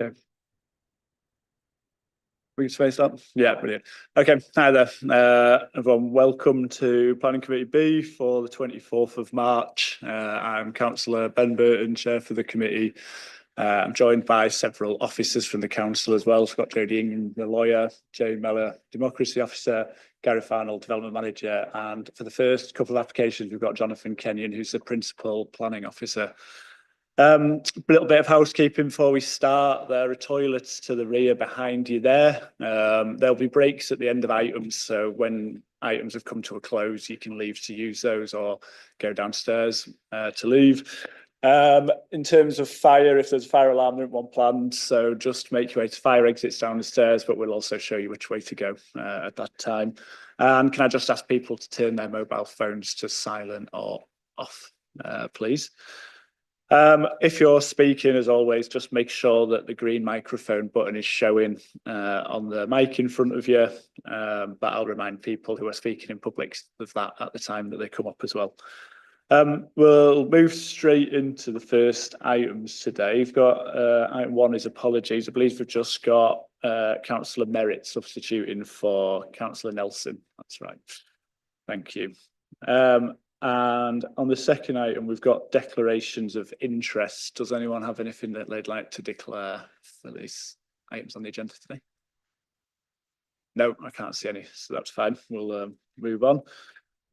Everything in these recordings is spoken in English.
Okay. We can space that. Yeah, brilliant. Okay, hi there, everyone. Welcome to Planning Committee B for the 24th of March. I'm Councillor Ben Burton, Chair for the committee. I'm joined by several officers from the council as well. So we've got Jodie Ingham, the lawyer, Jay Mellor, Democracy Officer, Gareth Arnold, Development Manager, and for the first couple of applications, we've got Jonathan Kenyon, who's the Principal Planning Officer. A little bit of housekeeping before we start. There are toilets to the rear behind you there. There'll be breaks at the end of items, so when items have come to a close, you can leave to use those or go downstairs to leave. In terms of fire, if there's a fire alarm, there isn't one planned, so just make your way to fire exits down the stairs, but we'll also show you which way to go at that time. And can I just ask people to turn their mobile phones to silent or off, please? If you're speaking, as always, just make sure that the green microphone button is showing on the mic in front of you. But I'll remind people who are speaking in public of that at the time that they come up as well. We'll move straight into the first items today. We've got item one is apologies. I believe we've just got Councillor Merritt substituting for Councillor Nelson. That's right. Thank you. And on the second item, we've got declarations of interest. Does anyone have anything that they'd like to declare for these items on the agenda today? No, I can't see any, so that's fine. We'll move on.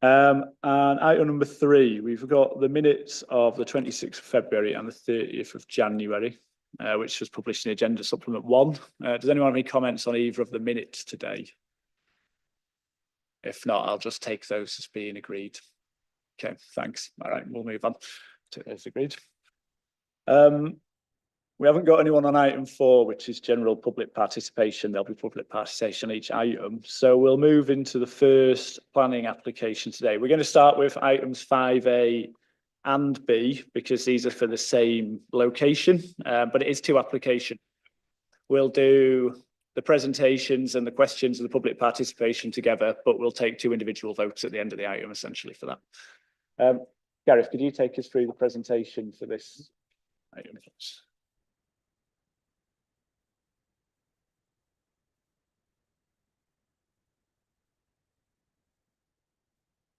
And item number 3, we've got the minutes of the 26th of February and the 30th of January, which was published in Agenda Supplement 1. Does anyone have any comments on either of the minutes today? If not, I'll just take those as being agreed. Okay, thanks. All right, we'll move on to those agreed. We haven't got anyone on item 4, which is general public participation. There'll be public participation on each item. So we'll move into the first planning application today. We're going to start with items 5A and B, because these are for the same location, but it is 2 applications. We'll do the presentations and the questions and the public participation together, but we'll take 2 individual votes at the end of the item, essentially, for that. Gareth, could you take us through the presentation for this item?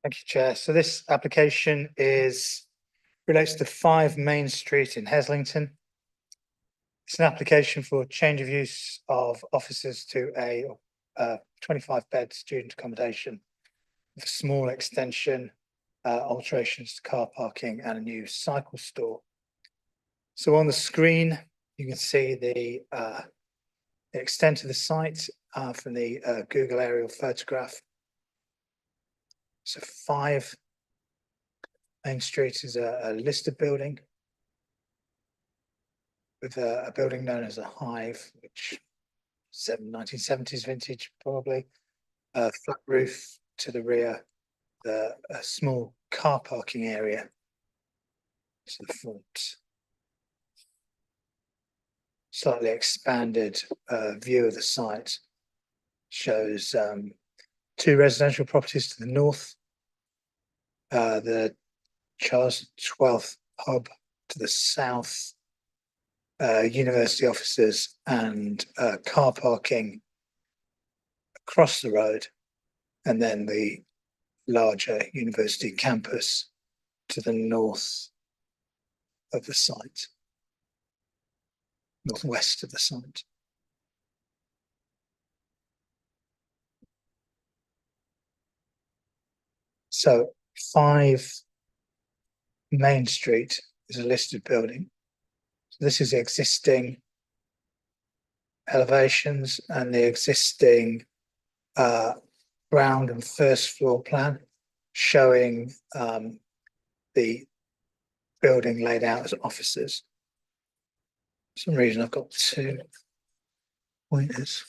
Thank you, Chair. So this application relates to 5 Main Street in Heslington. It's an application for change of use of offices to a 25-bed student accommodation with a small extension, alterations to car parking and a new cycle store. So on the screen, you can see the extent of the site from the Google aerial photograph. So 5 Main Street is a listed building with a building known as a Hive, which 1970s vintage probably, flat roof to the rear, a small car parking area to the front. Slightly expanded view of the site shows 2 residential properties to the north, the Charles 12th pub to the south, university offices and car parking across the road, and then the larger university campus to the north of the site, northwest of the site. So 5 Main Street is a listed building. So this is existing elevations and the existing ground and first floor plan showing the building laid out as offices. For some reason I've got 2 pointers.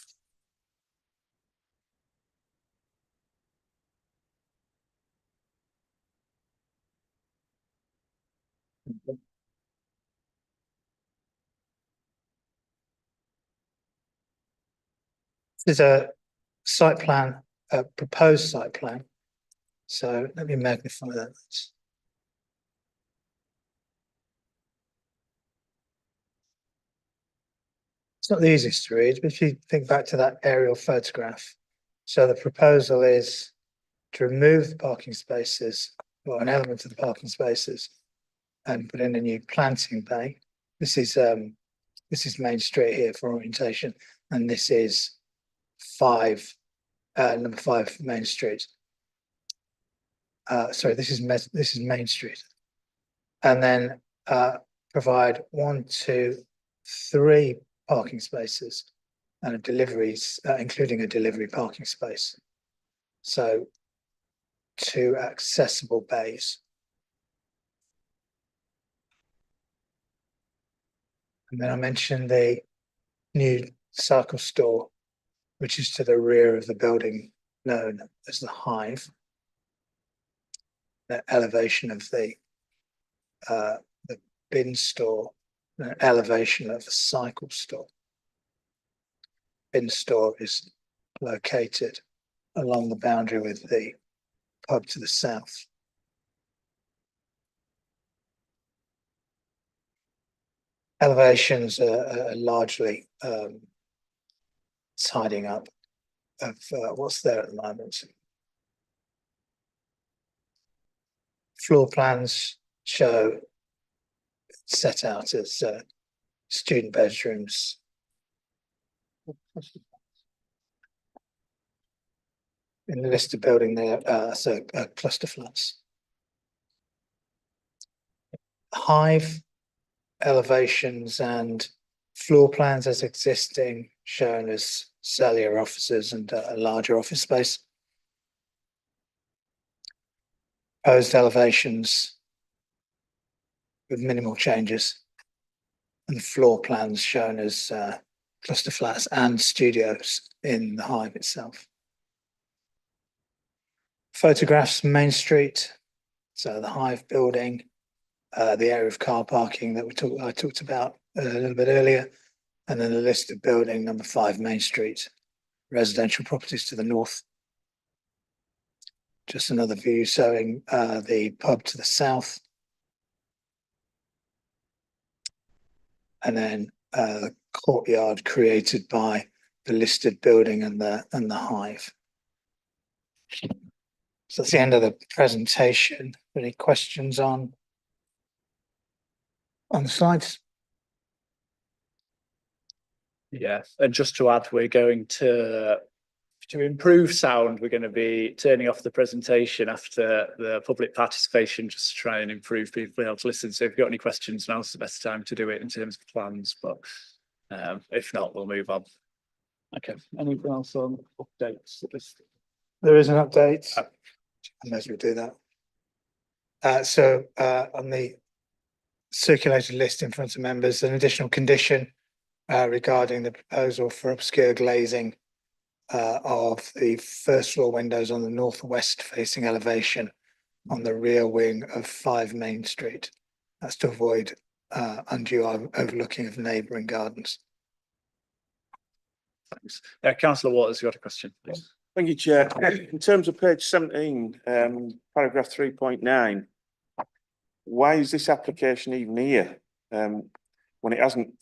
There's a site plan, a proposed site plan. So let me magnify that. It's not the easiest to read, but if you think back to that aerial photograph. So the proposal is to remove the parking spaces, or an element of the parking spaces, and put in a new planting bay. This is Main Street here for orientation, and this is number 5 Main Street. Sorry, this is Main Street, and then provide 1, 2, 3 parking spaces and a deliveries, including a delivery parking space. So 2 accessible bays. And then I mentioned the new cycle store, which is to the rear of the building known as the Hive. The elevation of the bin store, the elevation of the cycle store. Bin store is located along the boundary with the pub to the south. Elevations are largely tidying up of what's there at the moment. Floor plans show set out as student bedrooms. In the listed building there, so cluster flats. Hive elevations and floor plans as existing, shown as cellular offices and a larger office space. Proposed elevations with minimal changes, and floor plans shown as cluster flats and studios in the Hive itself. Photographs Main Street, so the Hive building, the area of car parking that I talked about a little bit earlier, and then the listed building number 5 Main Street, residential properties to the north. Just another view showing the pub to the south, and then the courtyard created by the listed building and the Hive. So that's the end of the presentation. Any questions on the slides? Yeah, and just to add, we're going to improve sound, we're going to be turning off the presentation after the public participation, just to try and improve people being able to listen. So if you've got any questions, now's the best time to do it in terms of plans, but if not, we'll move on. Okay, anything else on updates? There is an update, unless we do that. So on the circulated list in front of members, an additional condition regarding the proposal for upscale glazing of the first floor windows on the northwest facing elevation on the rear wing of 5 Main Street. That's to avoid undue overlooking of neighbouring gardens. Thanks. Councillor Waters, you got a question, please? Thank you, Chair. In terms of page 17, paragraph 3.9, why is this application even here when it hasn't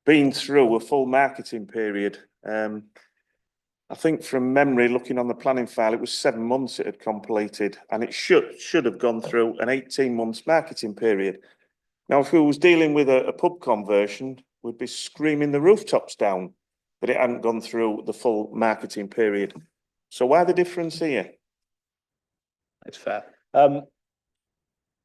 been through a full marketing period? I think from memory, looking on the planning file, it was 7 months it had completed, and it should have gone through an 18 months marketing period. Now, if we was dealing with a pub conversion, we'd be screaming the rooftops down that it hadn't gone through the full marketing period. So why the difference here? It's fair.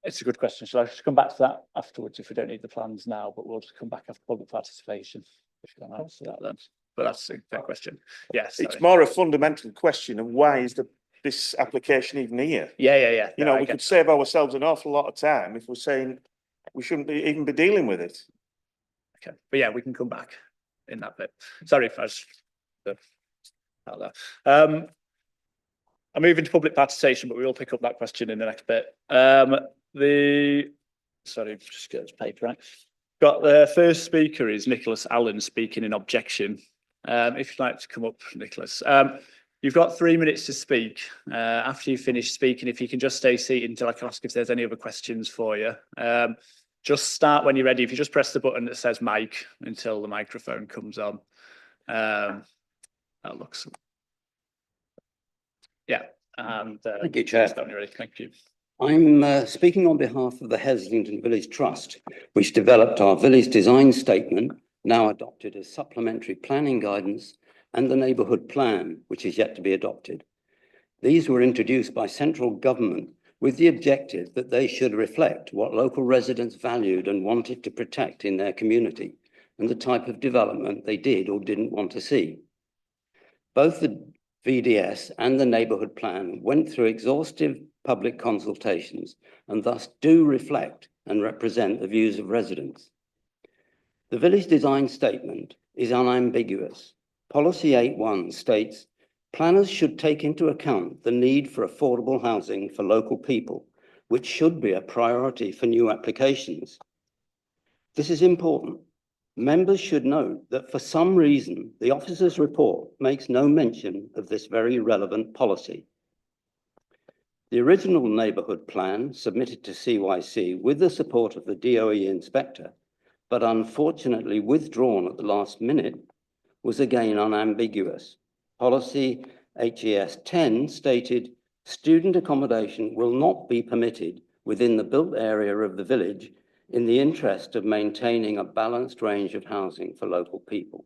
It's a good question. Shall I just come back to that afterwards if we don't need the plans now, but we'll just come back after public participation if you don't answer that then. But that's a fair question. Yes. It's more a fundamental question of why is this application even here? Yeah. You know, we could save ourselves an awful lot of time if we're saying we shouldn't even be dealing with it. Okay, but yeah, we can come back in that bit. Sorry if I was out there. I'm moving to public participation, but we will pick up that question in the next bit. Sorry, just get this paper right. Got the first speaker is Nicholas Allen speaking in objection. If you'd like to come up, Nicholas. You've got 3 minutes to speak. After you finish speaking, if you can just stay seated until I can ask if there's any other questions for you. just start when you're ready. If you just press the button that says mic until the microphone comes on. That looks. Yeah. And thank you, Chair. Start when you're ready. Thank you. I'm speaking on behalf of the Heslington Village Trust, which developed our village design statement, now adopted as supplementary planning guidance, and the neighbourhood plan, which is yet to be adopted. These were introduced by central government with the objective that they should reflect what local residents valued and wanted to protect in their community, and the type of development they did or didn't want to see. Both the VDS and the neighbourhood plan went through exhaustive public consultations and thus do reflect and represent the views of residents. The village design statement is unambiguous. Policy 8.1 states, planners should take into account the need for affordable housing for local people, which should be a priority for new applications. This is important. Members should note that for some reason, the officer's report makes no mention of this very relevant policy. The original neighbourhood plan submitted to CYC with the support of the DOE inspector, but unfortunately withdrawn at the last minute, was again unambiguous. Policy HES 10 stated, student accommodation will not be permitted within the built area of the village in the interest of maintaining a balanced range of housing for local people.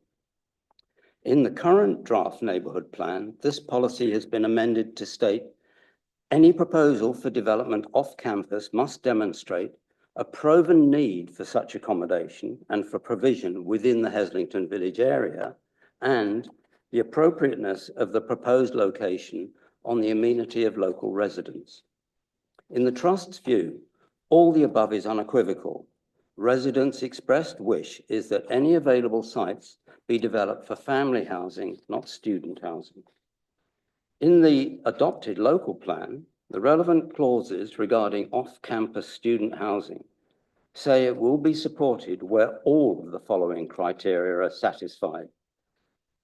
In the current draft neighbourhood plan, this policy has been amended to state any proposal for development off campus must demonstrate a proven need for such accommodation and for provision within the Heslington village area, and the appropriateness of the proposed location on the amenity of local residents. In the Trust's view, all the above is unequivocal. Residents' expressed wish is that any available sites be developed for family housing, not student housing. In the adopted local plan, the relevant clauses regarding off-campus student housing say it will be supported where all of the following criteria are satisfied.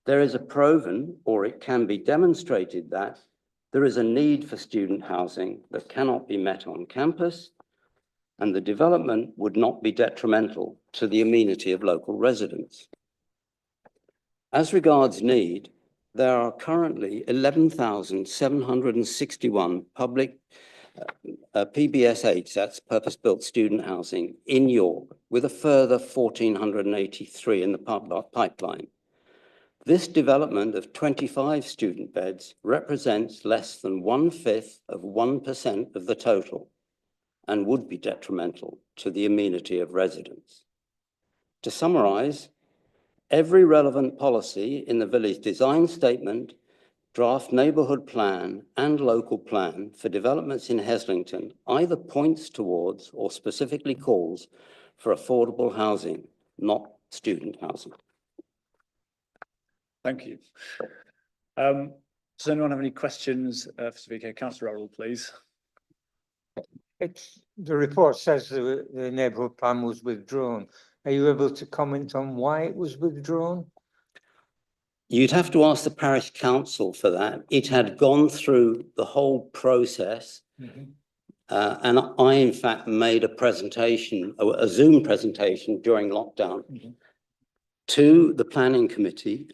There is a proven, or it can be demonstrated that there is a need for student housing that cannot be met on campus, and the development would not be detrimental to the amenity of local residents. As regards need, there are currently 11,761 public PBSH, that's purpose-built student housing, in York, with a further 1,483 in the pipeline. This development of 25 student beds represents less than 1/5 of 1% of the total and would be detrimental to the amenity of residents. To summarise, every relevant policy in the village design statement, draft neighbourhood plan and local plan for developments in Heslington either points towards or specifically calls for affordable housing, not student housing. Thank you. Does anyone have any questions for Speaker? Councillor Orrell, please. The report says the neighbourhood plan was withdrawn. Are you able to comment on why it was withdrawn? You'd have to ask the parish council for that. It had gone through the whole process. And I, in fact, made a presentation, a Zoom presentation during lockdown to the planning committee.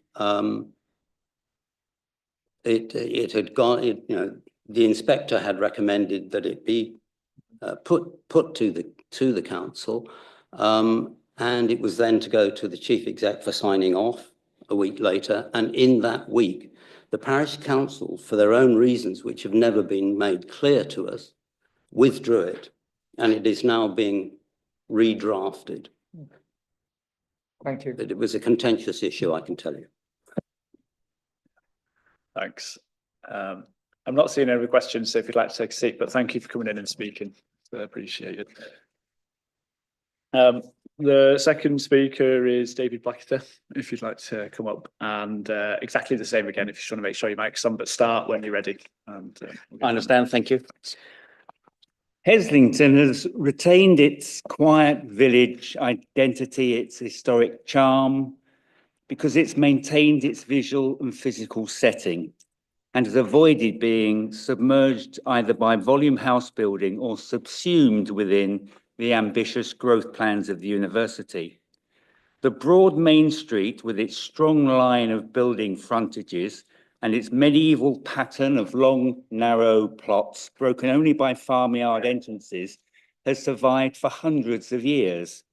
It had gone, you know, the inspector had recommended that it be put to the council, and it was then to go to the chief exec for signing off a week later. And in that week, the parish council, for their own reasons, which have never been made clear to us, withdrew it, and it is now being redrafted. Thank you. But it was a contentious issue, I can tell you. Thanks. I'm not seeing any questions, so if you'd like to take a seat, but thank you for coming in and speaking. I appreciate it. The second speaker is David Blackiter, if you'd like to come up, and exactly the same again, if you just want to make sure your mic's on, but start when you're ready. And, I understand, thank you. Heslington has retained its quiet village identity, its historic charm, because it's maintained its visual and physical setting and has avoided being submerged either by volume house building or subsumed within the ambitious growth plans of the university. The broad main street, with its strong line of building frontages and its medieval pattern of long, narrow plots, broken only by farmyard entrances, has survived for hundreds of years.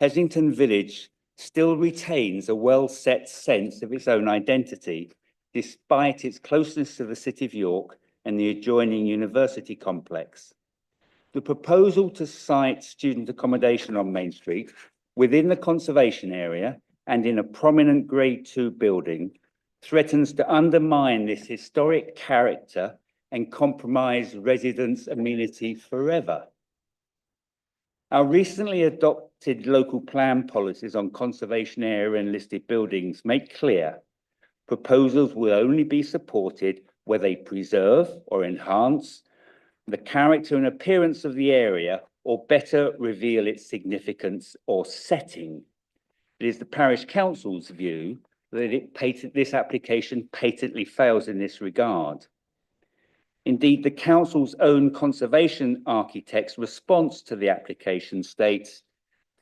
Heslington Village still retains a well-set sense of its own identity, despite its closeness to the City of York and the adjoining university complex. The proposal to site student accommodation on Main Street within the conservation area and in a prominent Grade 2 building threatens to undermine this historic character and compromise residents' amenity forever. Our recently adopted local plan policies on conservation area and listed buildings make clear proposals will only be supported where they preserve or enhance the character and appearance of the area or better reveal its significance or setting. It is the parish council's view that this application patently fails in this regard. Indeed, the council's own conservation architect's response to the application states,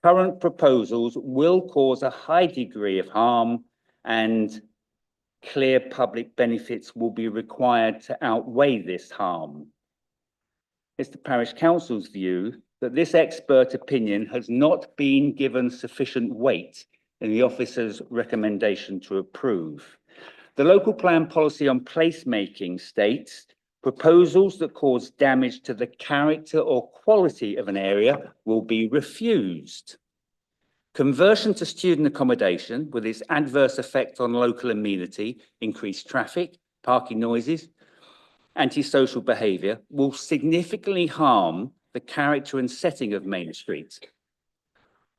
current proposals will cause a high degree of harm and clear public benefits will be required to outweigh this harm. It's the parish council's view that this expert opinion has not been given sufficient weight in the officer's recommendation to approve. The local plan policy on placemaking states proposals that cause damage to the character or quality of an area will be refused. Conversion to student accommodation with its adverse effect on local amenity, increased traffic, parking noises, antisocial behaviour will significantly harm the character and setting of Main Street.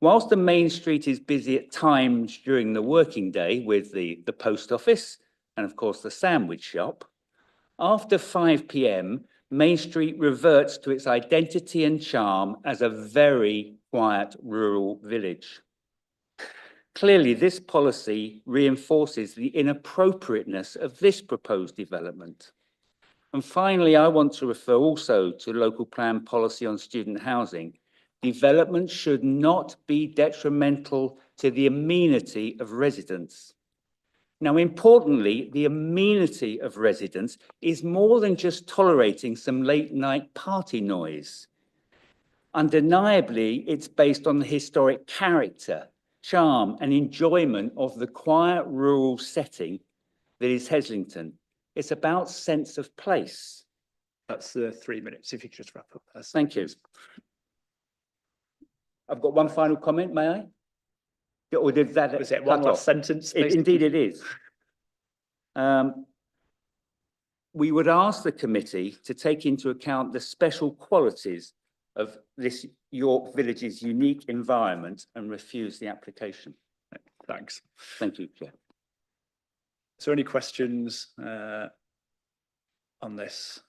Whilst the Main Street is busy at times during the working day with the post office and of course the sandwich shop, after 5 p.m, Main Street reverts to its identity and charm as a very quiet rural village. Clearly, this policy reinforces the inappropriateness of this proposed development. And finally, I want to refer also to local plan policy on student housing. Development should not be detrimental to the amenity of residents. Now, importantly, the amenity of residents is more than just tolerating some late night party noise. Undeniably, it's based on the historic character, charm, and enjoyment of the quiet rural setting that is Heslington. It's about sense of place. That's 3 minutes, if you could just wrap up. Thank you. I've got one final comment, may I? Or did that Was it one last sentence? Indeed it is. We would ask the committee to take into account the special qualities of this York Village's unique environment and refuse the application. Thanks. Thank you, Chair. Is there any questions on this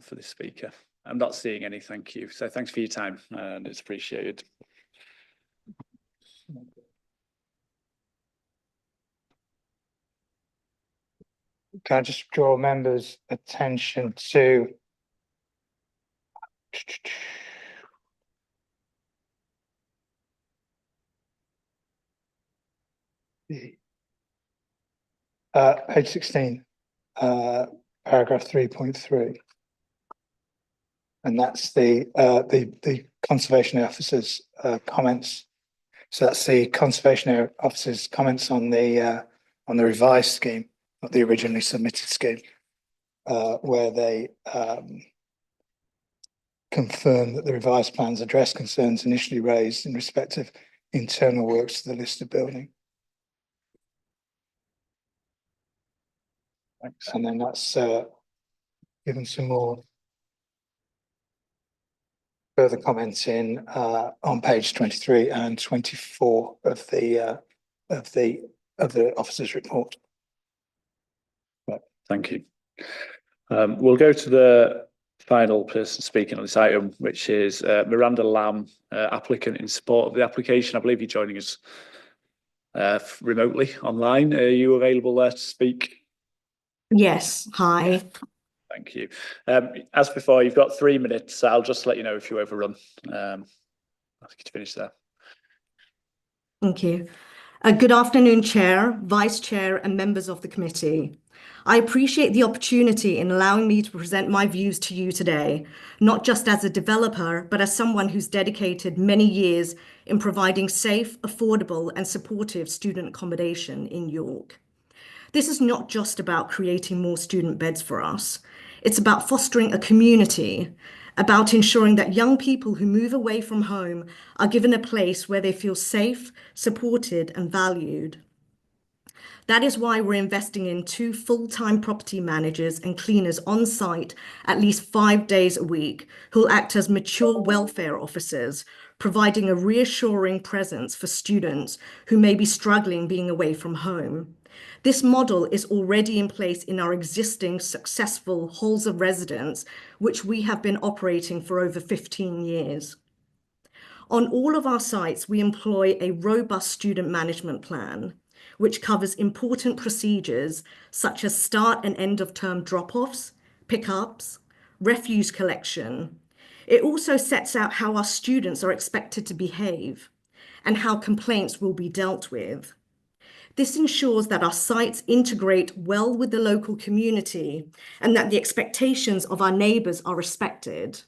for the speaker? I'm not seeing any, thank you. So thanks for your time and it's appreciated. Can I just draw members' attention to page 16, paragraph 3.3. And that's the conservation officer's comments. So that's the conservation officer's comments on the revised scheme, not the originally submitted scheme, where they confirm that the revised plans address concerns initially raised in respect of internal works to the listed building. Thanks. And then that's given some more further comments in on page 23 and 24 of the officer's report. Thank you. We'll go to the final person speaking on this item, which is Miranda Lamb, applicant in support of the application. I believe you're joining us remotely online. Are you available there to speak? Yes, hi. Thank you. As before, you've got 3 minutes. I'll just let you know if you overrun. ask you to finish there. Thank you. Good afternoon, Chair, Vice Chair, and members of the committee. I appreciate the opportunity in allowing me to present my views to you today, not just as a developer, but as someone who's dedicated many years in providing safe, affordable, and supportive student accommodation in York. This is not just about creating more student beds for us. It's about fostering a community, about ensuring that young people who move away from home are given a place where they feel safe, supported, and valued. That is why we're investing in 2 full-time property managers and cleaners on site at least 5 days a week, who'll act as mature welfare officers, providing a reassuring presence for students who may be struggling being away from home. This model is already in place in our existing successful halls of residence, which we have been operating for over 15 years. On all of our sites, we employ a robust student management plan, which covers important procedures such as start and end of term drop-offs, pickups, refuse collection. It also sets out how our students are expected to behave and how complaints will be dealt with. This ensures that our sites integrate well with the local community and that the expectations of our neighbours are respected.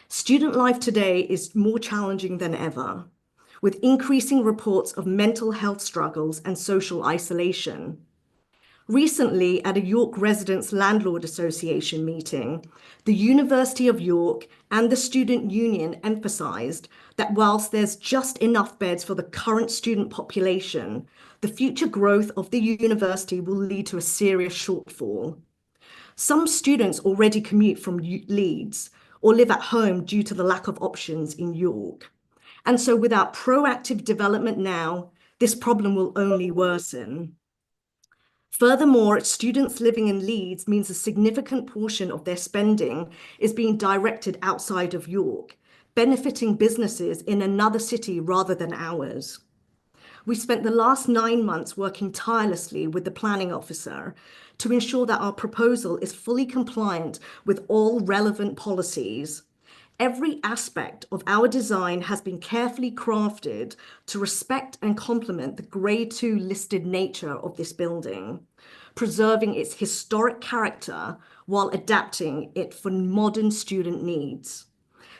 Student life today is more challenging than ever, with increasing reports of mental health struggles and social isolation. Recently, at a York Residents Landlord Association meeting, the University of York and the Student Union emphasised that whilst there's just enough beds for the current student population, the future growth of the university will lead to a serious shortfall. Some students already commute from Leeds or live at home due to the lack of options in York. And so without proactive development now, this problem will only worsen. Furthermore, students living in Leeds means a significant portion of their spending is being directed outside of York, benefiting businesses in another city rather than ours. We spent the last 9 months working tirelessly with the planning officer to ensure that our proposal is fully compliant with all relevant policies. Every aspect of our design has been carefully crafted to respect and complement the Grade 2 listed nature of this building, preserving its historic character while adapting it for modern student needs.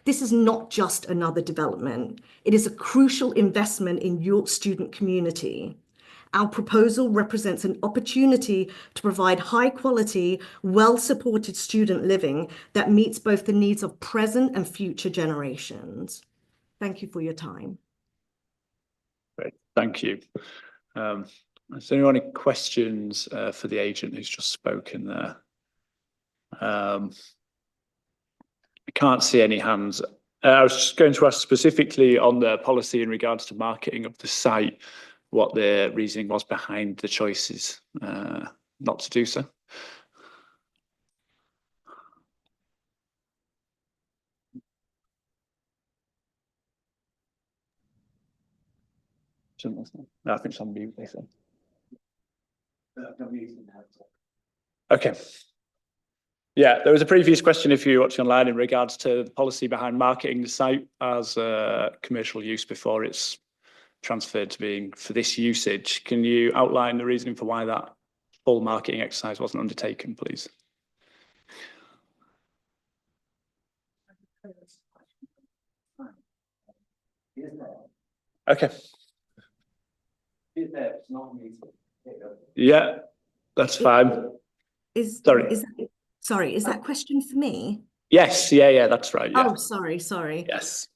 This is not just another development. It is a crucial investment in York's student community. Our proposal represents an opportunity to provide high quality, well-supported student living that meets both the needs of present and future generations. Thank you for your time. Great, thank you. Is there any questions for the agent who's just spoken there? I can't see any hands. I was just going to ask specifically on the policy in regards to marketing of the site, what the reasoning was behind the choices not to do so. No, I think it's on mute, they said. Okay. Yeah, there was a previous question, if you're watching online, in regards to the policy behind marketing the site as commercial use before it's transferred to being for this usage. Can you outline the reasoning for why that full marketing exercise wasn't undertaken, please? Okay. Yeah, that's fine. Is that question for me? Yes, yeah, that's right. Yeah. Oh, sorry. Yes.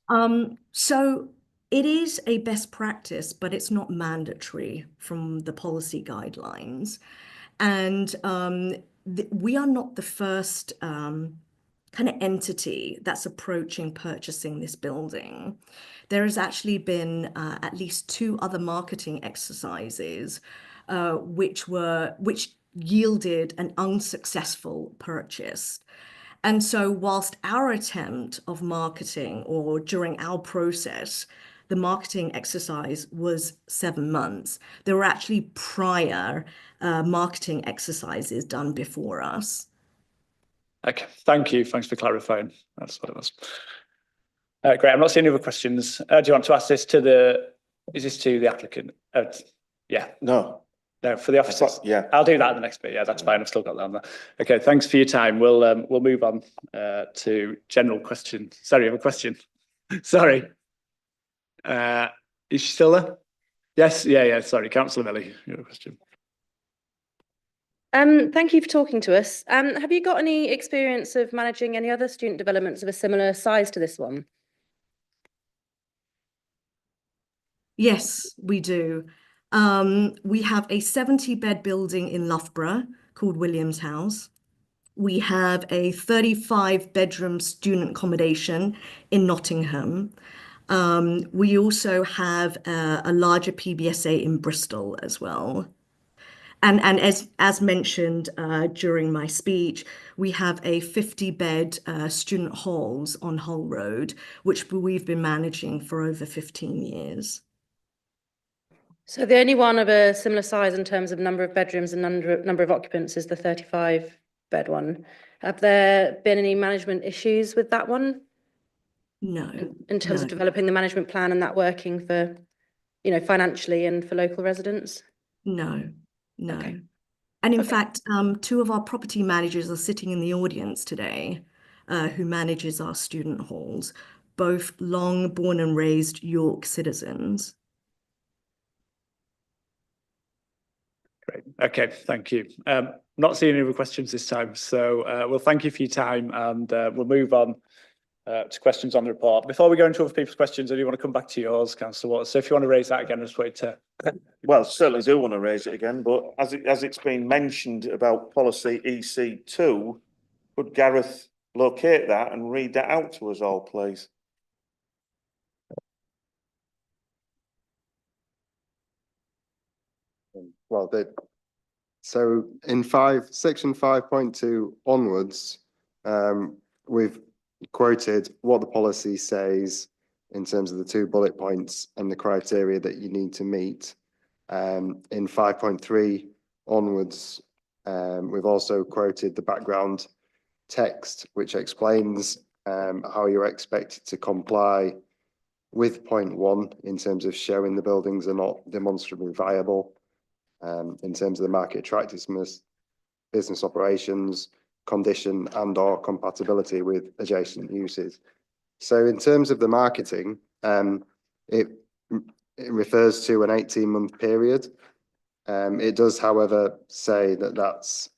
So it is a best practice, but it's not mandatory from the policy guidelines. And we are not the first kind of entity that's approaching purchasing this building. There has actually been at least 2 other marketing exercises which yielded an unsuccessful purchase. And so whilst our attempt of marketing, or during our process, the marketing exercise was 7 months, there were actually prior marketing exercises done before us. Okay, thank you. Thanks for clarifying. That's what it was. Great. I'm not seeing any other questions. Do you want to ask this to is this to the applicant? Yeah. No, No, for the officers. yeah. I'll do that in the next bit. Yeah, that's fine. I've still got that on there. Okay, thanks for your time. We'll move on to general question. Sorry, you have a question? Sorry. Is she still there? Yes, yeah. Sorry, Councillor Millie, you have a question. Thank you for talking to us. Have you got any experience of managing any other student developments of a similar size to this one? Yes, we do. We have a 70-bed building in Loughborough called Williams House. We have a 35-bedroom student accommodation in Nottingham. We also have a larger PBSA in Bristol as well. And as mentioned during my speech, we have a 50-bed student halls on Hull Road, which we've been managing for over 15 years. So the only one of a similar size in terms of number of bedrooms and number of occupants is the 35-bed one. Have there been any management issues with that one? No. In terms of developing the management plan and that working for, financially and for local residents? No. Okay. And in fact, two of our property managers are sitting in the audience today, who manages our student halls, both long born and raised York citizens. Great. Okay, thank you. Not seeing any other questions this time, so we'll thank you for your time, and we'll move on to questions on the report. Before we go into other people's questions, I do want to come back to yours, Councillor Waters. So if you want to raise that again, just wait to. Well, certainly do want to raise it again, but as it's been mentioned about policy EC2, could Gareth locate that and read that out to us all, please? Well, so in section 5.2 onwards, we've quoted what the policy says in terms of the 2 bullet points and the criteria that you need to meet. In 5.3 onwards, we've also quoted the background text, which explains how you're expected to comply with point 1 in terms of showing the buildings are not demonstrably viable, in terms of the market attractiveness, business operations, condition and/or compatibility with adjacent uses. So in terms of the marketing, it refers to an 18-month period. It does, however, say that that's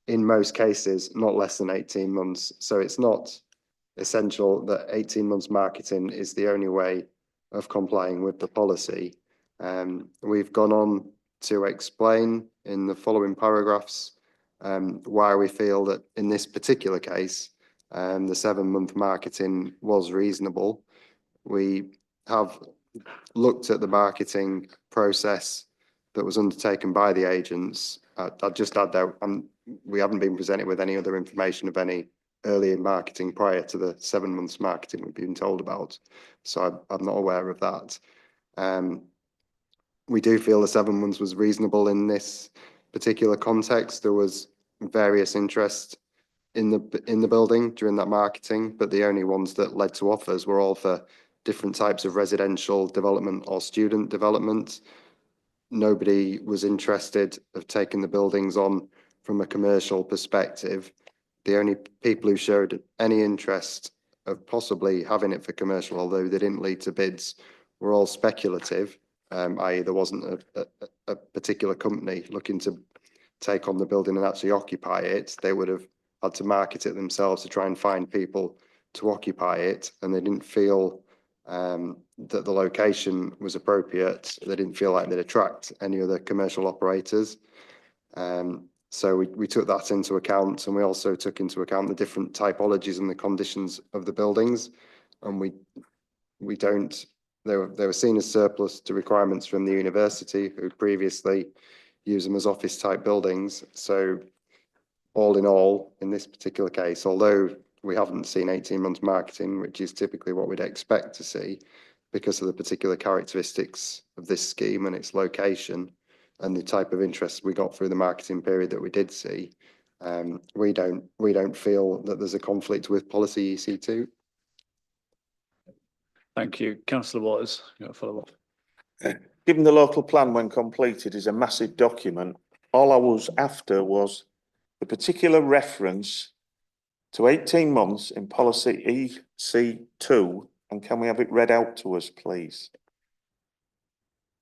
in most cases not less than 18 months. So it's not essential that 18 months marketing is the only way of complying with the policy. We've gone on to explain in the following paragraphs why we feel that in this particular case, the 7-month marketing was reasonable. We have looked at the marketing process that was undertaken by the agents. I'd just add that we haven't been presented with any other information of any earlier marketing prior to the 7 months marketing we've been told about. So I'm not aware of that. We do feel the 7 months was reasonable in this particular context. There was various interest in the building during that marketing, but the only ones that led to offers were all for different types of residential development or student development. Nobody was interested of taking the buildings on from a commercial perspective. The only people who showed any interest of possibly having it for commercial, although they didn't lead to bids, were all speculative, i.e. there wasn't a particular company looking to take on the building and actually occupy it. They would have had to market it themselves to try and find people to occupy it, and they didn't feel that the location was appropriate. They didn't feel like they'd attract any other commercial operators. So we took that into account, and we also took into account the different typologies and the conditions of the buildings. And they were seen as surplus to requirements from the university, who previously used them as office type buildings. So all in all, in this particular case, although we haven't seen 18 months marketing, which is typically what we'd expect to see because of the particular characteristics of this scheme and its location and the type of interest we got through the marketing period that we did see, we don't feel that there's a conflict with policy EC2. Thank you. Councillor Waters, you got a follow up? Given the local plan when completed is a massive document, all I was after was the particular reference to 18 months in policy EC2, and can we have it read out to us, please?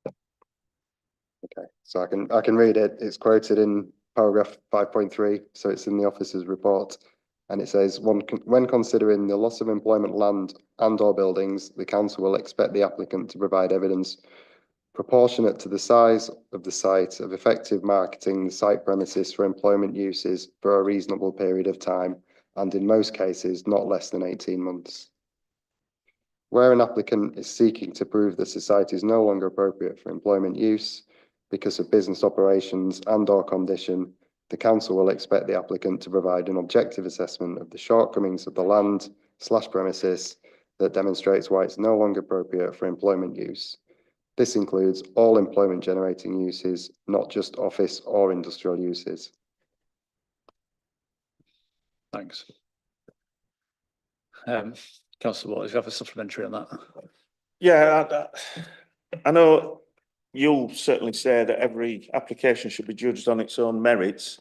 Okay, so I can read it. It's quoted in paragraph 5.3, so it's in the officer's report. And it says, when considering the loss of employment land and or buildings, the council will expect the applicant to provide evidence proportionate to the size of the site of effective marketing the site premises for employment uses for a reasonable period of time, and in most cases, not less than 18 months. Where an applicant is seeking to prove that the site is no longer appropriate for employment use because of business operations and or condition, the council will expect the applicant to provide an objective assessment of the shortcomings of the land/premises that demonstrates why it's no longer appropriate for employment use. This includes all employment generating uses, not just office or industrial uses. Thanks. Councillor Waters, you have a supplementary on that? Yeah, I know you'll certainly say that every application should be judged on its own merits,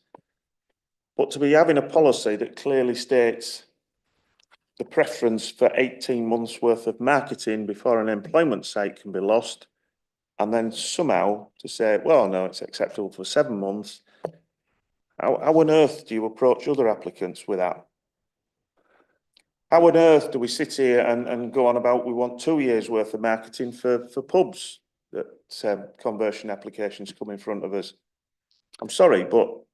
but to be having a policy that clearly states the preference for 18 months worth of marketing before an employment site can be lost, and then somehow to say, well, no, it's acceptable for 7 months. How on earth do you approach other applicants with that? How on earth do we sit here and go on about we want 2 years worth of marketing for pubs that conversion applications come in front of us? I'm sorry, but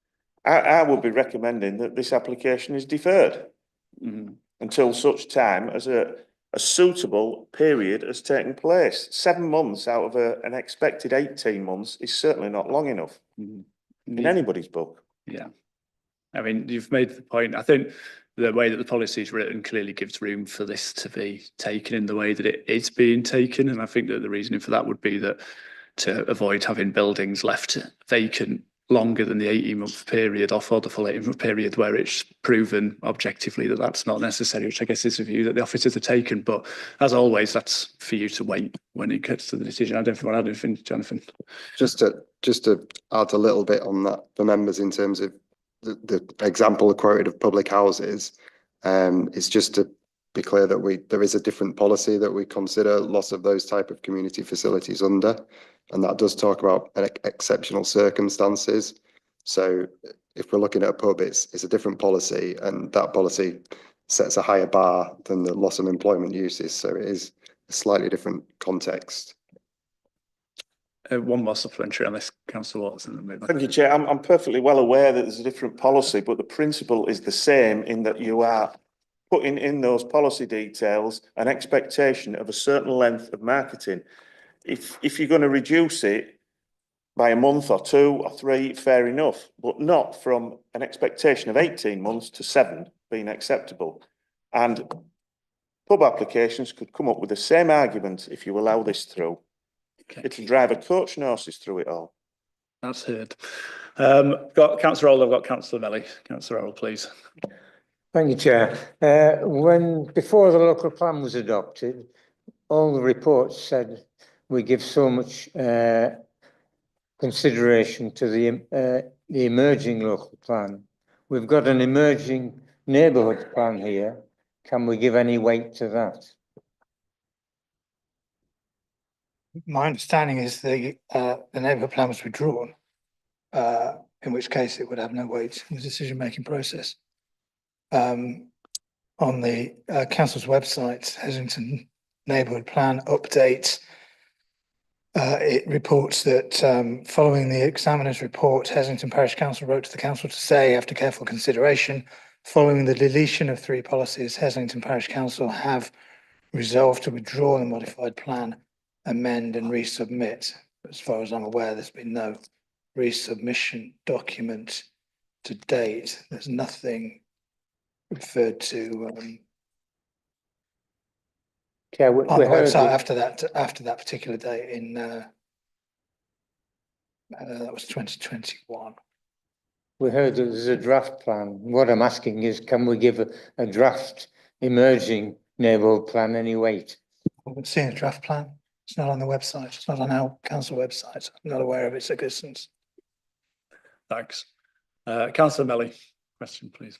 I would be recommending that this application is deferred until such time as a suitable period has taken place. 7 months out of an expected 18 months is certainly not long enough in anybody's book. Yeah. I mean, you've made the point. I think the way that the policy is written clearly gives room for this to be taken in the way that it is being taken. And I think that the reasoning for that would be that to avoid having buildings left vacant longer than the 18-month period or for the full 18-month period where it's proven objectively that that's not necessary, which I guess is a view that the officers have taken. But as always, that's for you to wait when it gets to the decision. I don't think I want to add anything, Jonathan. Just to add a little bit on that for members in terms of the example quoted of public houses, it's just to be clear that there is a different policy that we consider loss of those type of community facilities under, and that does talk about exceptional circumstances. So if we're looking at a pub, it's a different policy, and that policy sets a higher bar than the loss of employment uses. So it is a slightly different context. One more supplementary on this, Councillor Watson. Thank you, Chair. I'm perfectly well aware that there's a different policy, but the principle is the same in that you are putting in those policy details an expectation of a certain length of marketing. If you're going to reduce it by a month or 2 or 3, fair enough, but not from an expectation of 18 months to 7 being acceptable. And pub applications could come up with the same argument if you allow this through. Okay. It'll drive a coach and horses through it all. That's heard. Got Councillor Old, I've got Councillor Melly. Councillor Old, please. Thank you, Chair. Before the local plan was adopted, all the reports said we give so much consideration to the emerging local plan. We've got an emerging neighbourhood plan here. Can we give any weight to that? My understanding is the neighbourhood plan was withdrawn, in which case it would have no weight in the decision-making process. On the council's website, Heslington neighbourhood plan update, it reports that following the examiner's report, Heslington Parish Council wrote to the council to say, after careful consideration, following the deletion of 3 policies, Heslington Parish Council have resolved to withdraw the modified plan, amend and resubmit. As far as I'm aware, there's been no resubmission document to date. There's nothing referred to on the website after that particular date in that was 2021. We heard that there's a draft plan. What I'm asking is, can we give a draft emerging neighbourhood plan any weight? I haven't seen a draft plan. It's not on the website. It's not on our council website. I'm not aware of its existence. Thanks. Councillor Melly, question, please.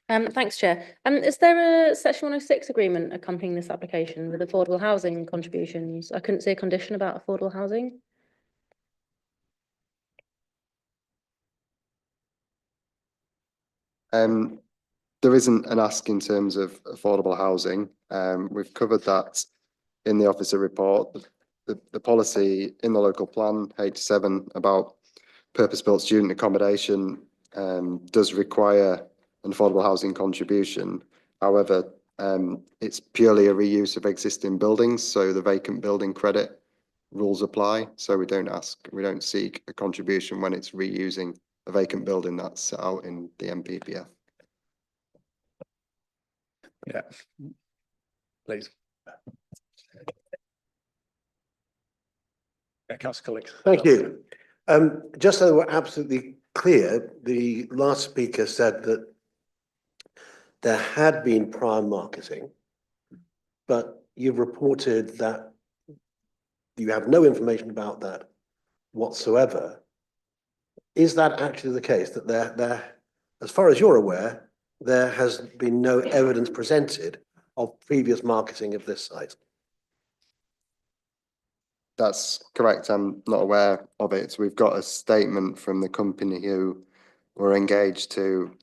Thanks, Chair. Is there a Section 106 agreement accompanying this application with affordable housing contributions? I couldn't see a condition about affordable housing. There isn't an ask in terms of affordable housing. We've covered that in the officer report. The policy in the local plan, H7, about purpose-built student accommodation does require an affordable housing contribution. However, it's purely a reuse of existing buildings, so the vacant building credit rules apply. So we don't seek a contribution when it's reusing a vacant building that's set out in the MPPF. Yeah, please. Yeah, Councillor Cullick. Thank you. Just so we're absolutely clear, the last speaker said that there had been prior marketing, but you've reported that you have no information about that whatsoever. Is that actually the case, that there, as far as you're aware, there has been no evidence presented of previous marketing of this site? That's correct. I'm not aware of it. We've got a statement from the company who were engaged to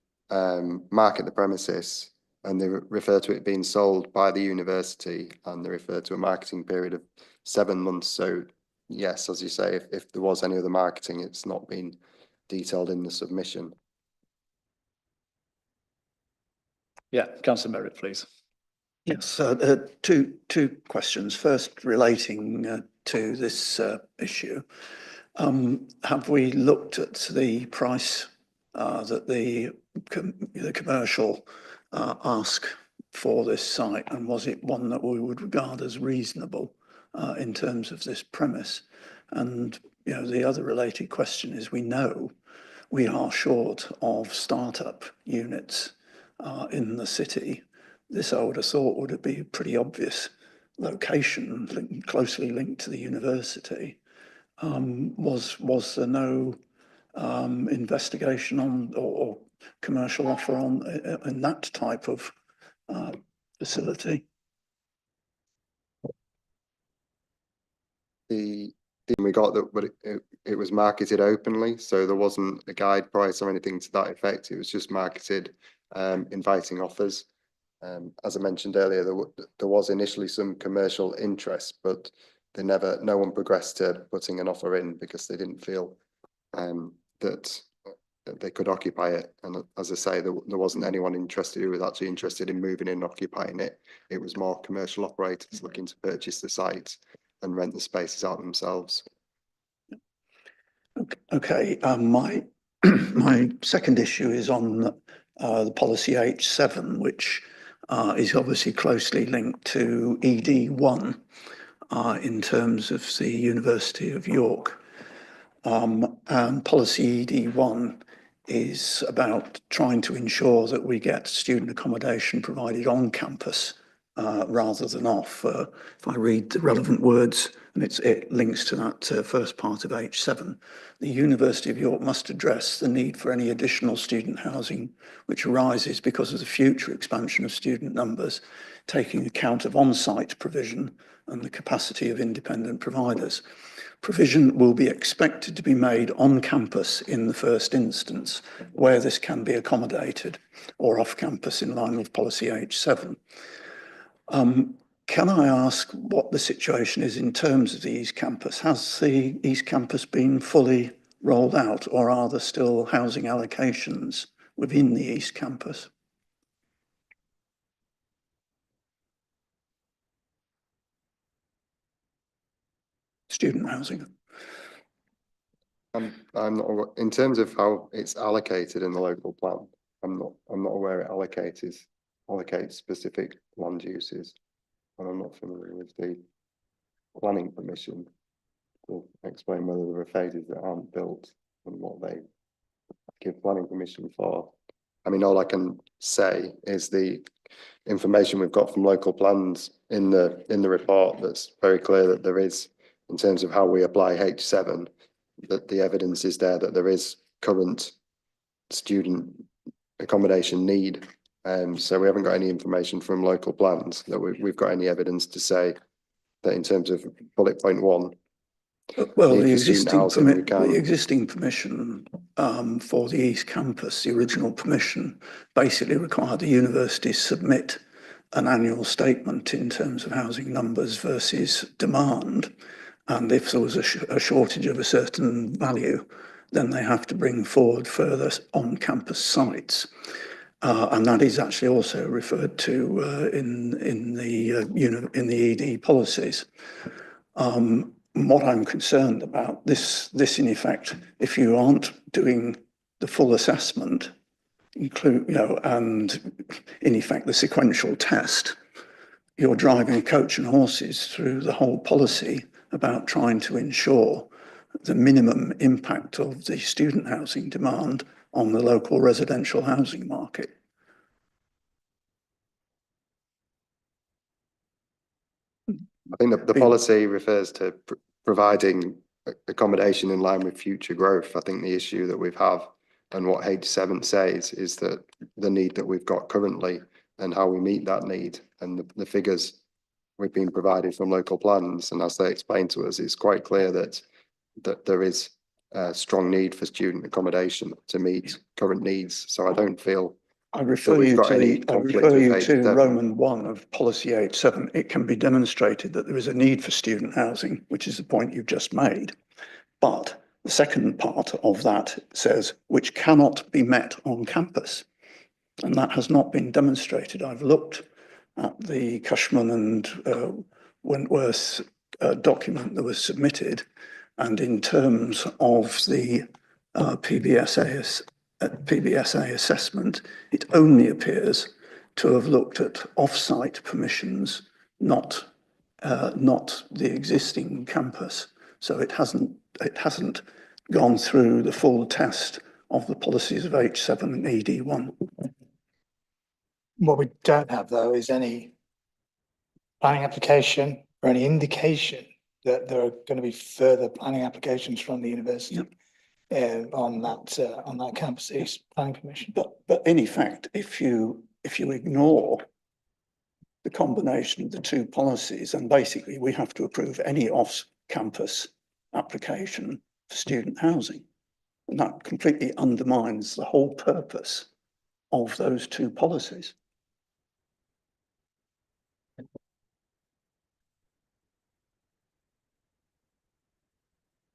market the premises, and they refer to it being sold by the university, and they refer to a marketing period of 7 months. So yes, as you say, if there was any other marketing, it's not been detailed in the submission. Yeah, Councillor Merritt, please. Yes, two questions. First, relating to this issue. Have we looked at the price that the commercial ask for this site, and was it one that we would regard as reasonable in terms of this premise? And the other related question is, we know we are short of startup units in the city. This, I would have thought, would be a pretty obvious location, closely linked to the university. Was there no investigation on or commercial offer on in that type of facility? The thing we got that, but it was marketed openly, so there wasn't a guide price or anything to that effect. It was just marketed, inviting offers. As I mentioned earlier, there was initially some commercial interest, but no one progressed to putting an offer in because they didn't feel that they could occupy it. And as I say, there wasn't anyone interested who was actually interested in moving in and occupying it. It was more commercial operators looking to purchase the site and rent the spaces out themselves. Okay, my my second issue is on the policy H7, which is obviously closely linked to ED1 in terms of the University of York. And policy ED1 is about trying to ensure that we get student accommodation provided on campus rather than off. If I read the relevant words, and it links to that first part of H7, the University of York must address the need for any additional student housing which arises because of the future expansion of student numbers, taking account of on-site provision and the capacity of independent providers. Provision will be expected to be made on campus in the first instance, where this can be accommodated, or off campus in line with policy H7. Can I ask what the situation is in terms of the East Campus? Has the East Campus been fully rolled out, or are there still housing allocations within the East Campus? Student housing. I'm not in terms of how it's allocated in the local plan. I'm not aware it allocates specific land uses, and I'm not familiar with the planning permission to explain whether there are phases that aren't built and what they give planning permission for. I mean, all I can say is the information we've got from local plans in the report that's very clear that there is, in terms of how we apply H7, that the evidence is there that there is current student accommodation need. So we haven't got any information from local plans that we've got any evidence to say that in terms of bullet point 1. Well, need the for student existing housing, we permit, the can- existing permission for the East Campus, the original permission, basically required the university submit an annual statement in terms of housing numbers versus demand. And if there was a shortage of a certain value, then they have to bring forward further on-campus sites. And that is actually also referred to in the ED policies. What I'm concerned about, this in effect, if you aren't doing the full assessment, and in effect the sequential test, you're driving coach and horses through the whole policy about trying to ensure the minimum impact of the student housing demand on the local residential housing market. I think the policy refers to providing accommodation in line with future growth. I think the issue that we've have and what H7 says is that the need that we've got currently and how we meet that need, and the figures we've been provided from local plans, and as they explain to us, it's quite clear that there is a strong need for student accommodation to meet current needs. So I don't feel I refer you to Roman 1 of policy H7. It can be demonstrated that there is a need for student housing, which is the point you've just made. But the second part of that says, which cannot be met on campus. And that has not been demonstrated. I've looked at the Cushman and Wentworth document that was submitted, and in terms of the PBSA assessment, it only appears to have looked at off-site permissions, not the existing campus. So it hasn't gone through the full test of the policies of H7 and ED1. What we don't have, though, is any planning application or any indication that there are going to be further planning applications from the university on that campus east planning permission. But in effect, if you ignore the combination of the two policies, and basically we have to approve any off-campus application for student housing, and that completely undermines the whole purpose of those two policies.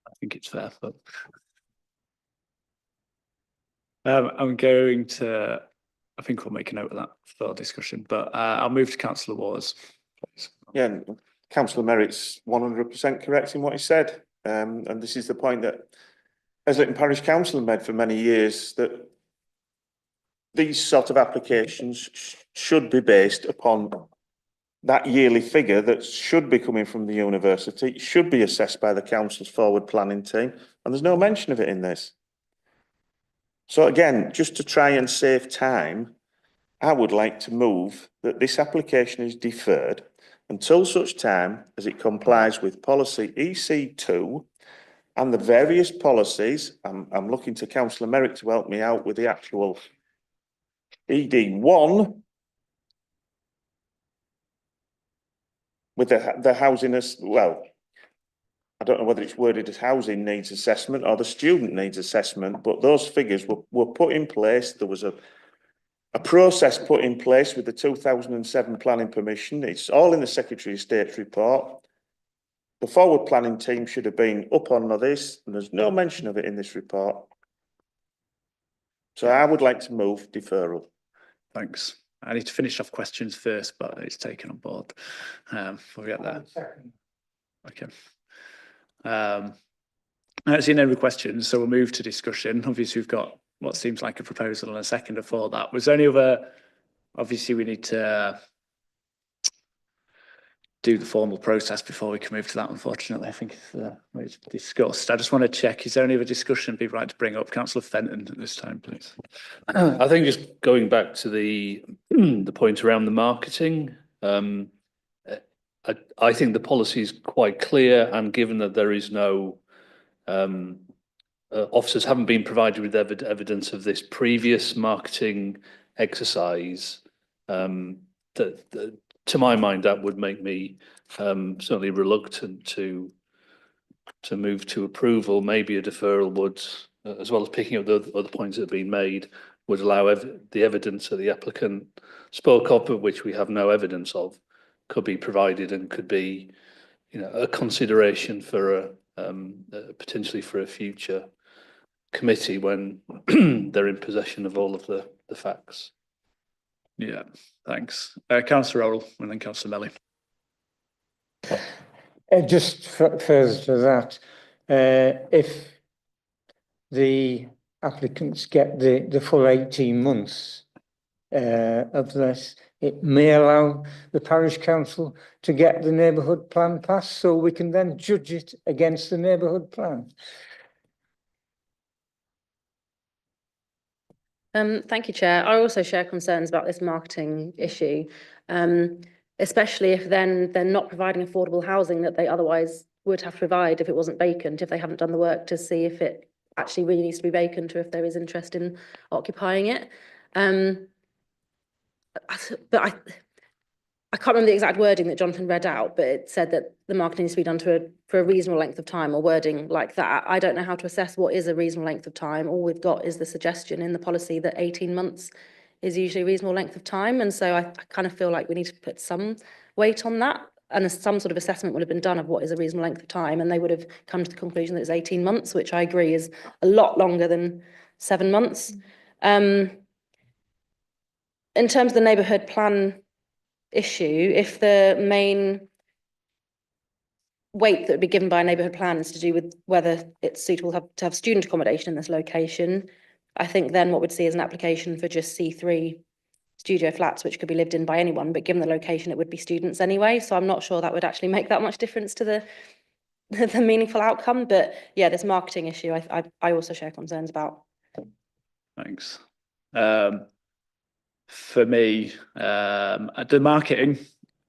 I think it's fair, but I'm going to, I think we'll make a note of that for discussion, but I'll move to Councillor Wars, please. Yeah, Councillor Merritt's 100% correct in what he said. And this is the point that Heslington Parish Council made for many years, that these sort of applications should be based upon that yearly figure that should be coming from the university, should be assessed by the council's forward planning team, and there's no mention of it in this. So again, just to try and save time, I would like to move that this application is deferred until such time as it complies with policy EC2 and the various policies. I'm looking to Councillor Merritt to help me out with the actual ED1 with the housing as well. I don't know whether it's worded as housing needs assessment or the student needs assessment, but those figures were put in place. There was a process put in place with the 2007 planning permission. It's all in the Secretary of State's report. The forward planning team should have been up on this, and there's no mention of it in this report. So I would like to move deferral. Thanks. I need to finish off questions first, but it's taken on board. We'll get there. Okay. I don't see any questions, so we'll move to discussion. Obviously, we've got what seems like a proposal and a seconder for that. Was there any other? Obviously, we need to do the formal process before we can move to that, unfortunately. I think it's discussed. I just want to check, is there any other discussion people like to bring up? Councillor Fenton at this time, please. I think just going back to the point around the marketing, I think the policy is quite clear, and given that there is no officers haven't been provided with evidence of this previous marketing exercise, to my mind, that would make me certainly reluctant to move to approval. Maybe a deferral would, as well as picking up the other points that have been made, would allow the evidence that the applicant spoke of, but which we have no evidence of, could be provided and could be, a consideration for potentially for a future committee when they're in possession of all of the facts. Yeah, thanks. Councillor Orrell and then Councillor Melly. Just further to that, if the applicants get the full 18 months of this, it may allow the parish council to get the neighbourhood plan passed, so we can then judge it against the neighbourhood plan. Thank you, Chair. I also share concerns about this marketing issue, especially if then they're not providing affordable housing that they otherwise would have to provide if it wasn't vacant, if they haven't done the work to see if it actually really needs to be vacant or if there is interest in occupying it. But I can't remember the exact wording that Jonathan read out, but it said that the marketing needs to be done for a reasonable length of time, or wording like that. I don't know how to assess what is a reasonable length of time. All we've got is the suggestion in the policy that 18 months is usually a reasonable length of time. And so I kind of feel like we need to put some weight on that, and some sort of assessment would have been done of what is a reasonable length of time. And they would have come to the conclusion that it's 18 months, which I agree is a lot longer than 7 months. In terms of the neighbourhood plan issue, if the main weight that would be given by a neighbourhood plan is to do with whether it's suitable to have student accommodation in this location, I think then what we'd see is an application for just C3 studio flats, which could be lived in by anyone, but given the location, it would be students anyway. So I'm not sure that would actually make that much difference to the meaningful outcome. But yeah, this marketing issue, I also share concerns about. Thanks. For me, the marketing,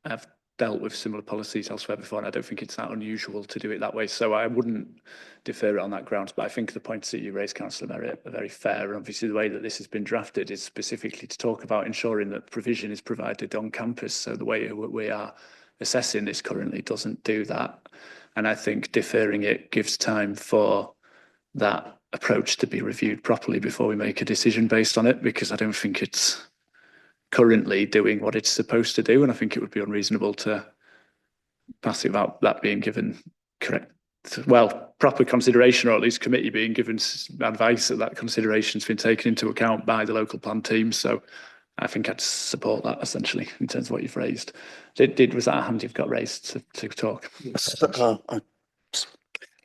I've dealt with similar policies elsewhere before, and I don't think it's that unusual to do it that way. So I wouldn't defer it on that grounds. But I think the points that you raised, Councillor Merritt, are very fair. And obviously, the way that this has been drafted is specifically to talk about ensuring that provision is provided on campus. So the way we are assessing this currently doesn't do that. And I think deferring it gives time for that approach to be reviewed properly before we make a decision based on it, because I don't think it's currently doing what it's supposed to do, and I think it would be unreasonable to pass it without that being given proper consideration, or at least committee being given advice that consideration's been taken into account by the local plan team. So I think I'd support that essentially in terms of what you've raised. Was that a hand you've got raised to talk?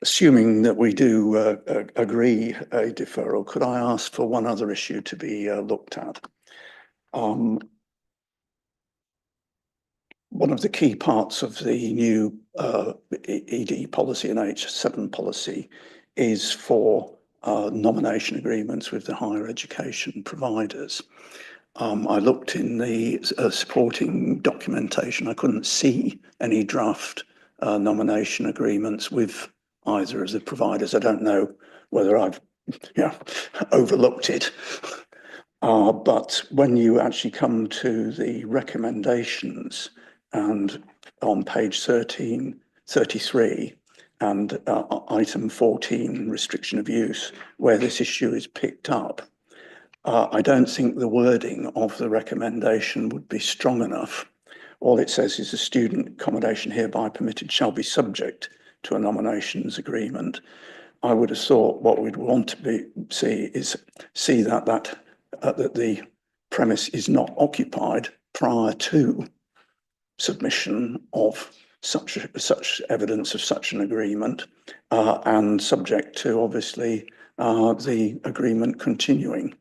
Assuming that we do agree a deferral, could I ask for one other issue to be looked at? One of the key parts of the new ED policy and H7 policy is for nomination agreements with the higher education providers. I looked in the supporting documentation. I couldn't see any draft nomination agreements with either of the providers. I don't know whether I've overlooked it. But when you actually come to the recommendations, and on page 33 and item 14, restriction of use, where this issue is picked up, I don't think the wording of the recommendation would be strong enough. All it says is the student accommodation hereby permitted shall be subject to a nominations agreement. I would have thought what we'd want to see that the premise is not occupied prior to submission of such evidence of such an agreement, and subject to obviously the agreement continuing,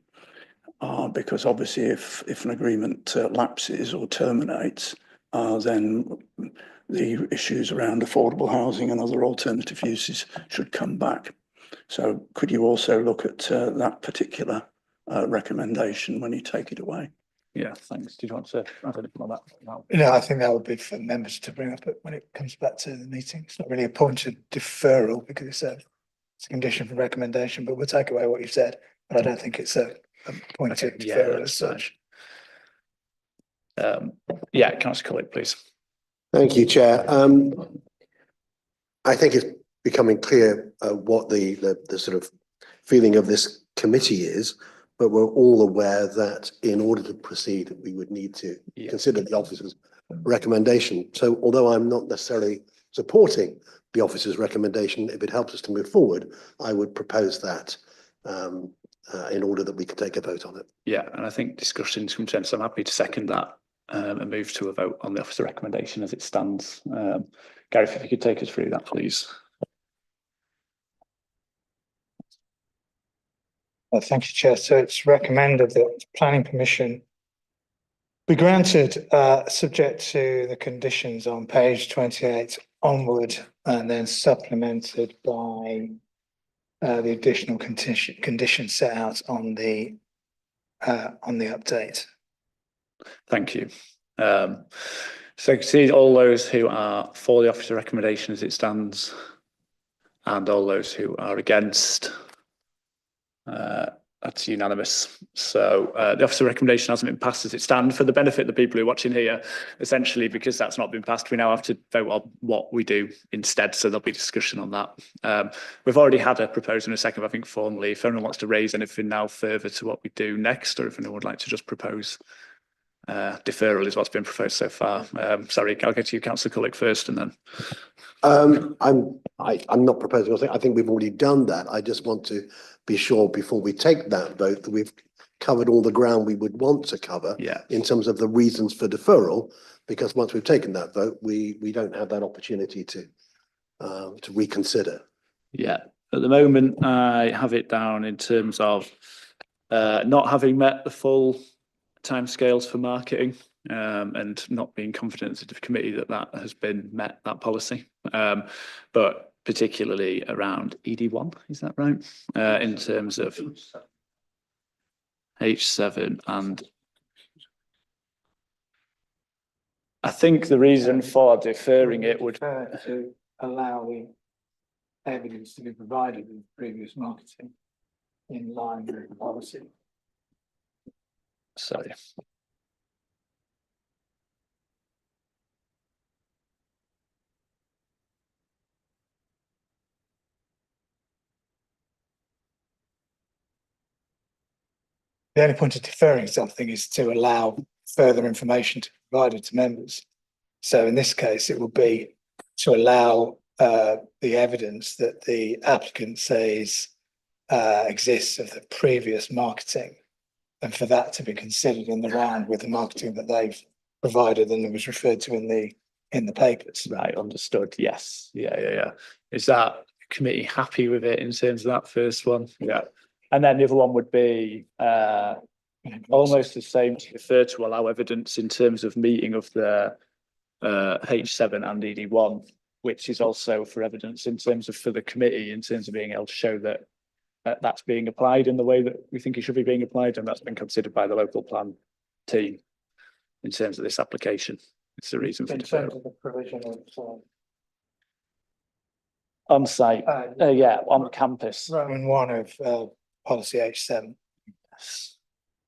because obviously if an agreement lapses or terminates, then the issues around affordable housing and other alternative uses should come back. So could you also look at that particular recommendation when you take it away? Yeah, thanks. Did you want to add anything on that? No. No, I think that would be for members to bring up when it comes back to the meeting. It's not really a point of deferral because it's a condition for recommendation, but we'll take away what you've said. But I don't think it's a point of deferral as such. Yeah, Councillor Cullick, please. Thank you, Chair. I think it's becoming clear what the sort of feeling of this committee is, but we're all aware that in order to proceed, we would need to consider the officer's recommendation. So although I'm not necessarily supporting the officer's recommendation, if it helps us to move forward, I would propose that in order that we can take a vote on it. Yeah, and I think discussion's come to end, so I'm happy to second that and move to a vote on the officer recommendation as it stands. Gareth, if you could take us through that, please. Thank you, Chair. So it's recommended that planning permission be granted subject to the conditions on page 28 onward, and then supplemented by the additional conditions set out on the update. Thank you. So you can see all those who are for the officer recommendation as it stands, and all those who are against. That's unanimous. So the officer recommendation hasn't been passed as it stands. For the benefit of the people who are watching here, essentially because that's not been passed, we now have to vote on what we do instead. So there'll be discussion on that. We've already had a proposal in a second, I think formally. If anyone wants to raise anything now further to what we do next, or if anyone would like to just propose deferral is what's been proposed so far. Sorry, I'll get to you, Councillor Cullick, first, and then. I'm not proposing. I think we've already done that. I just want to be sure before we take that vote that we've covered all the ground we would want to cover in terms of the reasons for deferral. Because once we've taken that vote, we don't have that opportunity to reconsider. Yeah, at the moment I have it down in terms of not having met the full timescales for marketing and not being confident as a committee that has been met, that policy, but particularly around ED1, is that right? In terms of H7, and I think the reason for deferring it would to allow the evidence to be provided with previous marketing in line with the policy. Sorry. The only point of deferring something is to allow further information to be provided to members. So in this case, it will be to allow the evidence that the applicant says exists of the previous marketing, and for that to be considered in the round with the marketing that they've provided and that was referred to in the papers. Right, understood. Yes. Yeah. Is that committee happy with it in terms of that first one? Yeah. And then the other one would be almost the same, to defer to allow evidence in terms of meeting of the H7 and ED1, which is also for evidence in terms of for the committee, in terms of being able to show that that's being applied in the way that we think it should be being applied, and that's been considered by the local plan team in terms of this application. It's the reason for in terms of the provision of on site, on campus. Roman 1 of policy H7.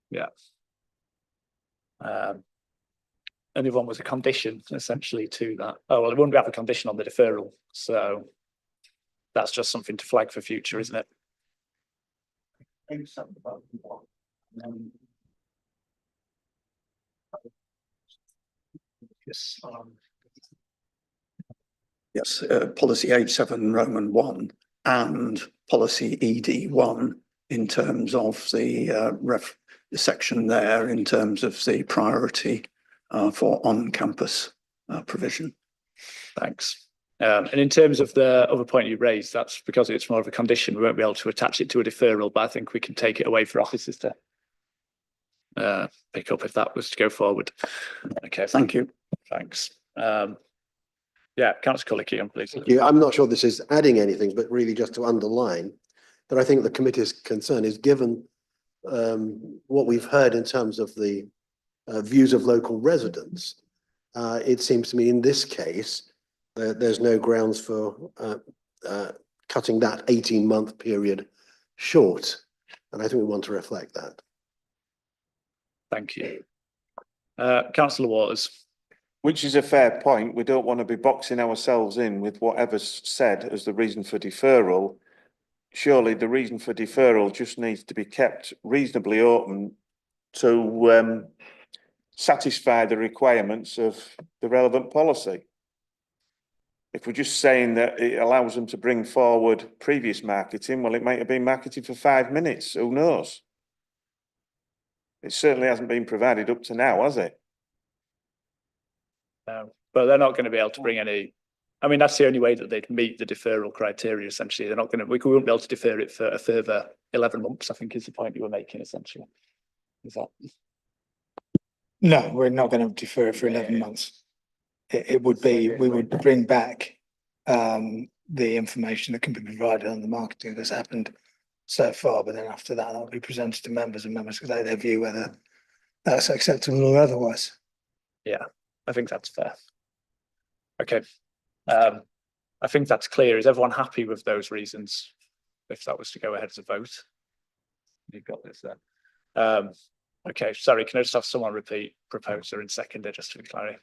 Yeah. And the one was a condition essentially to that. Oh, well, it wouldn't have a condition on the deferral. So that's just something to flag for future, isn't it? Yes, policy H7 Roman 1 and policy ED1 in terms of the section there in terms of the priority for on-campus provision. Thanks. And in terms of the other point you raised, that's because it's more of a condition. We won't be able to attach it to a deferral, but I think we can take it away for officers to pick up if that was to go forward. Okay, thank you. Thanks. Yeah, Councillor Culligan, please. Thank you. I'm not sure this is adding anything, but really just to underline that I think the committee's concern is given what we've heard in terms of the views of local residents. It seems to me in this case, there's no grounds for cutting that 18-month period short. And I think we want to reflect that. Thank you. Councillor Waters. Which is a fair point. We don't want to be boxing ourselves in with whatever's said as the reason for deferral. Surely the reason for deferral just needs to be kept reasonably open to satisfy the requirements of the relevant policy. If we're just saying that it allows them to bring forward previous marketing, well, it might have been marketed for 5 minutes. Who knows? It certainly hasn't been provided up to now, has it? No, but they're not going to be able to bring any. I mean, that's the only way that they'd meet the deferral criteria. Essentially, they're not going to. We won't be able to defer it for a further 11 months. I think is the point you were making. Essentially, is that? No, we're not going to defer it for 11 months. It would be, we would bring back the information that can be provided on the marketing that's happened so far, but then after that, that will be presented to members, and members can take their view whether that's acceptable or otherwise. Yeah, I think that's fair. Okay, I think that's clear. Is everyone happy with those reasons? If that was to go ahead as a vote, you've got this then. Okay, sorry, can I just have someone repeat proposer and seconder just to be clear?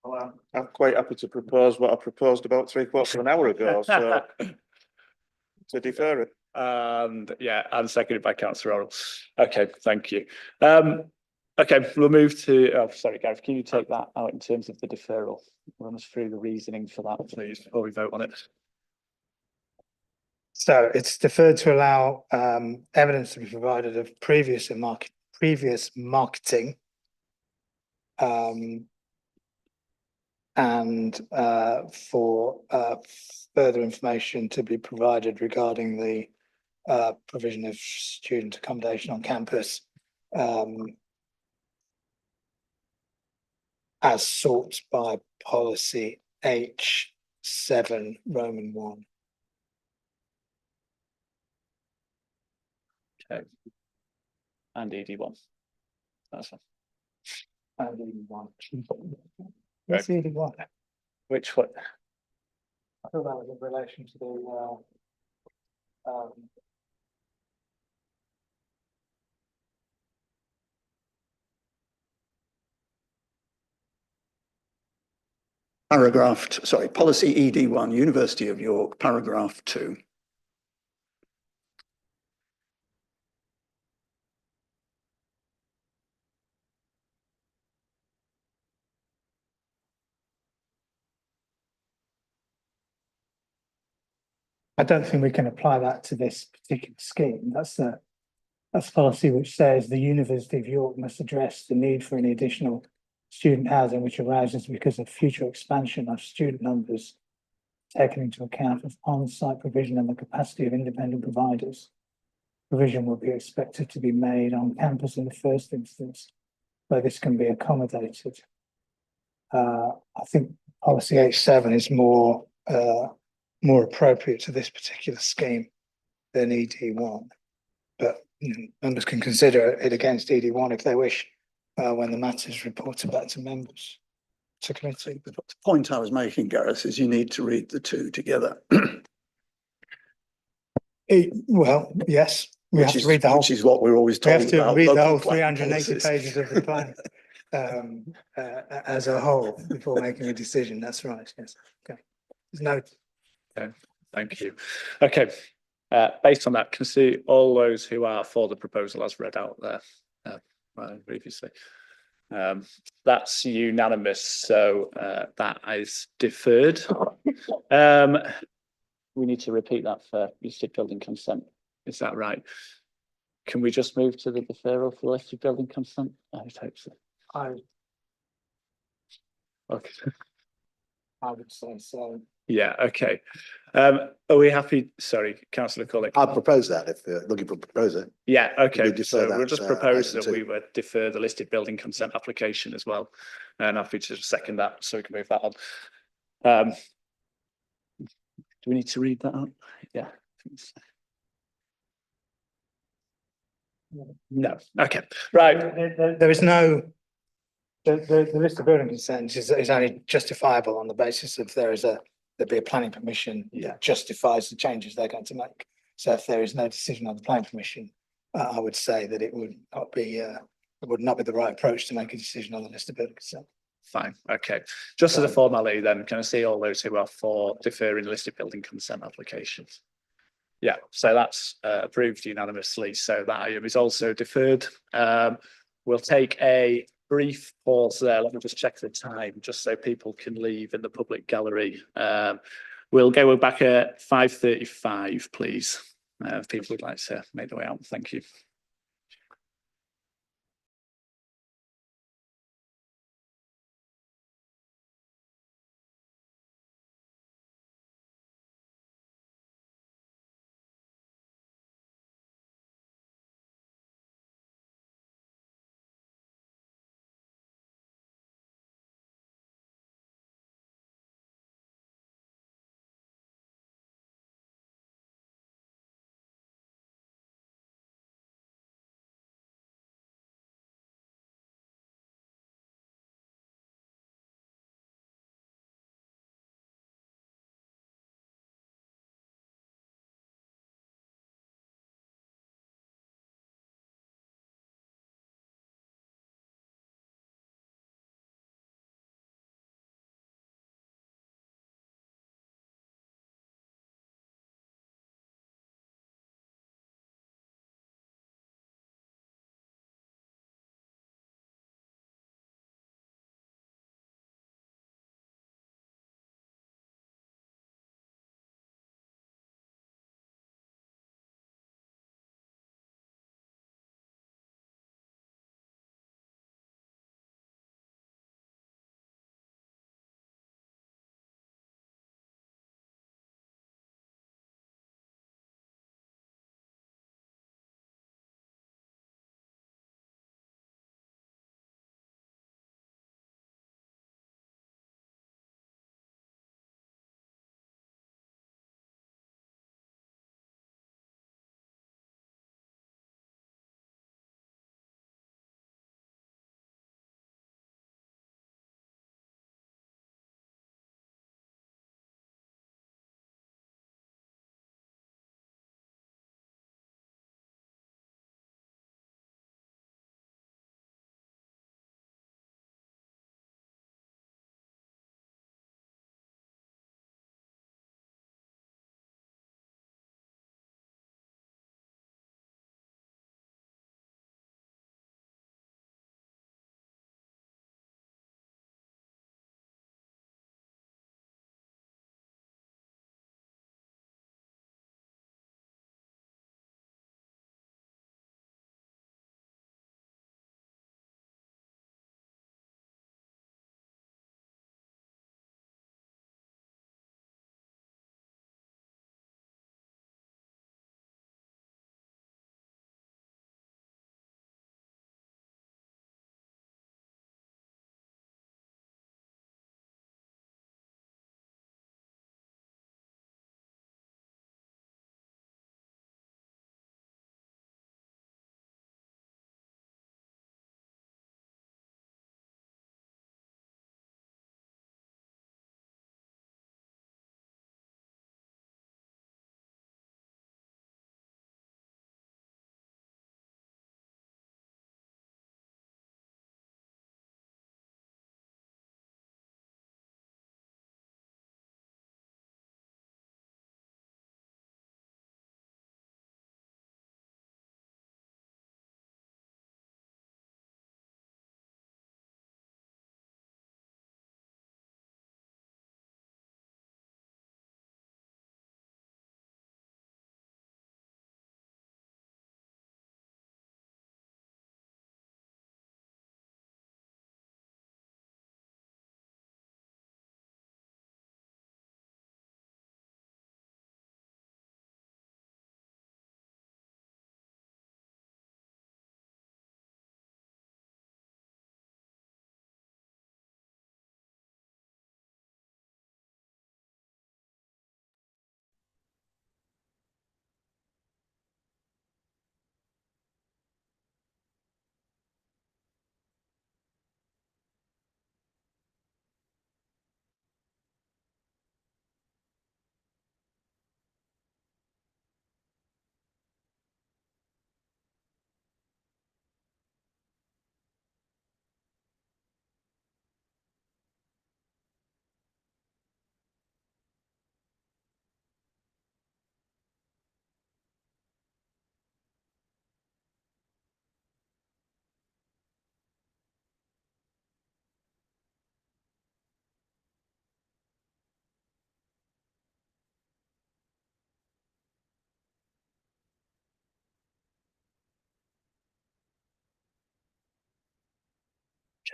Well, I'm quite happy to propose what I proposed about 3/4 of an hour ago, so to defer it. And yeah, and seconded by Councillor Orrell. Okay, thank you. Okay, we'll move to, oh, sorry, Gareth, can you take that out in terms of the deferral? Run us through the reasoning for that, please, before we vote on it. So it's deferred to allow evidence to be provided of previous marketing and for further information to be provided regarding the provision of student accommodation on campus as sought by policy H7 Roman 1. Okay. And ED1. That's fine. And ED1. What's ED1? Which one? I thought that was in relation to the policy ED1, University of York, paragraph 2. I don't think we can apply that to this particular scheme. That's policy which says the University of York must address the need for any additional student housing which arises because of future expansion of student numbers, taken into account of on-site provision and the capacity of independent providers. Provision will be expected to be made on campus in the first instance, where this can be accommodated. I think policy H7 is more appropriate to this particular scheme than ED1, but members can consider it against ED1 if they wish when the matter is reported back to members to committee. The point I was making, Gareth, is you need to read the two together. Well, yes, we have to read the whole. Which is what we're always told. We have to about read the local whole planning 380 policies. pages of the plan as a whole before making a decision. That's right. Yes. Okay. There's no. Okay, thank you. Okay, based on that, can see all those who are for the proposal as read out there previously. That's unanimous, so that is deferred. We need to repeat that for listed building consent. Is that right? Can we just move to the deferral for listed building consent? I hope so. Okay. I would say so. Yeah, okay. Are we happy? Sorry, Councillor Cullick. I'll propose that if they're looking for a proposer. Yeah, okay. defer So we'll that, just propose item that we 2. would defer the listed building consent application as well. And happy to second that so we can move that on. Do we need to read that out? Yeah. I think so. No, okay, right. There is no, the list of building consents is only justifiable on the basis of there'd be a planning permission that justifies the changes they're going to make. So if there is no decision on the planning permission, I would say that it would not be the right approach to make a decision on the list of building consent. Fine, okay. Just as a formality then, can I see all those who are for deferring listed building consent applications? Yeah, so that's approved unanimously, so that item is also deferred. We'll take a brief pause there. Let me just check the time, just so people can leave in the public gallery. We'll go back at 5:35, please. If people would like to make their way out, thank you.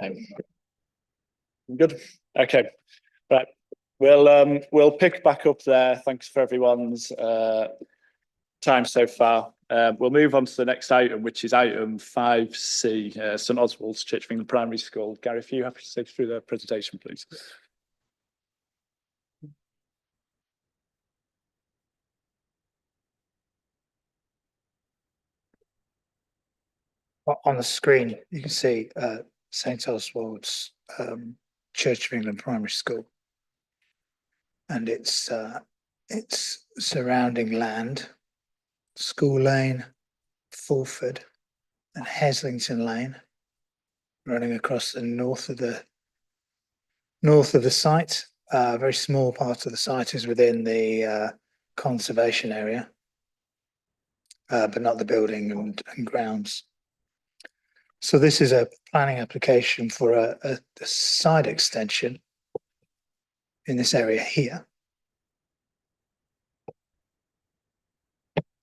Okay. Good. Okay. Right. We'll pick back up there. Thanks for everyone's time so far. We'll move on to the next item, which is item 5C, St Oswalds Church of England Primary School. Gary, if you happy to take us through the presentation, please. On the screen, you can see St Oswald's Church of England Primary School, and its surrounding land, School Lane, Fulford, and Heslington Lane, running across the north of the site. A very small part of the site is within the conservation area, but not the building and grounds. So this is a planning application for a side extension in this area here.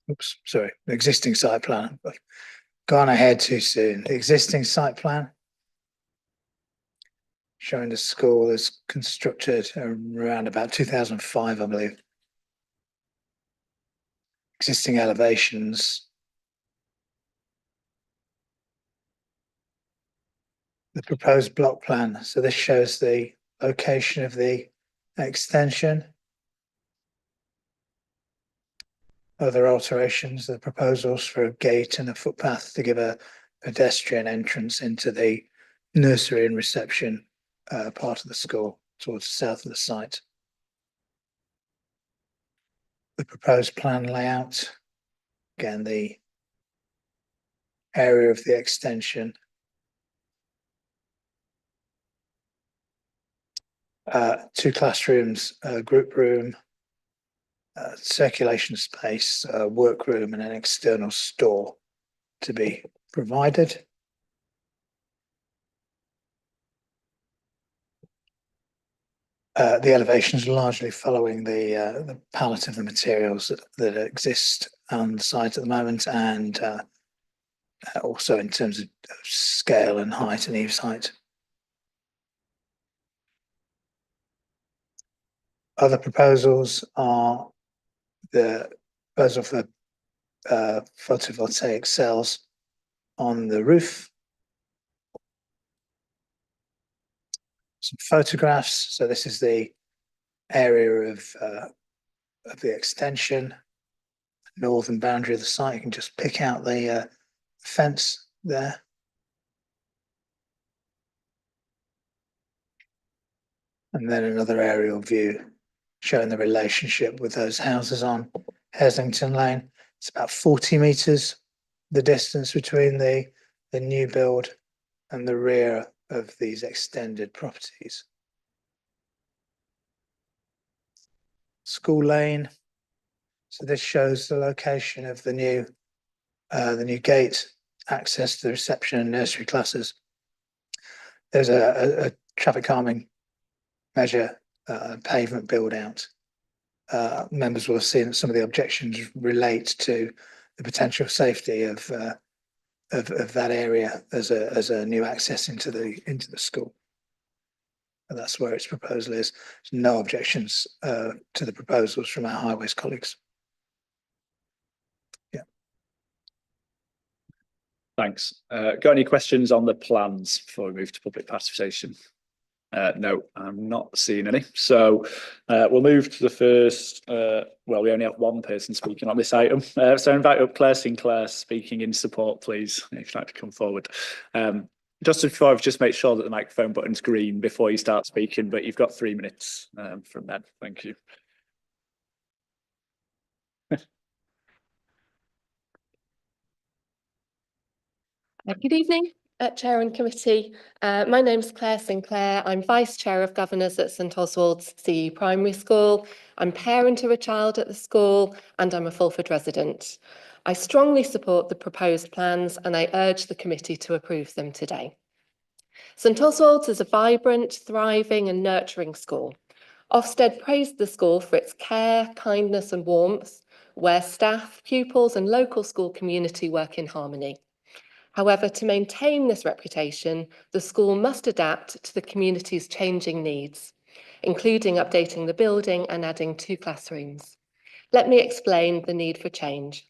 Oops, sorry, the existing site plan. I've gone ahead too soon. The existing site plan showing the school is constructed around about 2005, I believe. Existing elevations. The proposed block plan. So this shows the location of the extension. Other alterations, the proposals for a gate and a footpath to give a pedestrian entrance into the nursery and reception part of the school towards the south of the site. The proposed plan layout, again, the area of the extension. Two classrooms, a group room, circulation space, workroom, and an external store to be provided. The elevations are largely following the palette of the materials that exist on the site at the moment, and also in terms of scale and height and eaves height. Other proposals are the proposal for photovoltaic cells on the roof. Some photographs. So this is the area of the extension, northern boundary of the site. You can just pick out the fence there. And then another aerial view showing the relationship with those houses on Heslington Lane. It's about 40 metres, the distance between the new build and the rear of these extended properties. School Lane. So this shows the location of the new gate, access to the reception and nursery classes. There's a traffic calming measure, pavement build out. Members will have seen that some of the objections relate to the potential safety of that area as a new access into the school. And that's where its proposal is. There's no objections to the proposals from our highways colleagues. Yeah. Thanks. Got any questions on the plans before we move to public participation? No, I'm not seeing any. So we'll move to the first, well, we only have one person speaking on this item. So I invite up Claire Sinclair speaking in support, please, if you'd like to come forward. Just before, I've just make sure that the microphone button's green before you start speaking, but you've got 3 minutes from then. Thank you. Good evening, Chair and Committee. My name's Claire Sinclair. I'm Vice Chair of Governors at St Oswald's CE Primary School. I'm parent of a child at the school, and I'm a Fulford resident. I strongly support the proposed plans, and I urge the committee to approve them today. St Oswald's is a vibrant, thriving and nurturing school. Ofsted praised the school for its care, kindness and warmth, where staff, pupils and local school community work in harmony. However, to maintain this reputation, the school must adapt to the community's changing needs, including updating the building and adding 2 classrooms. Let me explain the need for change.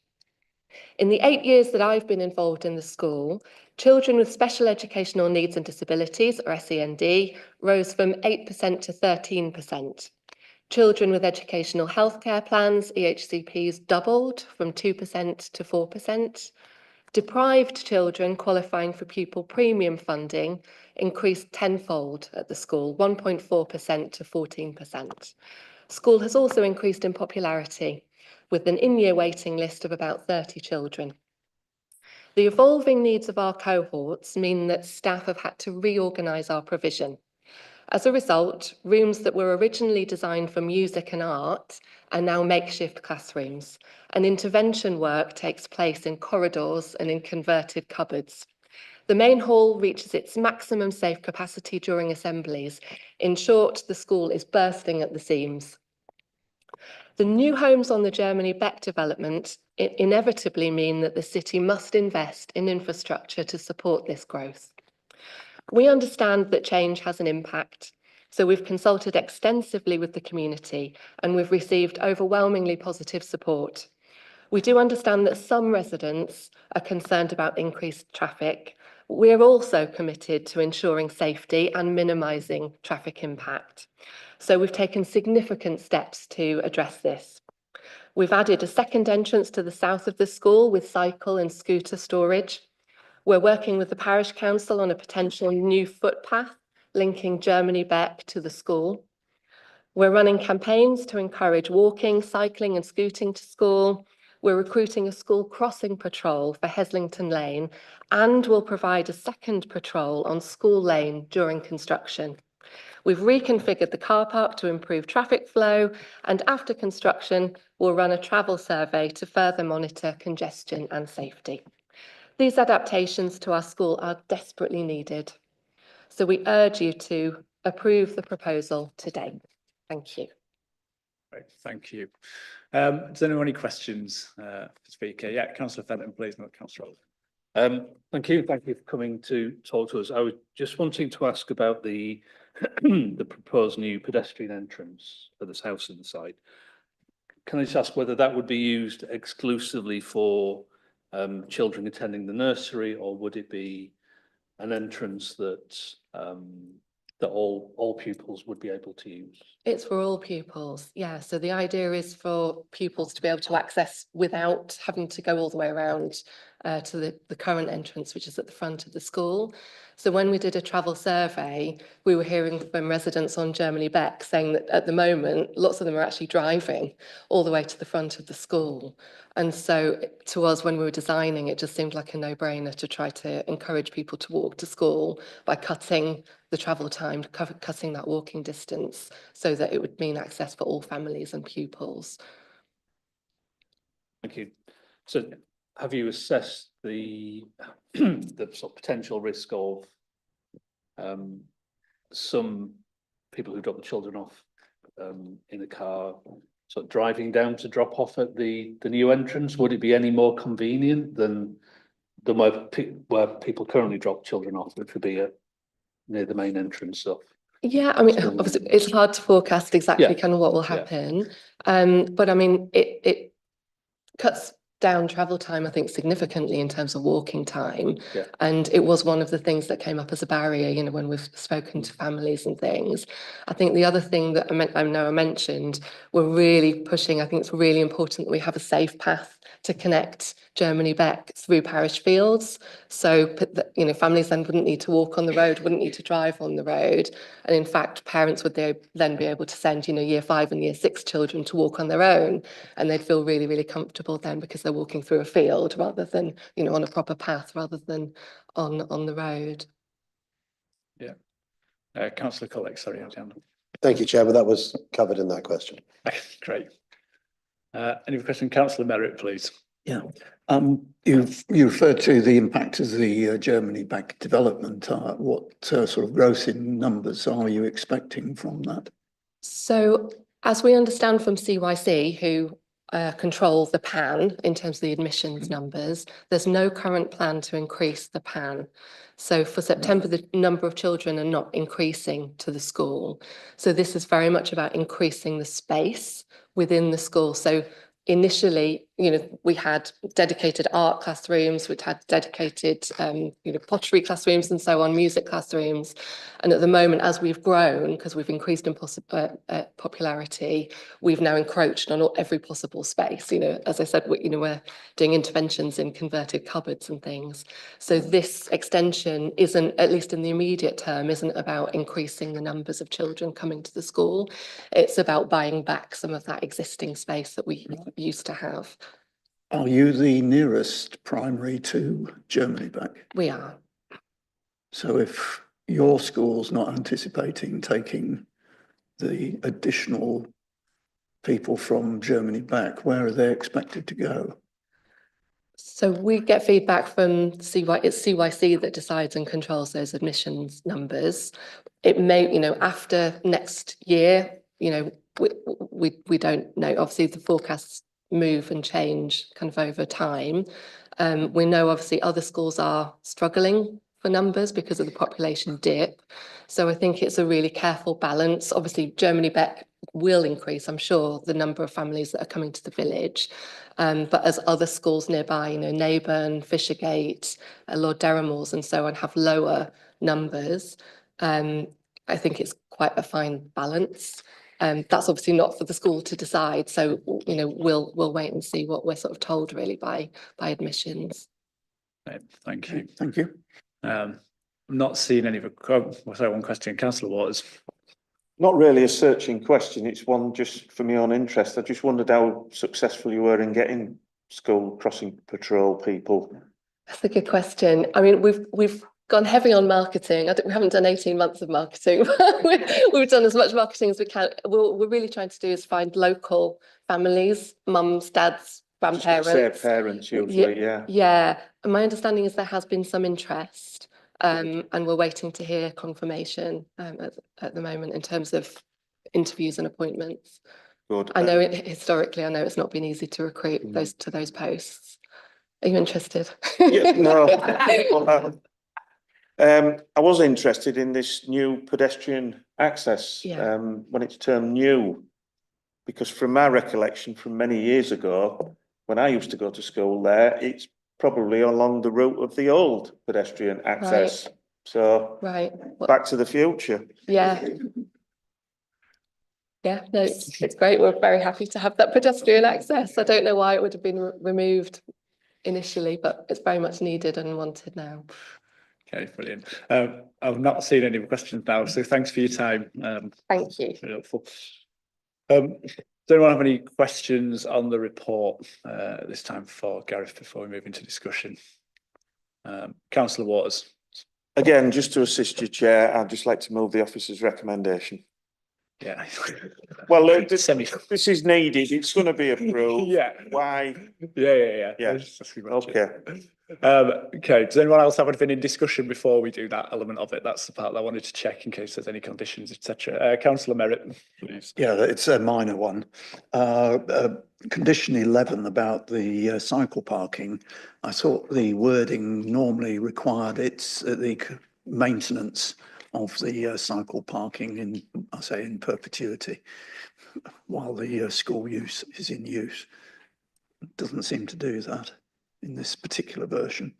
In the 8 years that I've been involved in the school, children with special educational needs and disabilities, or SEND, rose from 8% to 13%. Children with educational healthcare plans, EHCPs, doubled from 2% to 4%. Deprived children qualifying for pupil premium funding increased tenfold at the school, 1.4% to 14%. School has also increased in popularity, with an in-year waiting list of about 30 children. The evolving needs of our cohorts mean that staff have had to reorganise our provision. As a result, rooms that were originally designed for music and art are now makeshift classrooms, and intervention work takes place in corridors and in converted cupboards. The main hall reaches its maximum safe capacity during assemblies. In short, the school is bursting at the seams. The new homes on the Germany Beck development inevitably mean that the city must invest in infrastructure to support this growth. We understand that change has an impact, so we've consulted extensively with the community and we've received overwhelmingly positive support. We do understand that some residents are concerned about increased traffic. We're also committed to ensuring safety and minimising traffic impact. So we've taken significant steps to address this. We've added a second entrance to the south of the school with cycle and scooter storage. We're working with the parish council on a potential new footpath linking Germany Beck to the school. We're running campaigns to encourage walking, cycling and scooting to school. We're recruiting a school crossing patrol for Heslington Lane, and we'll provide a second patrol on School Lane during construction. We've reconfigured the car park to improve traffic flow, and after construction, we'll run a travel survey to further monitor congestion and safety. These adaptations to our school are desperately needed, so we urge you to approve the proposal today. Thank you. Great, thank you. Does anyone have any questions for the speaker? Yeah, Councillor Fenton, please, not Councillor. Thank you for coming to talk to us. I was just wanting to ask about the the proposed new pedestrian entrance at the south of the site. Can I just ask whether that would be used exclusively for children attending the nursery, or would it be an entrance that that all pupils would be able to use? It's for all pupils, yeah. So the idea is for pupils to be able to access without having to go all the way around to the current entrance, which is at the front of the school. So when we did a travel survey, we were hearing from residents on Germany Beck saying that at the moment, lots of them are actually driving all the way to the front of the school. And so to us, when we were designing, it just seemed like a no-brainer to try to encourage people to walk to school by cutting the travel time, cutting that walking distance, so that it would mean access for all families and pupils. Thank you. So have you assessed the the sort of potential risk of some people who drop the children off in a car sort of driving down to drop off at the new entrance? Would it be any more convenient than where people currently drop children off, which would be near the main entrance of? Yeah, I mean, obviously it's hard to forecast exactly kind of what will happen. But I mean, it cuts down travel time, I think, significantly in terms of walking time. And it was one of the things that came up as a barrier, you know, when we've spoken to families and things. I think the other thing that I know I mentioned, we're really pushing, I think it's really important that we have a safe path to connect Germany Beck through parish fields. So, you know, families then wouldn't need to walk on the road, wouldn't need to drive on the road. And in fact, parents would then be able to send, you know, year 5 and year 6 children to walk on their own. And they'd feel really, really comfortable then because they're walking through a field rather than, you know, on a proper path rather than on the road. Yeah. Councillor Colleck, sorry. Thank you, Chair, but that was covered in that question. Great. Any question? Councillor Merritt, please. Yeah, you referred to the impact of the Germany Beck development. What sort of growth in numbers are you expecting from that? So, as we understand from CYC, who control the PAN in terms of the admissions numbers. There's no current plan to increase the PAN. So for September, the number of children are not increasing to the school. So this is very much about increasing the space within the school. So initially, we had dedicated art classrooms, which had dedicated, pottery classrooms and so on, music classrooms. And at the moment, as we've grown, because we've increased in popularity, we've now encroached on every possible space. As I said, we're doing interventions in converted cupboards and things. So this extension isn't, at least in the immediate term, isn't about increasing the numbers of children coming to the school. It's about buying back some of that existing space that we used to have. Are you the nearest primary to Germany back? We are. So if your school's not anticipating taking the additional people from Germany back, where are they expected to go? So we get feedback from it's CYC that decides and controls those admissions numbers. It may, after next year, we don't know. Obviously, the forecasts move and change kind of over time. We know obviously other schools are struggling for numbers because of the population dip. So I think it's a really careful balance. Obviously, Germany Beck will increase, I'm sure, the number of families that are coming to the village. But as other schools nearby, Neyburn, Fishergate, Lord Derrimores and so on have lower numbers, I think it's quite a fine balance. That's obviously not for the school to decide. So, we'll wait and see what we're sort of told really by admissions. Right, thank you. Thank you. I'm not seeing any. One question, Councillor Waters. Not really a searching question. It's one just for my own interest. I just wondered how successful you were in getting school crossing patrol people. That's a good question. I mean, we've gone heavy on marketing. We haven't done 18 months of marketing. We've done as much marketing as we can. What we're really trying to do is find local families, mums, dads, grandparents. Say parents usually, yeah. Yeah. And my understanding is there has been some interest, and we're waiting to hear confirmation at the moment in terms of interviews and appointments. Good. I know historically, I know it's not been easy to recruit those posts. Are you interested? Yeah, no. I was interested in this new pedestrian access, when it's termed new, because from my recollection from many years ago, when I used to go to school there, it's probably along the route of the old pedestrian access. Right. So back to the future. Yeah. Yeah, no, it's great. We're very happy to have that pedestrian access. I don't know why it would have been removed initially, but it's very much needed and wanted now. Okay, brilliant. I've not seen any questions now, so thanks for your time. Thank you. Very helpful. Does anyone have any questions on the report this time for Gareth before we move into discussion? Councillor Waters. Again, just to assist you, Chair, I'd just like to move the officer's recommendation. Yeah. Well, this is needed. It's going to be approved. Yeah. Why? Yeah. Okay. Okay. Does anyone else have anything in discussion before we do that element of it? That's the part that I wanted to check in case there's any conditions, etc. Councillor Merritt, please. Yeah, it's a minor one. Condition 11 about the cycle parking. I thought the wording normally required it's the maintenance of the cycle parking in perpetuity while the school use is in use. It doesn't seem to do that in this particular version.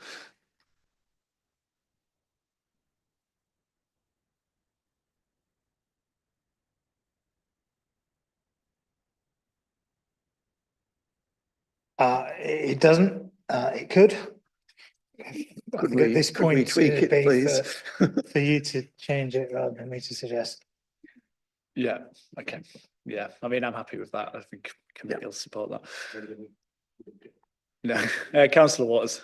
It doesn't. It could. I think at this point, tweak it, please? For you to change it rather than me to suggest. Yeah. Okay. Yeah. I mean, I'm happy with that. I think committee will support that. No. Councillor Waters.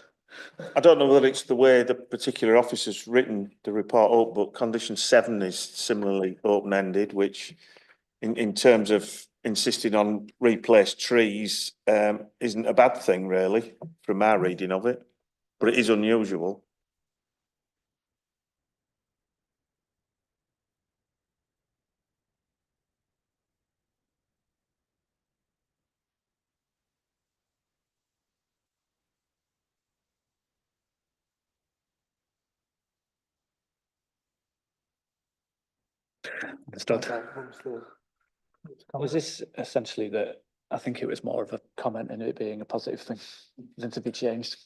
I don't know whether it's the way the particular officer's written the report up, but condition 7 is similarly open-ended, which in terms of insisting on replaced trees isn't a bad thing, really, from our reading of it, but it is unusual. Understood. Was this essentially that, I think it was more of a comment in it being a positive thing than to be changed?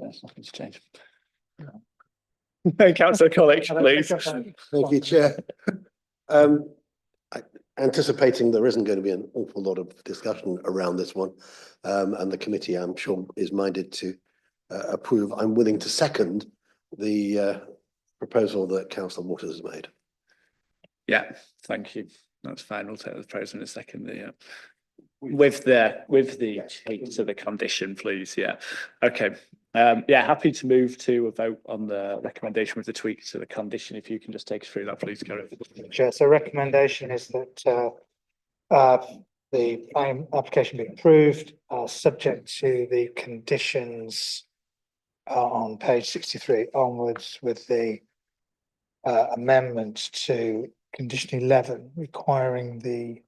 Yes, nothing's changed. Councillor Collick, please. Thank you, Chair. Anticipating there isn't going to be an awful lot of discussion around this one, and the committee, I'm sure, is minded to approve. I'm willing to second the proposal that Councillor Waters has made. Yeah, thank you. That's fine. We'll take the proposal in a second. Yeah. With the change to the condition, please. Yeah. Okay. Yeah, happy to move to a vote on the recommendation with the tweak to the condition. If you can just take us through that, please, Gary. Chair, so recommendation is that the planning application be approved, subject to the conditions on page 63 onwards, with the amendment to condition 11 requiring the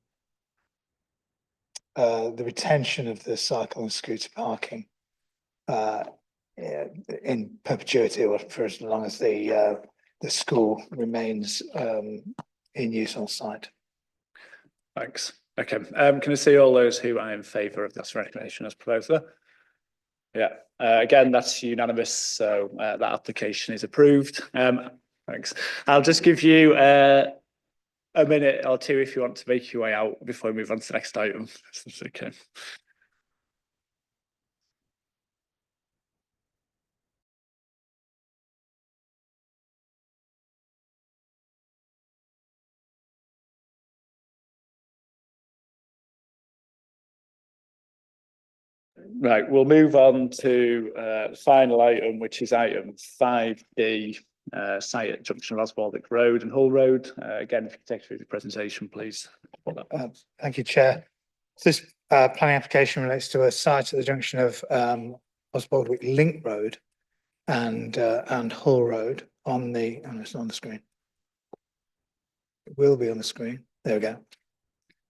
retention of the cycle and scooter parking in perpetuity, or for as long as the school remains in use on site. Thanks. Okay. Can I see all those who are in favour of this recommendation as proposed there? Yeah. Again, that's unanimous. So that application is approved. Thanks. I'll just give you a minute or two if you want to make your way out before we move on to the next item. That's okay. Right, we'll move on to the final item, which is item 5D, site at Junction of Osbaldwick Road and Hull Road. Again, if you take through the presentation, please. Thank you, Chair. This planning application relates to a site at the junction of Osbaldwick Link Road and Hull Road on the, oh, it's not on the screen. It will be on the screen. There we go.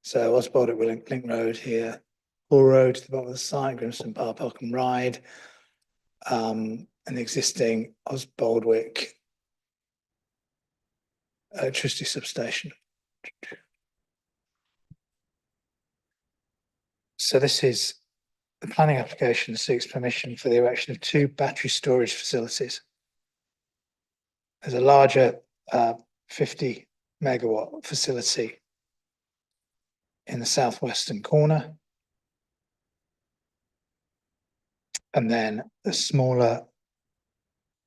So Osbaldwick Link Road here, Hull Road to the bottom of the site, Grimston Park and Ride, an existing Osbaldwick electricity substation. So this is the planning application seeks permission for the erection of 2 battery storage facilities. There's a larger 50 megawatt facility in the southwestern corner, and then a smaller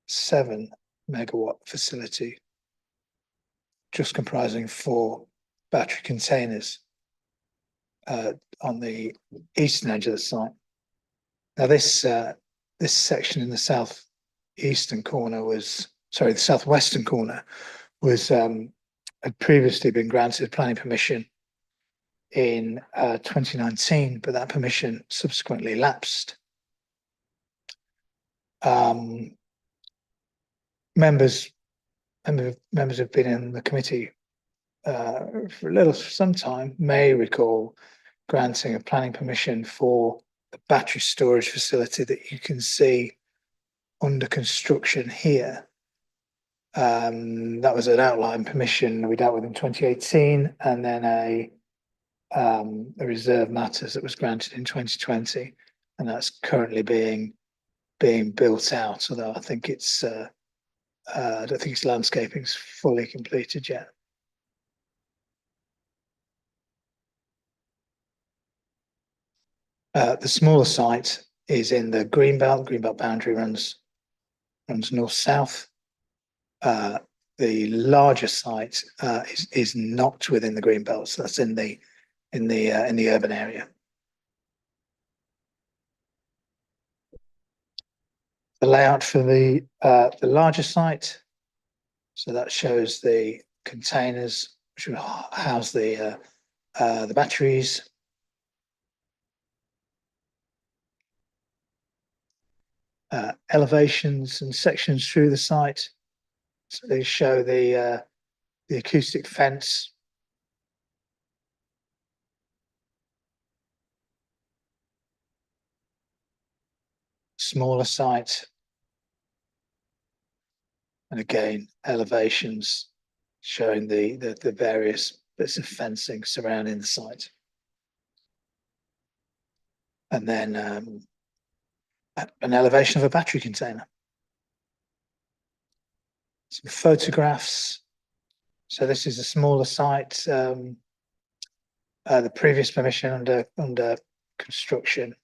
7 megawatt facility just comprising 4 battery containers on the eastern edge of the site. Now this section in the southwestern corner was had previously been granted planning permission in 2019, but that permission subsequently lapsed. Members have been in the committee for some time may recall granting a planning permission for the battery storage facility that you can see under construction here. That was an outline permission we dealt with in 2018, and then a reserve matters that was granted in 2020, and that's currently being built out. Although I think it's I don't think its landscaping's fully completed yet. The smaller site is in the Greenbelt. Greenbelt boundary runs north-south. The larger site is not within the Greenbelt, so that's in the urban area. The layout for the larger site, so that shows the containers which will house the batteries. Elevations and sections through the site. So they show the acoustic fence. Smaller site. And again, elevations showing the various bits of fencing surrounding the site. And then an elevation of a battery container. Some photographs. So this is a smaller site. The previous permission under construction.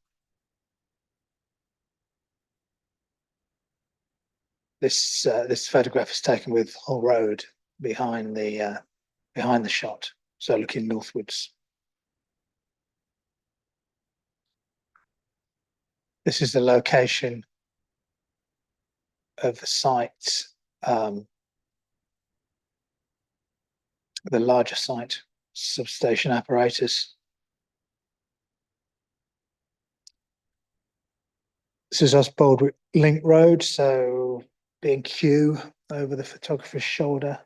This photograph is taken with Hull Road behind the shot, so looking northwards. This is the location of the site, the larger site, substation apparatus. This is Osbaldwick Link Road, so B&Q over the photographer's shoulder.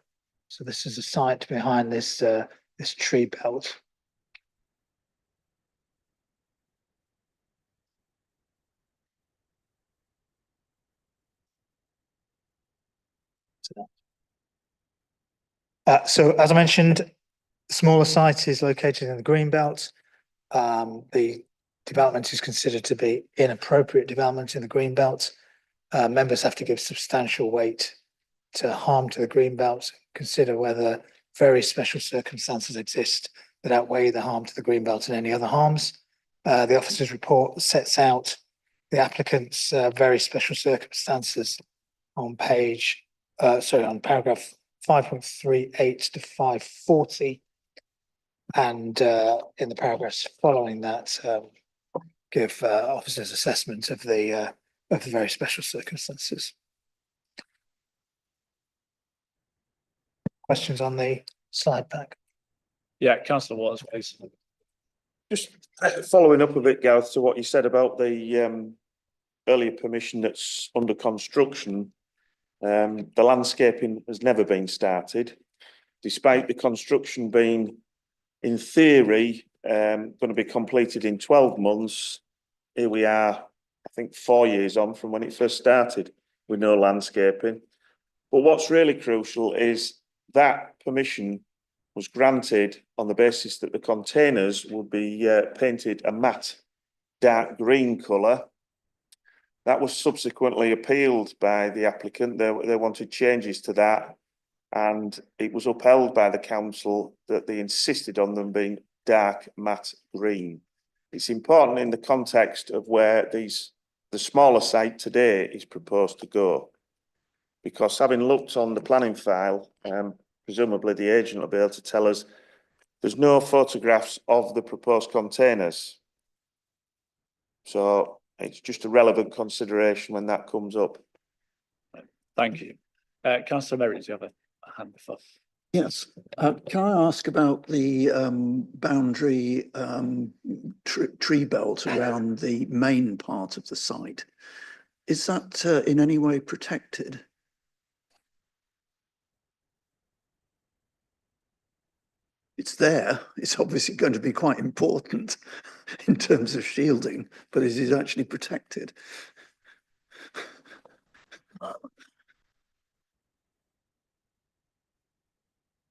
So this is the site behind this this tree belt. So as I mentioned, the smaller site is located in the green belt. The development is considered to be inappropriate development in the green belt. Members have to give substantial weight to harm to the green belt, consider whether very special circumstances exist that outweigh the harm to the green belt and any other harms. The officer's report sets out the applicant's very special circumstances on on paragraph 5.38 to 540, and in the paragraphs following that, give officers' assessment of the very special circumstances. Questions on the slide pack? Yeah, Councillor Waters, please. Just following up a bit, Gareth, to what you said about the earlier permission that's under construction. The landscaping has never been started, despite the construction being, in theory, going to be completed in 12 months. Here we are, I think 4 years on from when it first started with no landscaping. But what's really crucial is that permission was granted on the basis that the containers would be painted a matte dark green colour. That was subsequently appealed by the applicant. They wanted changes to that, and it was upheld by the council that they insisted on them being dark matte green. It's important in the context of where the smaller site today is proposed to go, because having looked on the planning file, presumably the agent will be able to tell us there's no photographs of the proposed containers. So it's just a relevant consideration when that comes up. Thank you. Councillor Merritt, you have a hand before. Yes. Can I ask about the boundary tree belt around the main part of the site? Is that in any way protected? It's there. It's obviously going to be quite important in terms of shielding, but is it actually protected?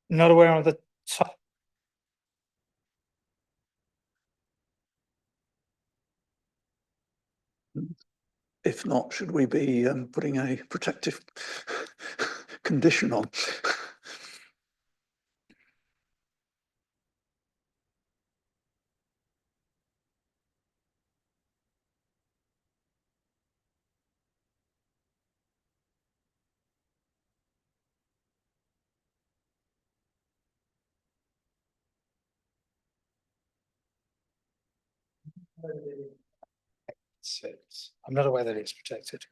Not aware of the top. If not, should we be putting a protective condition on? I'm not aware that it's protected.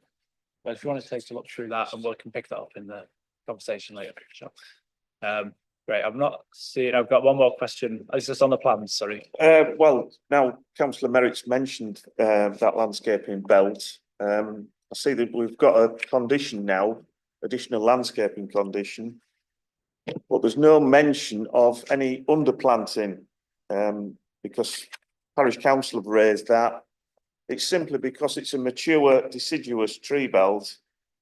But if you want to take a look through that, and we can pick that up in the conversation later. Sure. Great. I'm not seeing. I've got one more question. Is this on the plans? Sorry. Well, now Councillor Merritt's mentioned that landscaping belt. I see that we've got a condition now, additional landscaping condition, but there's no mention of any underplanting, because Parish Council have raised that. It's simply because it's a mature deciduous tree belt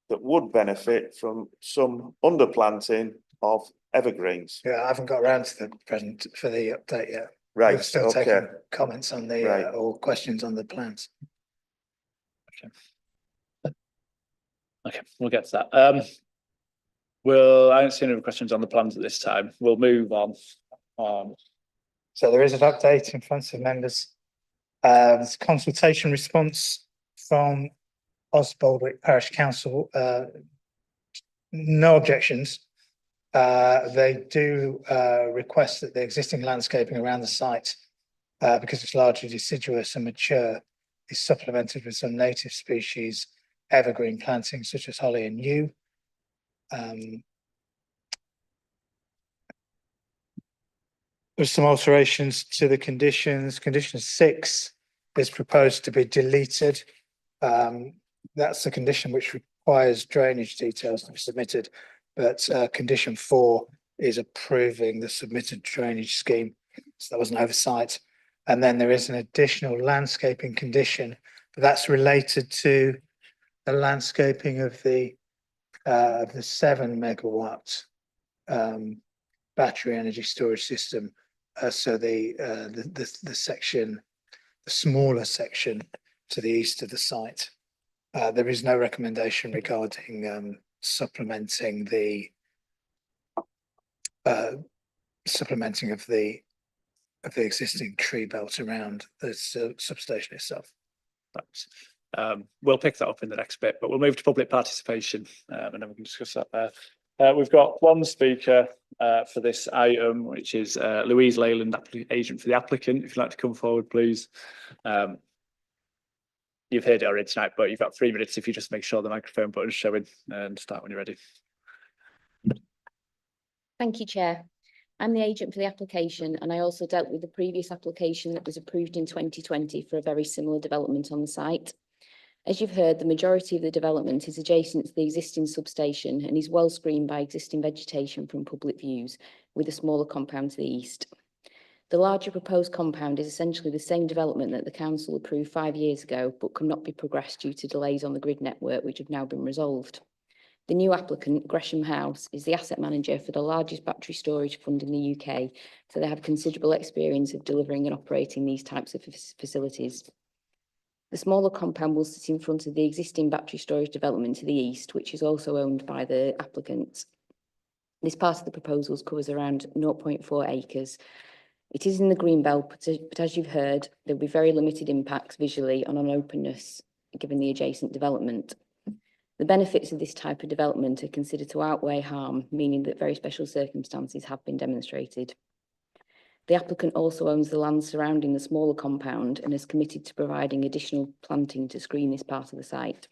that would benefit from some underplanting of evergreens. Yeah, I haven't got around to the present for the update yet. Right, We're still okay. taking comments on the, Right. or questions on the plans. Okay, we'll get to that. I don't see any other questions on the plans at this time. We'll move on. So there is an update in front of members. There's a consultation response from Osbaldwick Parish Council. No objections. They do request that the existing landscaping around the site, because it's largely deciduous and mature, is supplemented with some native species, evergreen plantings such as holly and yew. There's some alterations to the conditions. Condition 6 is proposed to be deleted. That's the condition which requires drainage details to be submitted, but condition 4 is approving the submitted drainage scheme. So that was an oversight. And then there is an additional landscaping condition, but that's related to the landscaping of the 7 megawatt battery energy storage system. So the section, the smaller section to the east of the site. There is no recommendation regarding supplementing of the existing tree belt around the substation itself. Thanks. We'll pick that up in the next bit, but we'll move to public participation, and then we can discuss that there. We've got one speaker for this item, which is Louise Leyland, agent for the applicant. If you'd like to come forward, please. You've heard it already tonight, but you've got 3 minutes if you just make sure the microphone button is showing, and start when you're ready. Thank you, Chair. I'm the agent for the application, and I also dealt with the previous application that was approved in 2020 for a very similar development on the site. As you've heard, the majority of the development is adjacent to the existing substation and is well screened by existing vegetation from public views, with a smaller compound to the east. The larger proposed compound is essentially the same development that the council approved 5 years ago, but cannot be progressed due to delays on the grid network, which have now been resolved. The new applicant, Gresham House, is the asset manager for the largest battery storage fund in the UK, so they have considerable experience of delivering and operating these types of facilities. The smaller compound will sit in front of the existing battery storage development to the east, which is also owned by the applicant. This part of the proposals covers around 0.4 acres. It is in the green belt, but as you've heard, there will be very limited impacts visually on openness given the adjacent development. The benefits of this type of development are considered to outweigh harm, meaning that very special circumstances have been demonstrated. The applicant also owns the land surrounding the smaller compound and is committed to providing additional planting to screen this part of the site.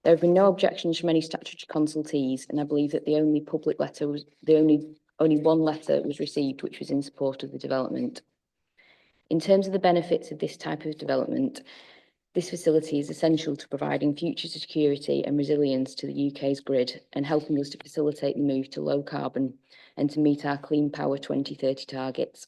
There have been no objections from any statutory consultees, and I believe that the only public letter was only one letter was received, which was in support of the development. In terms of the benefits of this type of development, this facility is essential to providing future security and resilience to the UK's grid and helping us to facilitate the move to low carbon and to meet our Clean Power 2030 targets.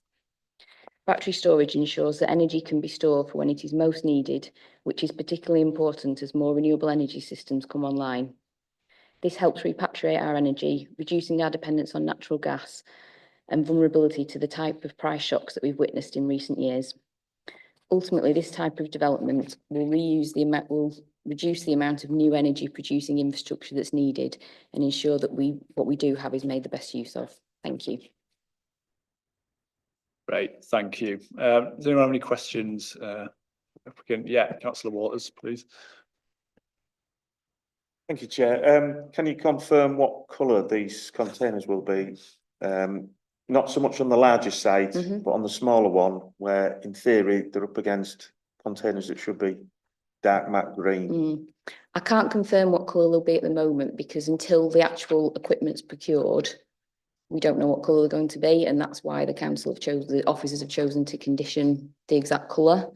Battery storage ensures that energy can be stored for when it is most needed, which is particularly important as more renewable energy systems come online. This helps repatriate our energy, reducing our dependence on natural gas and vulnerability to the type of price shocks that we've witnessed in recent years. Ultimately, this type of development will reduce the amount of new energy producing infrastructure that's needed and ensure that what we do have is made the best use of. Thank you. Great, thank you. Does anyone have any questions? Yeah, Councillor Waters, please. Thank you, Chair. Can you confirm what colour these containers will be? Not so much on the larger site, but on the smaller one, where in theory they're up against containers that should be dark matte green. I can't confirm what colour they'll be at the moment because until the actual equipment's procured, we don't know what colour they're going to be, and that's why the officers have chosen to condition the exact colour.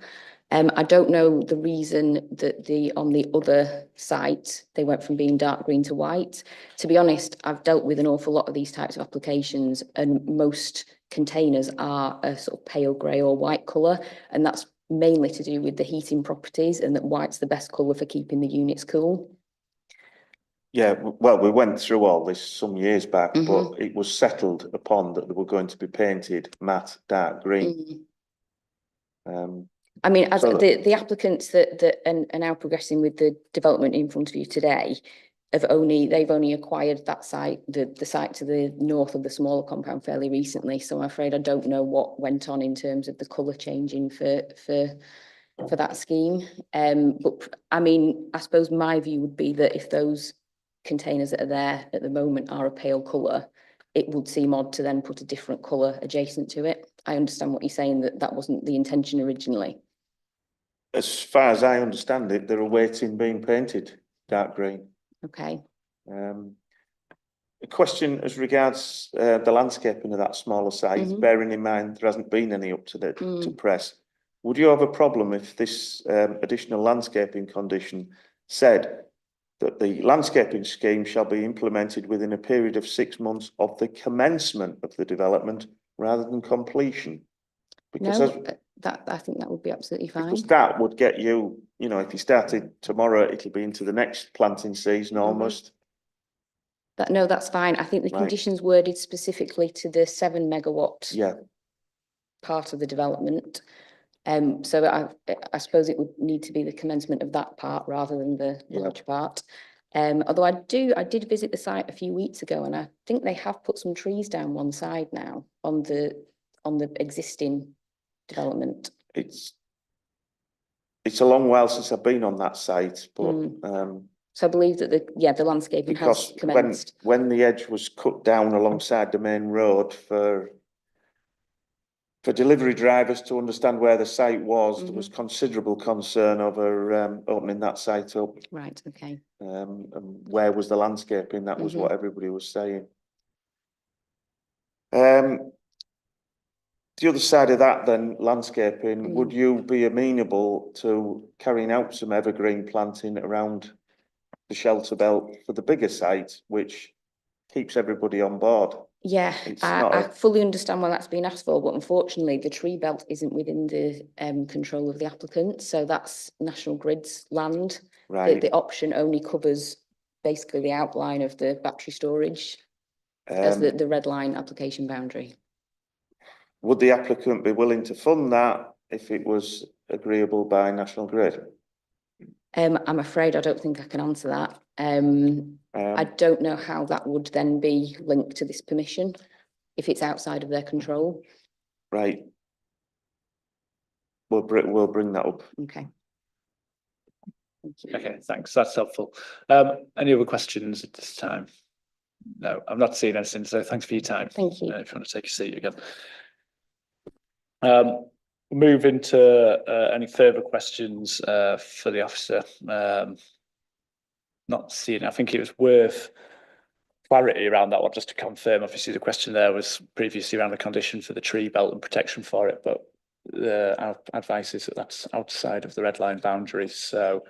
I don't know the reason that on the other site, they went from being dark green to white. To be honest, I've dealt with an awful lot of these types of applications, and most containers are a sort of pale grey or white colour, and that's mainly to do with the heating properties and that white's the best colour for keeping the units cool. Yeah, well, we went through all this some years back, Mhm. but it was settled upon that they were going to be painted matte dark green. I mean, as so the applicants that are now progressing with the development in front of you today they've only acquired that site, the site to the north of the smaller compound fairly recently. So I'm afraid I don't know what went on in terms of the colour changing for that scheme. But I mean, I suppose my view would be that if those containers that are there at the moment are a pale colour, it would seem odd to then put a different colour adjacent to it. I understand what you're saying, that wasn't the intention originally. as far as I understand it, they're awaiting being painted dark green. Okay. A question as regards the landscaping of that smaller site, bearing in mind there hasn't been any up to press. Would you have a problem if this additional landscaping condition said that the landscaping scheme shall be implemented within a period of 6 months of the commencement of the development rather than completion? Because no, I think that would be absolutely fine. Because that would get you, you know, if you started tomorrow, it'll be into the next planting season almost. No, that's fine. I think the conditions worded specifically to the 7 megawatt part of the development. So I suppose it would need to be the commencement of that part rather than the larger part. Although I did visit the site a few weeks ago, and I think they have put some trees down one side now on the existing development. It's a long while since I've been on that site, but so I believe that the landscaping has commenced. When the edge was cut down alongside the main road for delivery drivers to understand where the site was, there was considerable concern over opening that site up. Right, okay. And where was the landscaping? That was what everybody was saying. The other side of that then, landscaping, would you be amenable to carrying out some evergreen planting around the shelter belt for the bigger site, which keeps everybody on board? Yeah, I fully understand why that's been asked for, but unfortunately the tree belt isn't within the control of the applicant, so that's National Grid's land. Right. The option only covers basically the outline of the battery storage as the red line application boundary. Would the applicant be willing to fund that if it was agreeable by National Grid? I'm afraid I don't think I can answer that. I don't know how that would then be linked to this permission if it's outside of their control. Right. We'll bring that up. Okay. Thank you. Okay, thanks. That's helpful. Any other questions at this time? No, I'm not seeing anything, so thanks for your time. Thank you. If you want to take a seat again. Move into any further questions for the officer. Not seeing, I think it was worth clarity around that one, just to confirm. Obviously, the question there was previously around the condition for the tree belt and protection for it, but our advice is that that's outside of the red line boundaries. So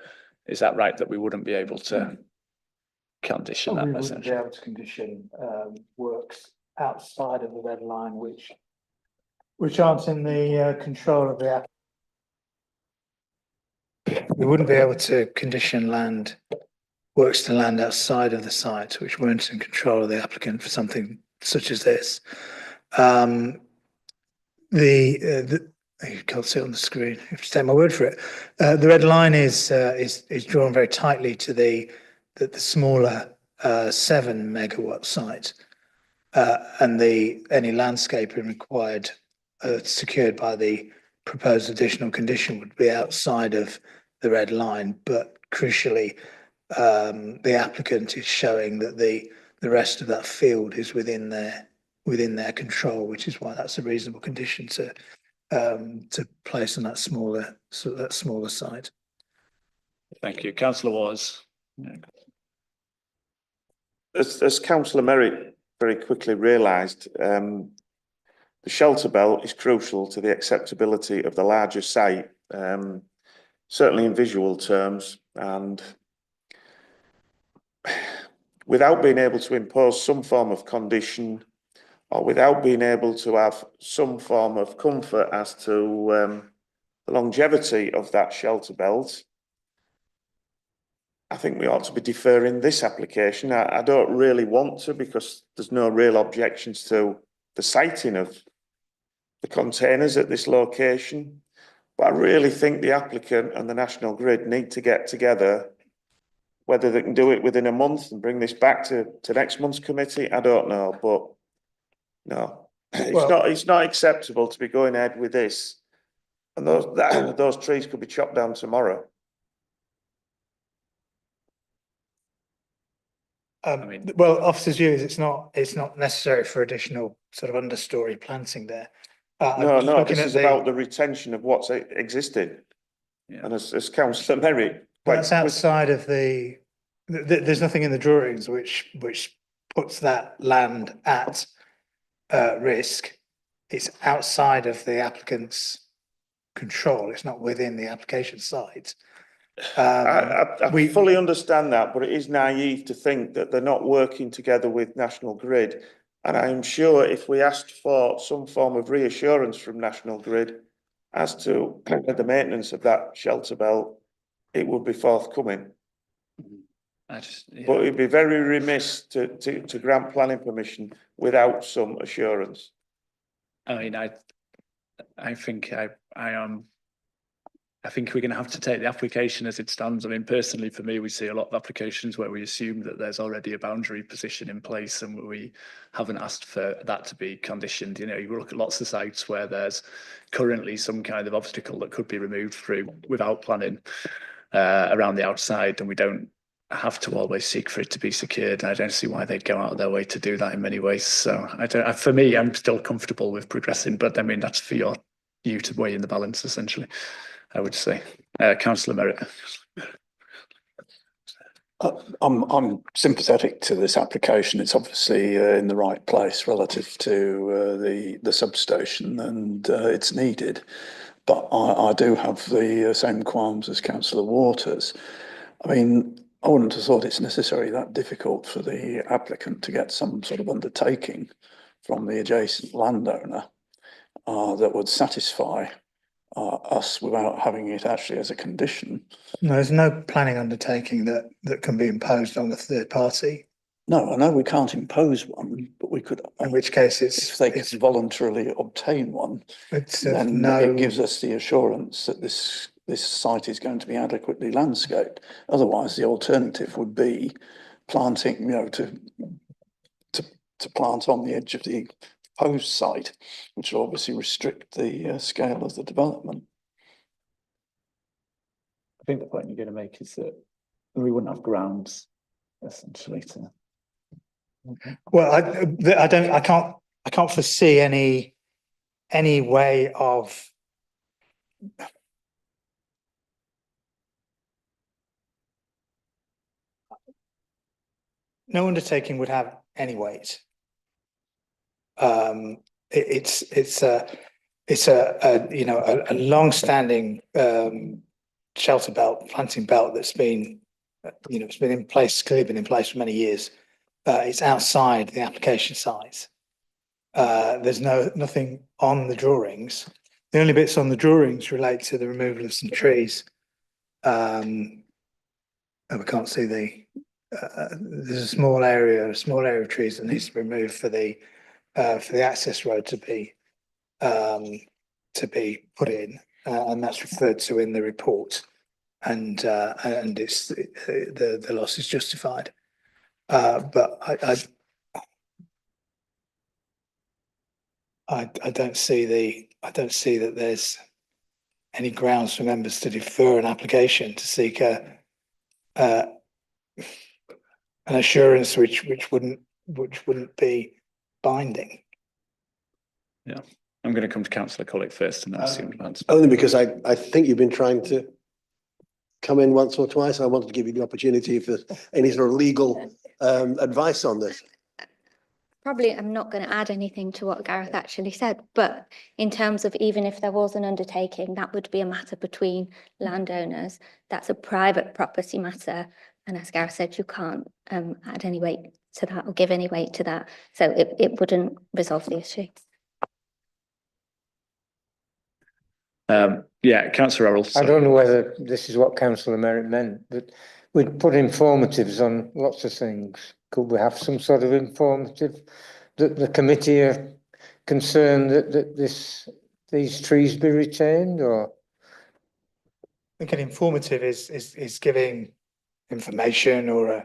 is that right, that we wouldn't be able to condition that? We wouldn't be able to condition works outside of the red line, which aren't in the control of the applicant. We wouldn't be able to condition works to land outside of the site, which weren't in control of the applicant for something such as this. You can't see it on the screen. You have to take my word for it. The red line is drawn very tightly to the smaller 7 megawatt site, and any landscaping required secured by the proposed additional condition would be outside of the red line. But crucially, the applicant is showing that the rest of that field is within their control, which is why that's a reasonable condition to place on that smaller site. Thank you. Councillor Wars. As Councillor Merritt very quickly realised, the shelter belt is crucial to the acceptability of the larger site, certainly in visual terms, and without being able to impose some form of condition, or without being able to have some form of comfort as to the longevity of that shelter belt, I think we ought to be deferring this application. I don't really want to, because there's no real objections to the siting of the containers at this location. But I really think the applicant and the National Grid need to get together. Whether they can do it within a month and bring this back to next month's committee, I don't know. But no, it's not acceptable to be going ahead with this. And those trees could be chopped down tomorrow. Well, officers' view is it's not necessary for additional sort of understory planting there. No, this is about the retention of what's existing. Yeah. And as Councillor Merritt, that's outside of there's nothing in the drawings which puts that land at risk. It's outside of the applicant's control. It's not within the application site. I fully understand that, but it is naive to think that they're not working together with National Grid. And I'm sure if we asked for some form of reassurance from National Grid as to the maintenance of that shelter belt, it would be forthcoming. But it'd be very remiss to grant planning permission without some assurance. I mean, I think we're going to have to take the application as it stands. I mean, personally, for me, we see a lot of applications where we assume that there's already a boundary position in place and we haven't asked for that to be conditioned. You know, you look at lots of sites where there's currently some kind of obstacle that could be removed through without planning around the outside, and we don't have to always seek for it to be secured. I don't see why they'd go out of their way to do that in many ways. So for me, I'm still comfortable with progressing, but I mean, that's for you to weigh in the balance, essentially. I would say. Councillor Merritt. I'm sympathetic to this application. It's obviously in the right place relative to the substation, and it's needed. But I do have the same qualms as Councillor Waters. I mean, I wouldn't have thought it's necessarily that difficult for the applicant to get some sort of undertaking from the adjacent landowner that would satisfy us without having it actually as a condition. No, there's no planning undertaking that can be imposed on the third party. No, I know we can't impose one, but we could. In which case, if they could voluntarily obtain one, then it gives us the assurance that this site is going to be adequately landscaped. Otherwise, the alternative would be planting, you know, to plant on the edge of the proposed site, which will obviously restrict the scale of the development. I think the point you're going to make is that we wouldn't have grounds, essentially, to. Well, I can't foresee any way of. No undertaking would have any weight. It's a you know a long-standing shelter belt, planting belt that's been you know it's been in place, clearly been in place for many years. It's outside the application site. There's nothing on the drawings. The only bits on the drawings relate to the removal of some trees. And we can't see there's a small area of trees that needs to be removed for the access road to be put in, and that's referred to in the report, and it's the loss is justified. But I don't see that there's any grounds for members to defer an application to seek an assurance which wouldn't be binding. Yeah, I'm going to come to Councillor Cullick first, and then see what answer. Only because I think you've been trying to come in once or twice. I wanted to give you the opportunity if there's any sort of legal advice on this. Probably I'm not going to add anything to what Gareth actually said, but in terms of even if there was an undertaking, that would be a matter between landowners. That's a private property matter. And as Gareth said, you can't add any weight to that or give any weight to that. So it wouldn't resolve the issue. Yeah, Councillor Errol. I don't know whether this is what Councillor Merritt meant, but we'd put informatives on lots of things. Could we have some sort of informative that the committee are concerned that these trees be retained, or? I think an informative is giving information or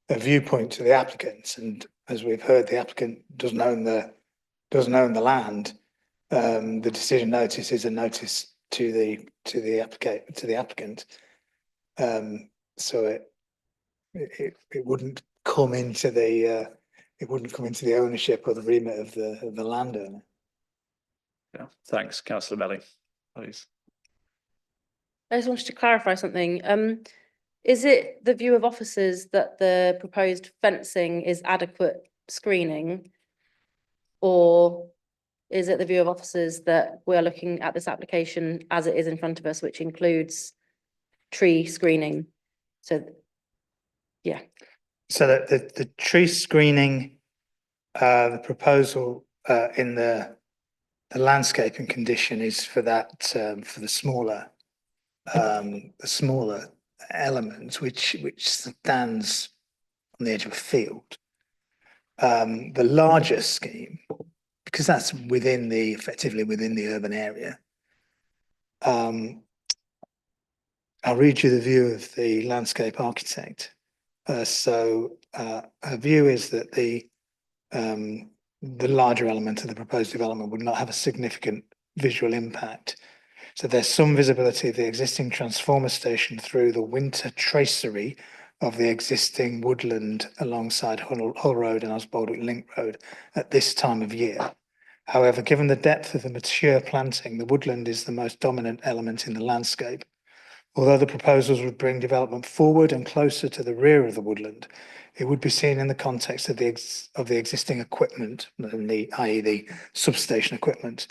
a viewpoint to the applicant, and as we've heard, the applicant doesn't own the land. The decision notice is a notice to the applicant. So it wouldn't come into the ownership or the remit of the landowner. Yeah, thanks, Councillor Melly, please. I just wanted to clarify something. Is it the view of officers that the proposed fencing is adequate screening? Or is it the view of officers that we're looking at this application as it is in front of us, which includes tree screening? So, yeah. So that the tree screening, the proposal in the landscaping condition is for that for the smaller elements which stands on the edge of a field. The larger scheme, because that's effectively within the urban area. I'll read you the view of the landscape architect. So her view is that the larger element of the proposed development would not have a significant visual impact. So there's some visibility of the existing transformer station through the winter tracery of the existing woodland alongside Hull Road and Osbaldwick Link Road at this time of year. However, given the depth of the mature planting, the woodland is the most dominant element in the landscape. Although the proposals would bring development forward and closer to the rear of the woodland, it would be seen in the context of the existing equipment, i.e. the substation equipment.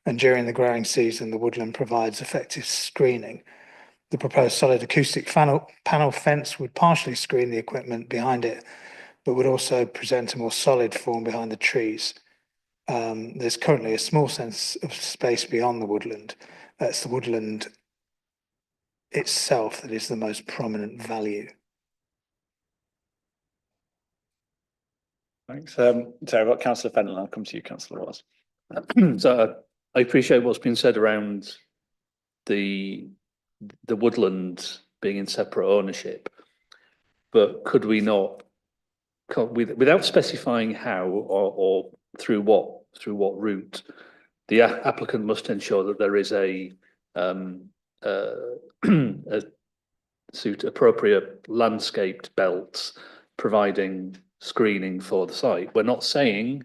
And during the growing season, the woodland provides effective screening. The proposed solid acoustic panel fence would partially screen the equipment behind it, but would also present a more solid form behind the trees. There's currently a small sense of space beyond the woodland. It's the woodland itself that is the most prominent value. Thanks. So I've got Councillor Fenton, I'll come to you, Councillor Ross. So I appreciate what's been said around the woodland being in separate ownership, but could we not, without specifying how or through what route, the applicant must ensure that there is a appropriate landscaped belts providing screening for the site. We're not saying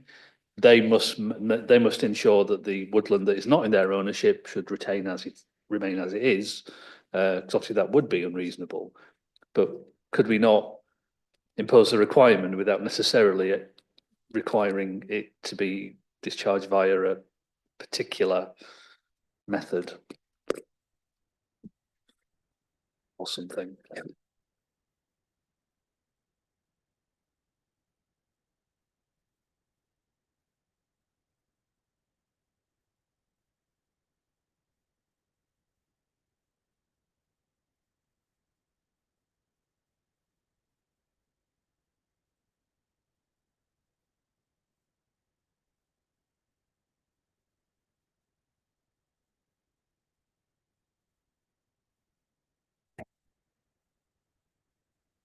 they must ensure that the woodland that is not in their ownership should remain as it is, because obviously that would be unreasonable. But could we not impose a requirement without necessarily requiring it to be discharged via a particular method or something?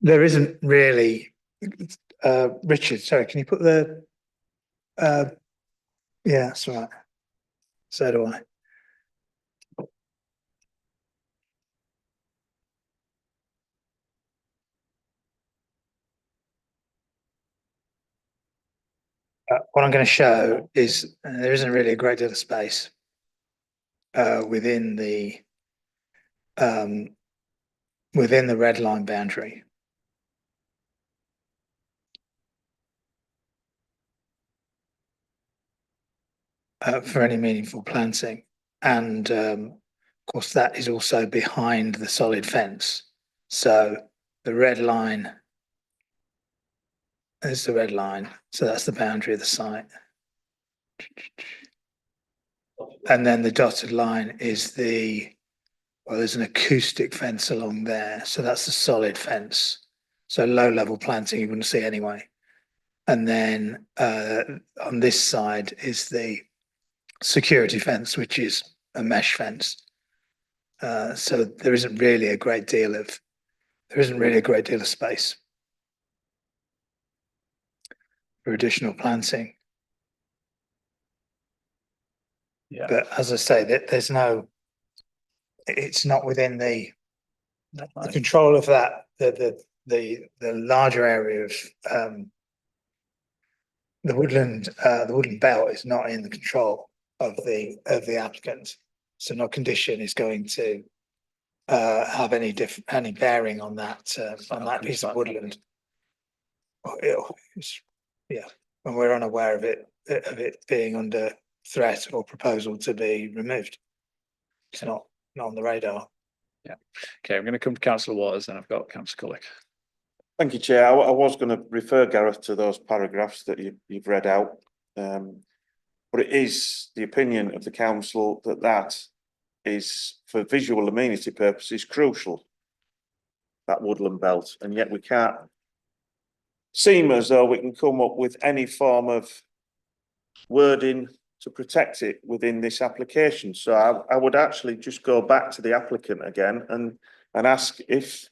There isn't really, Richard, sorry, can you put the, yeah, that's right. So do I. What I'm going to show is there isn't really a great deal of space within the red line boundary. For any meaningful planting, and of course that is also behind the solid fence. So the red line is the red line, so that's the boundary of the site. And then the dotted line is the well, there's an acoustic fence along there, so that's a solid fence. So low level planting you wouldn't see anyway. And then on this side is the security fence, which is a mesh fence. So there isn't really a great deal of space for additional planting. Yeah. But as I say, there's no, it's not within the control of that, the larger area of the woodland belt is not in the control of the applicant. So no condition is going to have any bearing on that piece of woodland. Yeah, and we're unaware of it being under threat or proposal to be removed. It's not on the radar. Yeah. Okay, I'm going to come to Councillor Waters and I've got Councillor Cullick. Thank you, Chair. I was going to refer Gareth to those paragraphs that you've read out. But it is the opinion of the council that is, for visual amenity purposes, crucial, that woodland belt, and yet we can't seem as though we can come up with any form of wording to protect it within this application. So I would actually just go back to the applicant again and ask if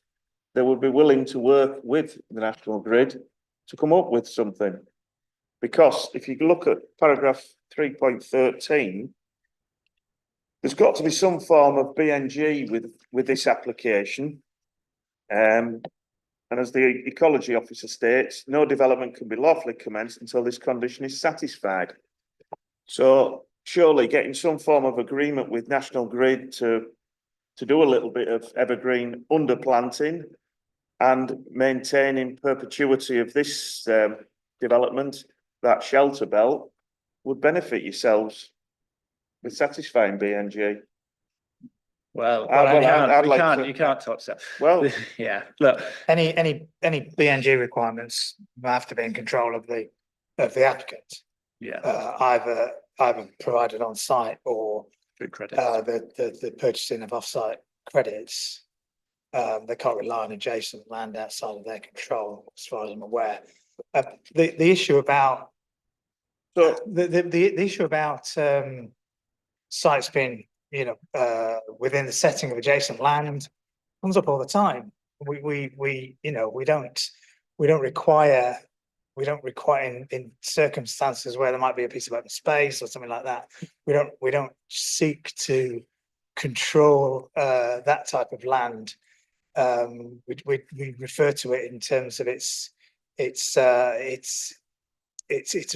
they would be willing to work with the National Grid to come up with something. Because if you look at paragraph 3.13, there's got to be some form of BNG with this application. And as the ecology officer states, no development can be lawfully commenced until this condition is satisfied. So surely getting some form of agreement with National Grid to do a little bit of evergreen underplanting and maintaining perpetuity of this development, that shelter belt, would benefit yourselves with satisfying BNG. Well, you can't touch that. Well, yeah. Look, any BNG requirements have to be in control of the applicant. Yeah. Either provided on site or good credits. The purchasing of off-site credits. They can't rely on adjacent land outside of their control, as far as I'm aware. The issue about the issue about sites being within the setting of adjacent land comes up all the time. We don't require in circumstances where there might be a piece of open space or something like that. We don't seek to control that type of land. We refer to it in terms of its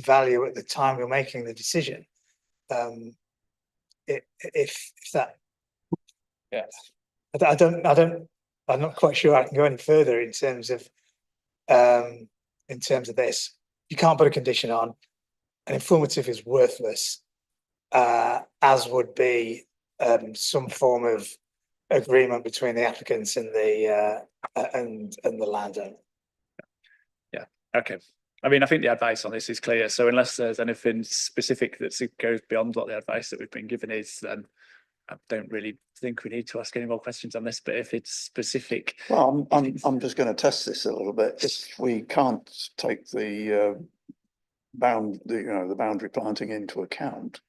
value at the time we're making the decision. If that, yeah, I'm not quite sure I can go any further in terms of this. You can't put a condition on. An informative is worthless, as would be some form of agreement between the applicants and the landowner. Yeah. Okay. I mean, I think the advice on this is clear. So unless there's anything specific that goes beyond what the advice that we've been given is, then I don't really think we need to ask any more questions on this. But if it's specific, well, I'm just going to test this a little bit. If we can't take the boundary planting into account,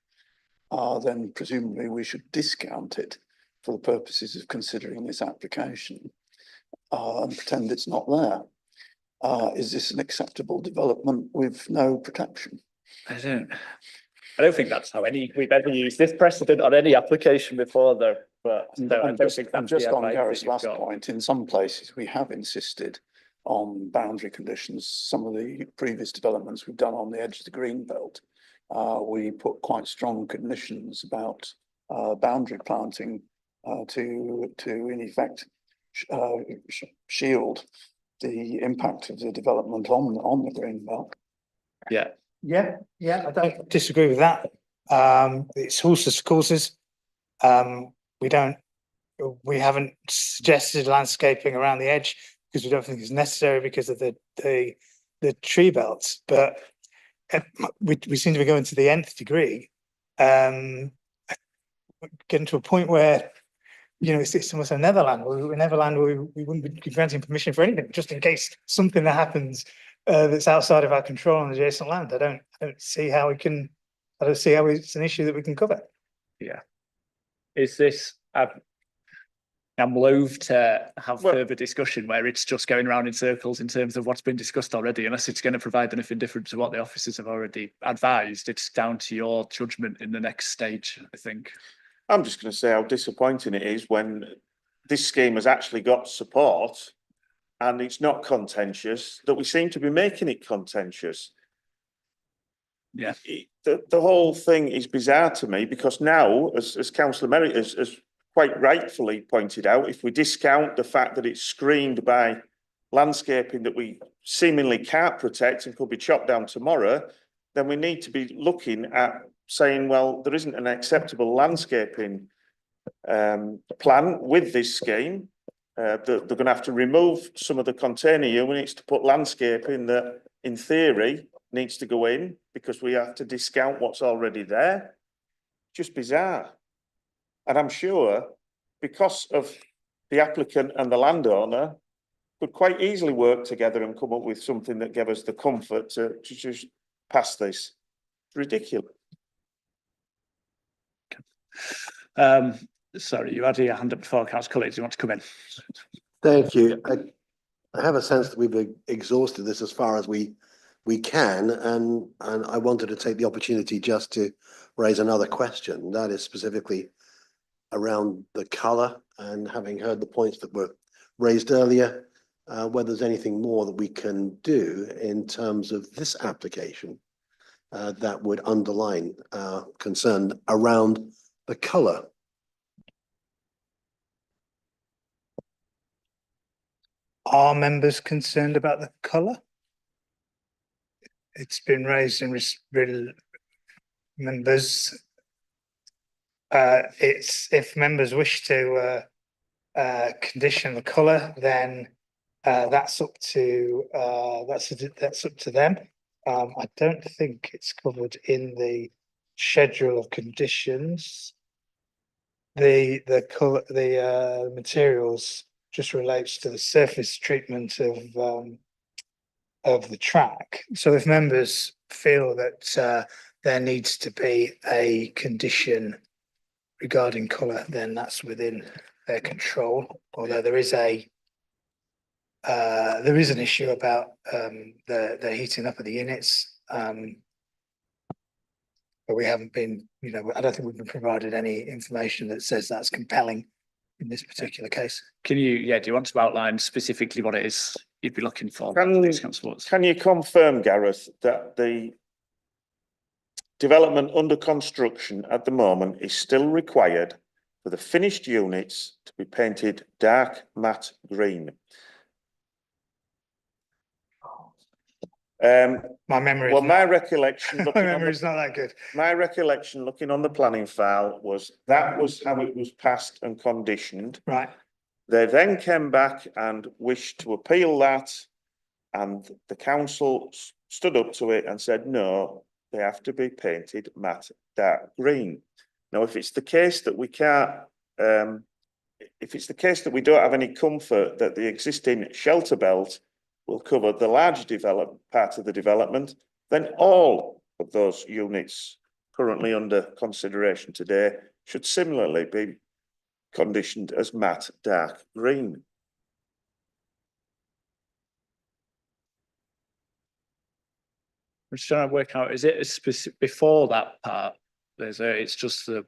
then presumably we should discount it for the purposes of considering this application and pretend it's not there. Is this an acceptable development with no protection? I don't think that's how we've ever used this precedent on any application before, though. But I'm just on Gareth's last point. In some places, we have insisted on boundary conditions. Some of the previous developments we've done on the edge of the green belt, we put quite strong conditions about boundary planting to in effect shield the impact of the development on the green belt. Yeah. I don't disagree with that. It's horses for courses. We haven't suggested landscaping around the edge because we don't think it's necessary because of the tree belts. But we seem to be going to the nth degree, getting to a point where you know, it's almost a Netherland. In Netherland, we wouldn't be granting permission for anything, just in case something that happens that's outside of our control on adjacent land. I don't see how we can. I don't see how it's an issue that we can cover. Yeah. Is this? I'm loath to have further discussion where it's just going around in circles in terms of what's been discussed already, unless it's going to provide anything different to what the officers have already advised. It's down to your judgment in the next stage, I think. I'm just going to say how disappointing it is when this scheme has actually got support and it's not contentious, that we seem to be making it contentious. Yeah. The whole thing is bizarre to me because now, as Councillor Merritt has quite rightfully pointed out, if we discount the fact that it's screened by landscaping that we seemingly can't protect and could be chopped down tomorrow, then we need to be looking at saying, well, there isn't an acceptable landscaping plan with this scheme. They're going to have to remove some of the container units to put landscaping that, in theory, needs to go in because we have to discount what's already there. Just bizarre. And I'm sure because of the applicant and the landowner could quite easily work together and come up with something that gave us the comfort to just pass this. It's ridiculous. Sorry, you had your hand up before, Councillor Cully. Do you want to come in? Thank you. I have a sense that we've exhausted this as far as we can, and I wanted to take the opportunity just to raise another question. That is specifically around the colour, and having heard the points that were raised earlier, whether there's anything more that we can do in terms of this application that would underline our concern around the colour. Are members concerned about the colour? It's been raised in members. It's if members wish to condition the colour, then that's up to them. I don't think it's covered in the schedule of conditions. The colour, the materials just relates to the surface treatment of the track. So if members feel that there needs to be a condition regarding colour, then that's within their control. Although there is an issue about the heating up of the units, but we haven't been, I don't think we've been provided any information that says that's compelling in this particular case. Can you, do you want to outline specifically what it is you'd be looking for? Can you confirm, Gareth, that the development under construction at the moment is still required for the finished units to be painted dark matte green? My memory. Well, my recollection. My memory is not that good. My recollection, looking on the planning file, was that was how it was passed and conditioned. Right. They then came back and wished to appeal that, and the council stood up to it and said, no, they have to be painted matte dark green. Now, if it's the case that we can't, if it's the case that we don't have any comfort that the existing shelter belt will cover the large part of the development, then all of those units currently under consideration today should similarly be conditioned as matte dark green. I'm just trying to work out, is it a specific before that part? It's just the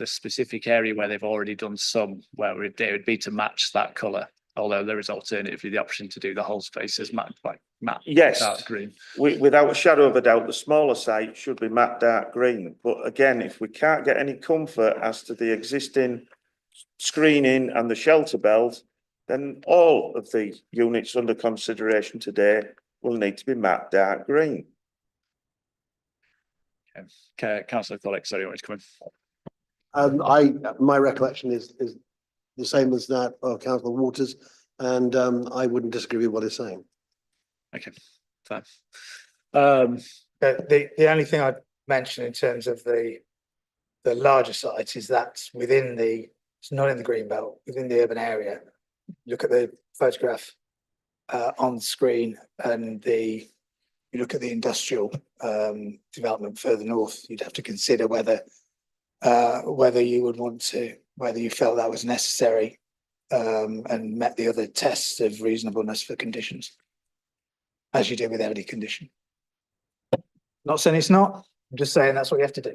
specific area where they've already done some, where it would be to match that colour. Although there is alternatively the option to do the whole space as matte Yes, dark green. Without a shadow of a doubt, the smaller site should be matte dark green. But again, if we can't get any comfort as to the existing screening and the shelter belt, then all of the units under consideration today will need to be matte dark green. Okay, Councillor Collick, sorry, you want to come in? My recollection is the same as that of Councillor Waters, and I wouldn't disagree with what he's saying. Okay, fine. The only thing I'd mention in terms of the larger sites is that's within the It's not in the green belt, within the urban area. Look at the photograph on screen, and you look at the industrial development further north. You'd have to consider whether you would want to, whether you felt that was necessary and met the other tests of reasonableness for conditions, as you do with every condition. Not saying it's not, I'm just saying that's what you have to do.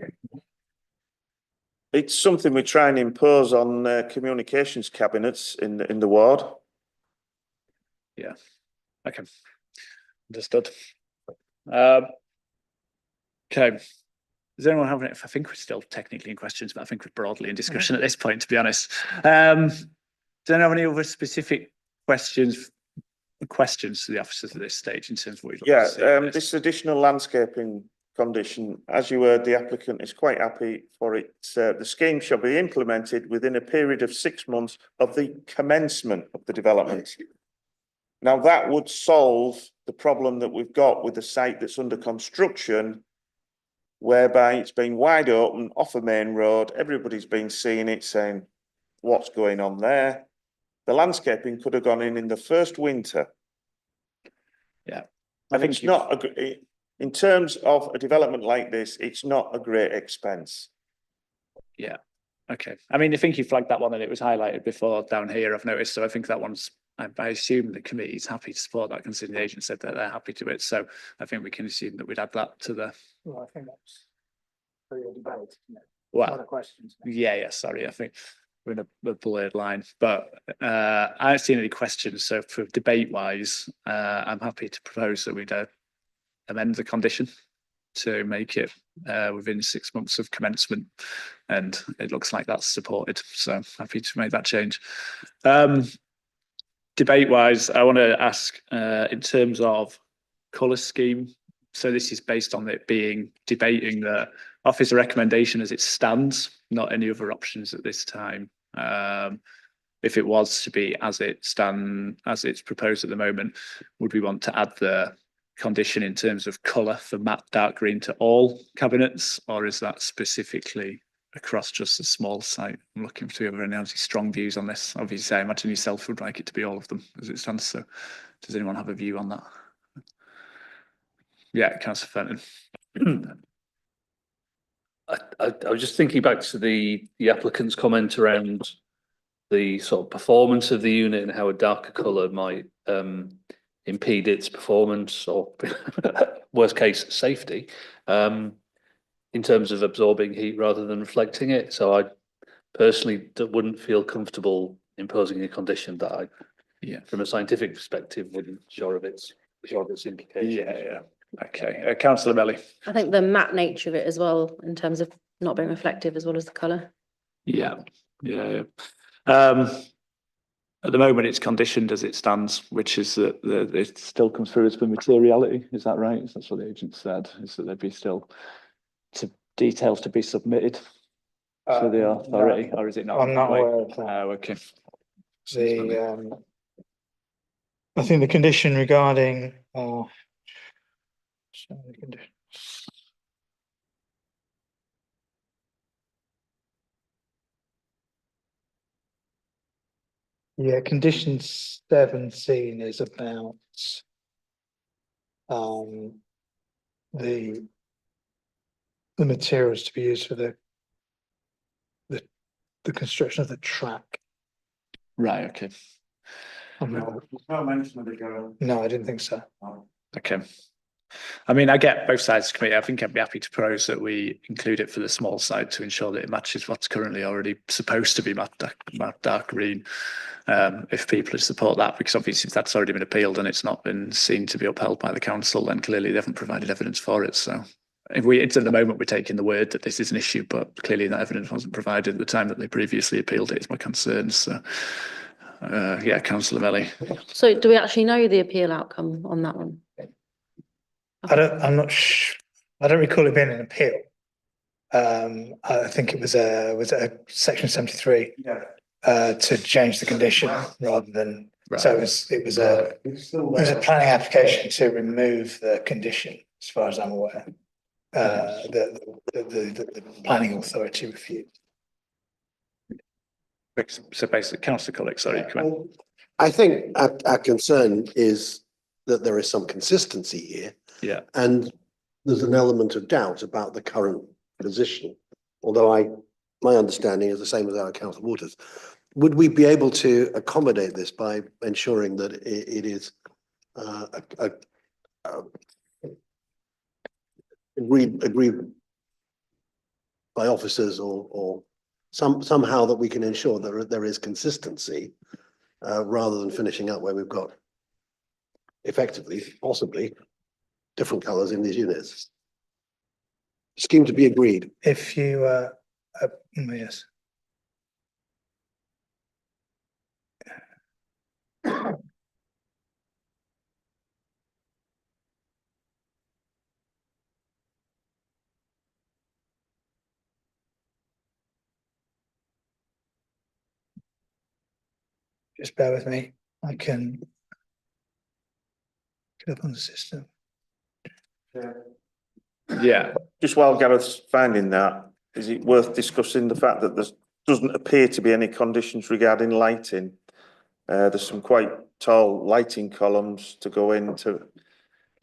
It's something we try and impose on communications cabinets in the ward. Yeah. Okay. Understood. Okay. Does anyone have any? I think we're still technically in questions, but I think we're broadly in discussion at this point, to be honest. Does anyone have any other specific questions to the officers at this stage in terms of what you'd like to see? This additional landscaping condition, as you heard, the applicant is quite happy for it. The scheme shall be implemented within a period of 6 months of the commencement of the development. Now that would solve the problem that we've got with the site that's under construction, whereby it's been wide open off a main road. Everybody's been seeing it, saying, what's going on there? The landscaping could have gone in the first winter. Yeah. And it's not, in terms of a development like this, it's not a great expense. Yeah. Okay. I mean, I think you flagged that one and it was highlighted before down here, I've noticed. So I think that one's, I assume the committee is happy to support that, considering the agent said that they're happy to it. So I think we can assume that we'd add that to the. Well, I think that's for your debate. Well, Not a question. yeah, sorry. I think we're in a blurred line, but I haven't seen any questions. So for debate wise, I'm happy to propose that we'd amend the condition to make it within 6 months of commencement, and it looks like that's supported. So I'm happy to make that change. Debate wise, I want to ask in terms of colour scheme. So this is based on it being debating the officer recommendation as it stands, not any other options at this time. If it was to be as it's proposed at the moment, would we want to add the condition in terms of colour for matte dark green to all cabinets, or is that specifically across just a small site? I'm looking for any strong views on this. Obviously, I imagine yourself would like it to be all of them as it stands. So does anyone have a view on that? Yeah, Councillor Fenton. I was just thinking back to the applicant's comment around the sort of performance of the unit and how a darker colour might impede its performance or worst case safety in terms of absorbing heat rather than reflecting it. So I personally wouldn't feel comfortable imposing a condition that I, from a scientific perspective, wouldn't sure of its implications. Yeah. Okay, Councillor Belly. I think the matte nature of it as well, in terms of not being reflective as well as the colour. Yeah. At the moment, it's conditioned as it stands, which is that it still comes through as per materiality. Is that right? That's what the agent said. Is that there'd be still details to be submitted to the authority, or is it not? I'm not aware of that. Oh, okay. I think the condition regarding condition 17 is about the materials to be used for the construction of the track. Right. Okay. No mention. I didn't think so. Okay. I mean, I get both sides of the committee. I think I'd be happy to propose that we include it for the small side to ensure that it matches what's currently already supposed to be matte dark green. If people support that, because obviously if that's already been appealed and it's not been seen to be upheld by the council, then clearly they haven't provided evidence for it. So it's at the moment we're taking the word that this is an issue, but clearly that evidence wasn't provided at the time that they previously appealed it. Is my concern. So Councillor Melly. So do we actually know the appeal outcome on that one? I'm not sure. I don't recall it being an appeal. I think it was a section 73 to change the condition rather than. Right. So it was a planning application to remove the condition, as far as I'm aware. The planning authority refused. So basically, councillor Cullick, sorry, come on. I think our concern is that there is some consistency here. Yeah. And there's an element of doubt about the current position, although my understanding is the same as our councillor Waters. Would we be able to accommodate this by ensuring that it is agreed by officers or somehow that we can ensure that there is consistency rather than finishing up where we've got effectively, possibly, different colours in these units? Scheme to be agreed. If you, yes. Just bear with me. I can get up on the system. Yeah. Just while Gareth's finding that, is it worth discussing the fact that there doesn't appear to be any conditions regarding lighting? There's some quite tall lighting columns to go in to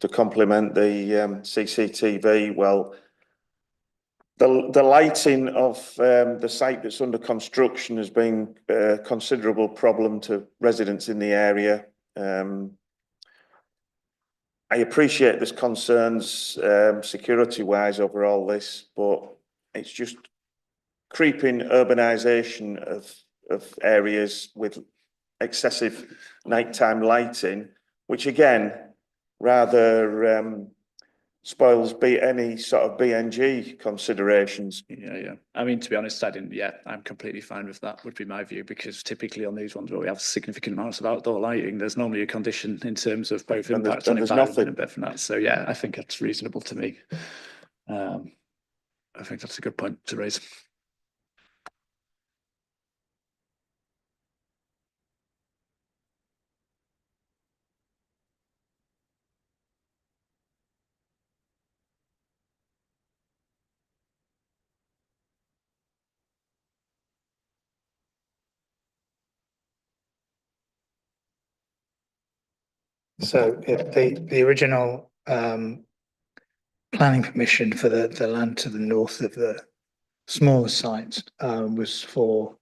complement the CCTV. Well, the lighting of the site that's under construction has been a considerable problem to residents in the area. I appreciate there's concerns security-wise over all this, but it's just creeping urbanisation of areas with excessive nighttime lighting, which again rather spoils any sort of BNG considerations. Yeah. I mean, to be honest, I'm completely fine with that, would be my view, because typically on these ones where we have significant amounts of outdoor lighting, there's normally a condition in terms of both impact on environment and bit from that. So yeah, I think that's reasonable to me. I think that's a good point to raise. So if the original planning permission for the land to the north of the smaller site was for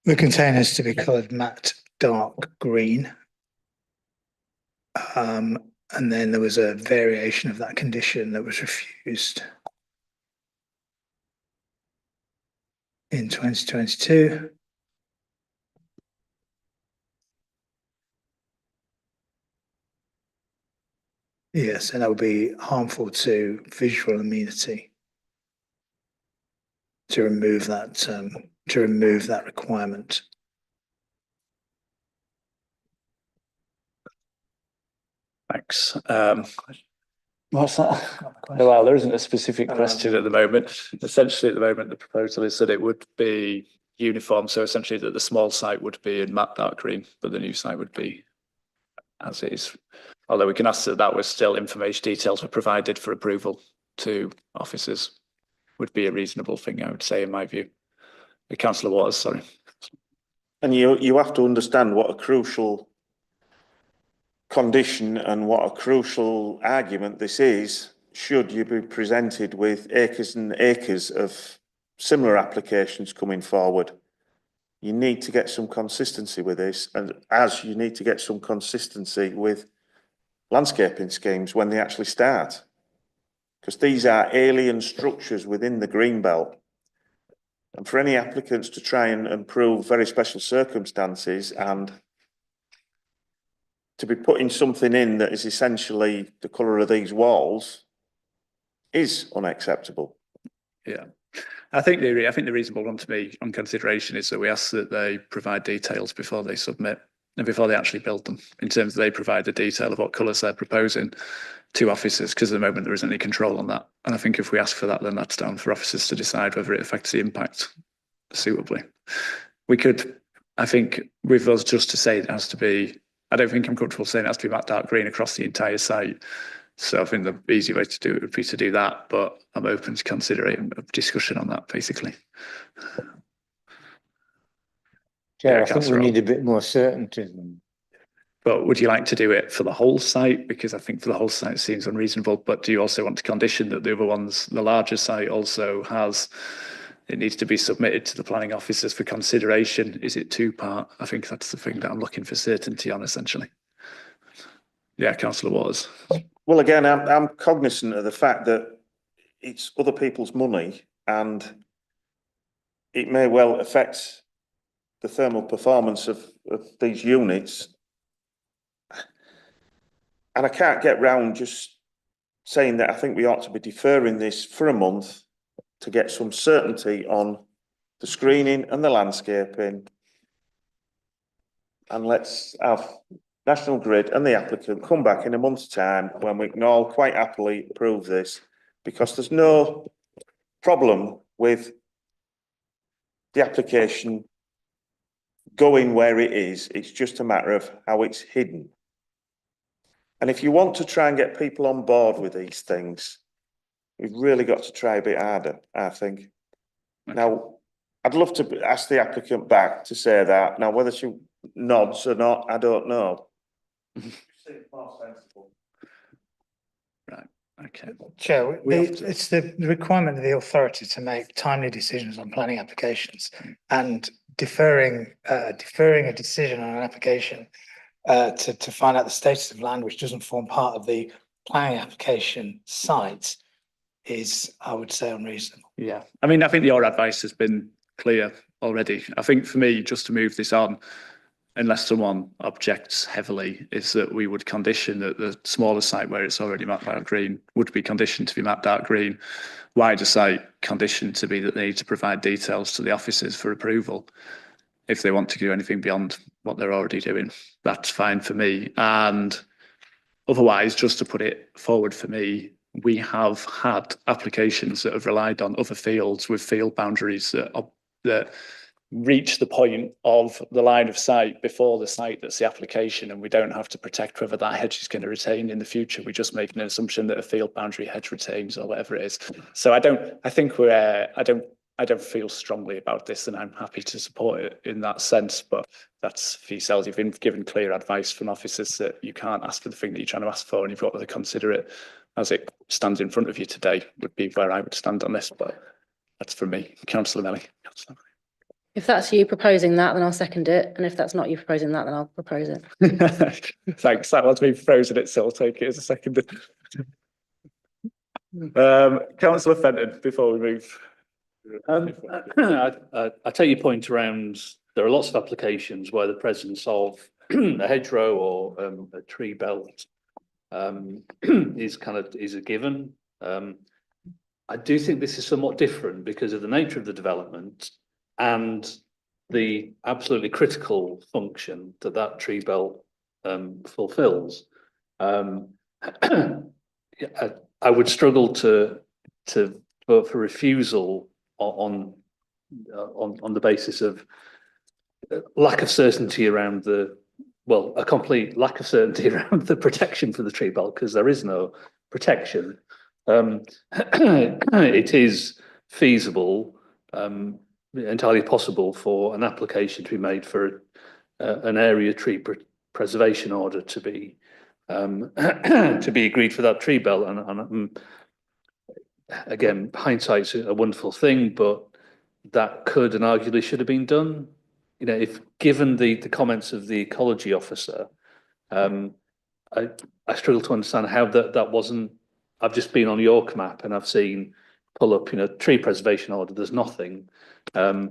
the containers to be coloured matte dark green. And then there was a variation of that condition that was refused in 2022. Yes, and that would be harmful to visual amenity to remove that requirement. Thanks. What's that? Well, there isn't a specific question at the moment. Essentially, at the moment, the proposal is that it would be uniform. So essentially that the small site would be in matte dark green, but the new site would be as is. Although we can ask that was still information details were provided for approval to officers, would be a reasonable thing, I would say, in my view. Councillor Waters, sorry. And you have to understand what a crucial condition and what a crucial argument this is, should you be presented with acres and acres of similar applications coming forward. You need to get some consistency with this, and as you need to get some consistency with landscaping schemes when they actually start, because these are alien structures within the green belt. And for any applicants to try and improve very special circumstances and to be putting something in that is essentially the colour of these walls is unacceptable. Yeah. I think the reasonable one to me on consideration is that we ask that they provide details before they submit and before they actually build them, in terms of they provide the detail of what colours they're proposing to officers, because at the moment there isn't any control on that. And I think if we ask for that, then that's down for officers to decide whether it affects the impact suitably. We could, I think, with us just to say it has to be, I don't think I'm comfortable saying it has to be matte dark green across the entire site. So I think the easy way to do it would be to do that, but I'm open to considering a discussion on that, basically. Chair, Yeah, I think we Councillor need a bit more certainty. But would you like to do it for the whole site? Because I think for the whole site it seems unreasonable, but do you also want to condition that the other ones, the larger site also has, it needs to be submitted to the planning officers for consideration? Is it two-part? I think that's the thing that I'm looking for certainty on essentially. Yeah, Councillor Waters. Well, again, I'm cognizant of the fact that it's other people's money and it may well affect the thermal performance of these units. And I can't get round just saying that I think we ought to be deferring this for a month to get some certainty on the screening and the landscaping. And let's have National Grid and the applicant come back in a month's time when we can all quite happily approve this, because there's no problem with the application going where it is. It's just a matter of how it's hidden. And if you want to try and get people on board with these things, we've really got to try a bit harder, I think. Okay. Now, I'd love to ask the applicant back to say that. Now, whether she nods or not, I don't know. Right, okay. Chair, it's the requirement of the authority to make timely decisions on planning applications, and deferring a decision on an application to find out the status of land which doesn't form part of the planning application site is, I would say, unreasonable. Yeah, I mean, I think your advice has been clear already. I think for me, just to move this on, unless someone objects heavily, is that we would condition that the smaller site where it's already mapped dark green would be conditioned to be mapped dark green. Wider site conditioned to be that they need to provide details to the officers for approval. If they want to do anything beyond what they're already doing, that's fine for me. And otherwise, just to put it forward for me, we have had applications that have relied on other fields with field boundaries that reach the point of the line of sight before the site that's the application, and we don't have to protect whether that hedge is going to retain in the future. We just make an assumption that a field boundary hedge retains or whatever it is. So I don't feel strongly about this, and I'm happy to support it in that sense, but that's for yourselves. You've been given clear advice from officers that you can't ask for the thing that you're trying to ask for, and you've got to consider it as it stands in front of you today, would be where I would stand on this, but that's for me. Councillor Melly. If that's you proposing that, then I'll second it. And if that's not you proposing that, then I'll propose it. Thanks. That was me proposing it, so I'll take it as a second. Councillor Fenton, before we move. I take your point around there are lots of applications where the presence of a hedgerow or a tree belt is a given. I do think this is somewhat different because of the nature of the development and the absolutely critical function that tree belt fulfills. I would struggle to vote for refusal on the basis of lack of certainty around a complete lack of certainty around the protection for the tree belt, because there is no protection. It is feasible, entirely possible for an application to be made for an area tree preservation order to be agreed for that tree belt. And again, hindsight's a wonderful thing, but that could and arguably should have been done. You know, if given the comments of the ecology officer, I struggle to understand how that wasn't. I've just been on York Map and I've seen pull up, tree preservation order. There's nothing. So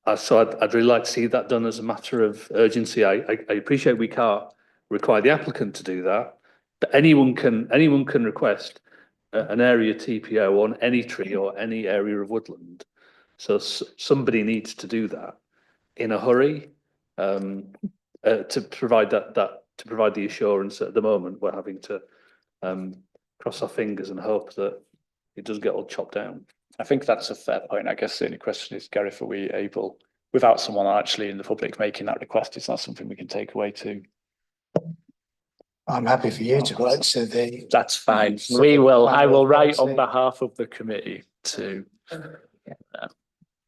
I'd really like to see that done as a matter of urgency. I appreciate we can't require the applicant to do that, but anyone can request an area TPO on any tree or any area of woodland. So somebody needs to do that in a hurry to provide to provide the assurance. At the moment, we're having to cross our fingers and hope that it doesn't get all chopped down. I think that's a fair point. I guess the only question is, Gareth, are we able, without someone actually in the public making that request, is that something we can take away too? I'm happy for you to write to the. That's fine. I will write on behalf of the committee to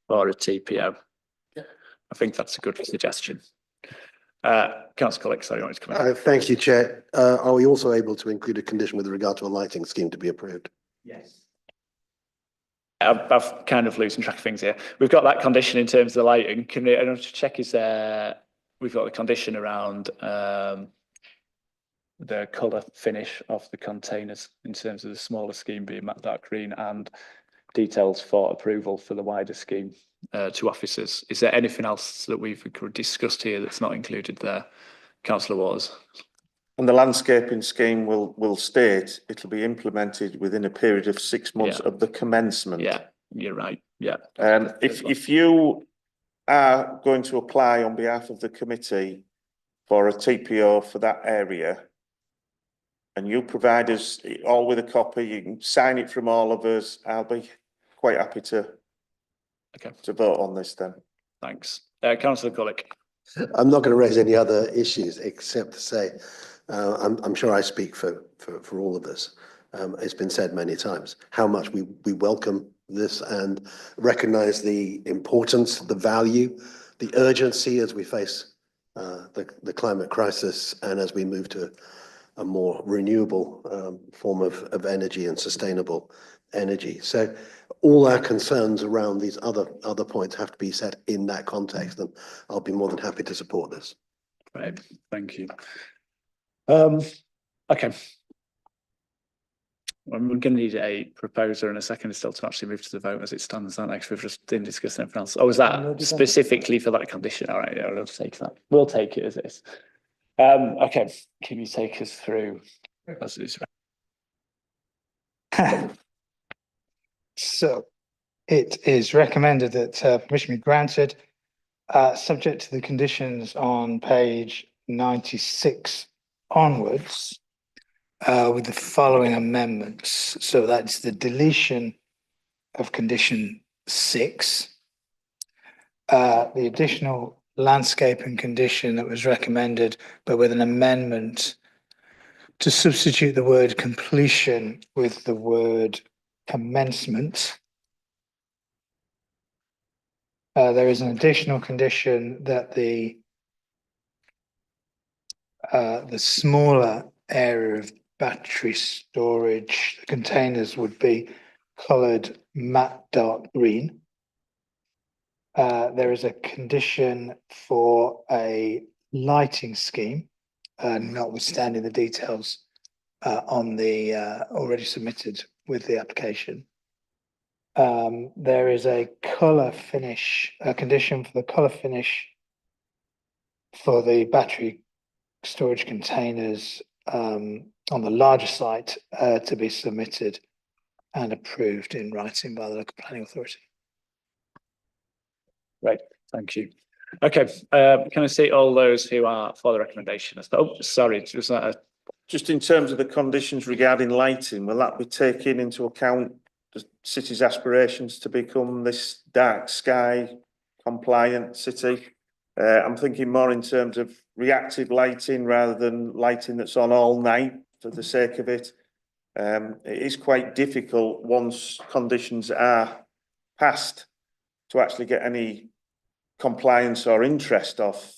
for a TPO. I think that's a good suggestion. Councillor Cullick, sorry, you wanted to come in. Thank you, Chair. Are we also able to include a condition with regard to a lighting scheme to be approved? Yes. I've kind of losing track of things here. We've got that condition in terms of the lighting. Can we, I don't check, is there, we've got the condition around the colour finish of the containers in terms of the smaller scheme being matte dark green and details for approval for the wider scheme to officers. Is there anything else that we've discussed here that's not included there? Councillor Waters. And the landscaping scheme will state it'll be implemented within a period of 6 months of the commencement. Yeah, you're right. Yeah. If you are going to apply on behalf of the committee for a TPO for that area, and you provide us all with a copy, you can sign it from all of us. I'll be quite happy to vote on this then. Thanks. Councillor Cullick. I'm not going to raise any other issues except to say, I'm sure I speak for all of us. It's been said many times how much we welcome this and recognise the importance, the value, the urgency as we face the climate crisis and as we move to a more renewable form of energy and sustainable energy. So all our concerns around these other points have to be set in that context, and I'll be more than happy to support this. Right, thank you. Okay. I'm going to need a proposer and a second still to actually move to the vote as it stands, aren't I? Because we've just been discussing everything else. Oh, is that specifically for that condition? All right, yeah, we'll take that. We'll take it as is. Okay, can you take us through as it is? So it is recommended that permission be granted, subject to the conditions on page 96 onwards, with the following amendments. So that's the deletion of condition 6, the additional landscaping condition that was recommended, but with an amendment to substitute the word completion with the word commencement. There is an additional condition that the smaller area of battery storage containers would be coloured matte dark green. There is a condition for a lighting scheme, notwithstanding the details on the already submitted with the application. There is a colour finish, a condition for the colour finish for the battery storage containers on the larger site to be submitted and approved in writing by the local planning authority. Right, thank you. Okay, can I see all those who are for the recommendation? Oh, sorry, was that a... Just in terms of the conditions regarding lighting, will that be taking into account the city's aspirations to become this dark sky compliant city? I'm thinking more in terms of reactive lighting rather than lighting that's on all night for the sake of it. It is quite difficult once conditions are passed to actually get any compliance or interest off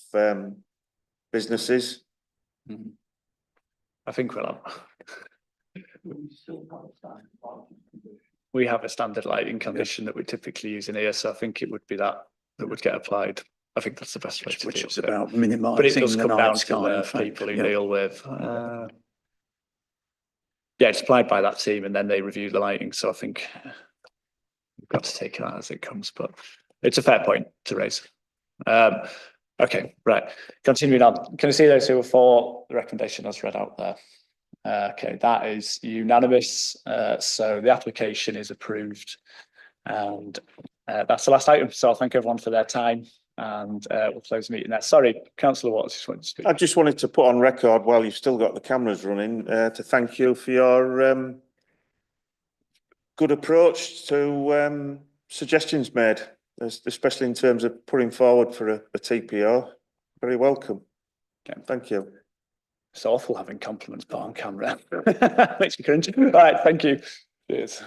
businesses. Mm-hmm. I think we'll have. We have a standard lighting condition that we typically use in here, so I think it would be that would get applied. I think that's the best way to which do is it. about minimising but it does the come night down sky, to the people who deal with. Yeah, it's applied by that team, and then they review the lighting. So I think we've got to take that as it comes, but it's a fair point to raise. Okay, right. Continuing on, can I see those who are for the recommendation as read out there? Okay, that is unanimous. So the application is approved, and that's the last item. So I'll thank everyone for their time, and we'll close the meeting there. Sorry, Councillor Watts, just wanted to speak. I just wanted to put on record while you've still got the cameras running to thank you for your good approach to suggestions made, especially in terms of putting forward for a TPO. Very welcome. Okay. Thank you. It's awful having compliments put on camera. Makes me cringe. All right, thank you. Cheers.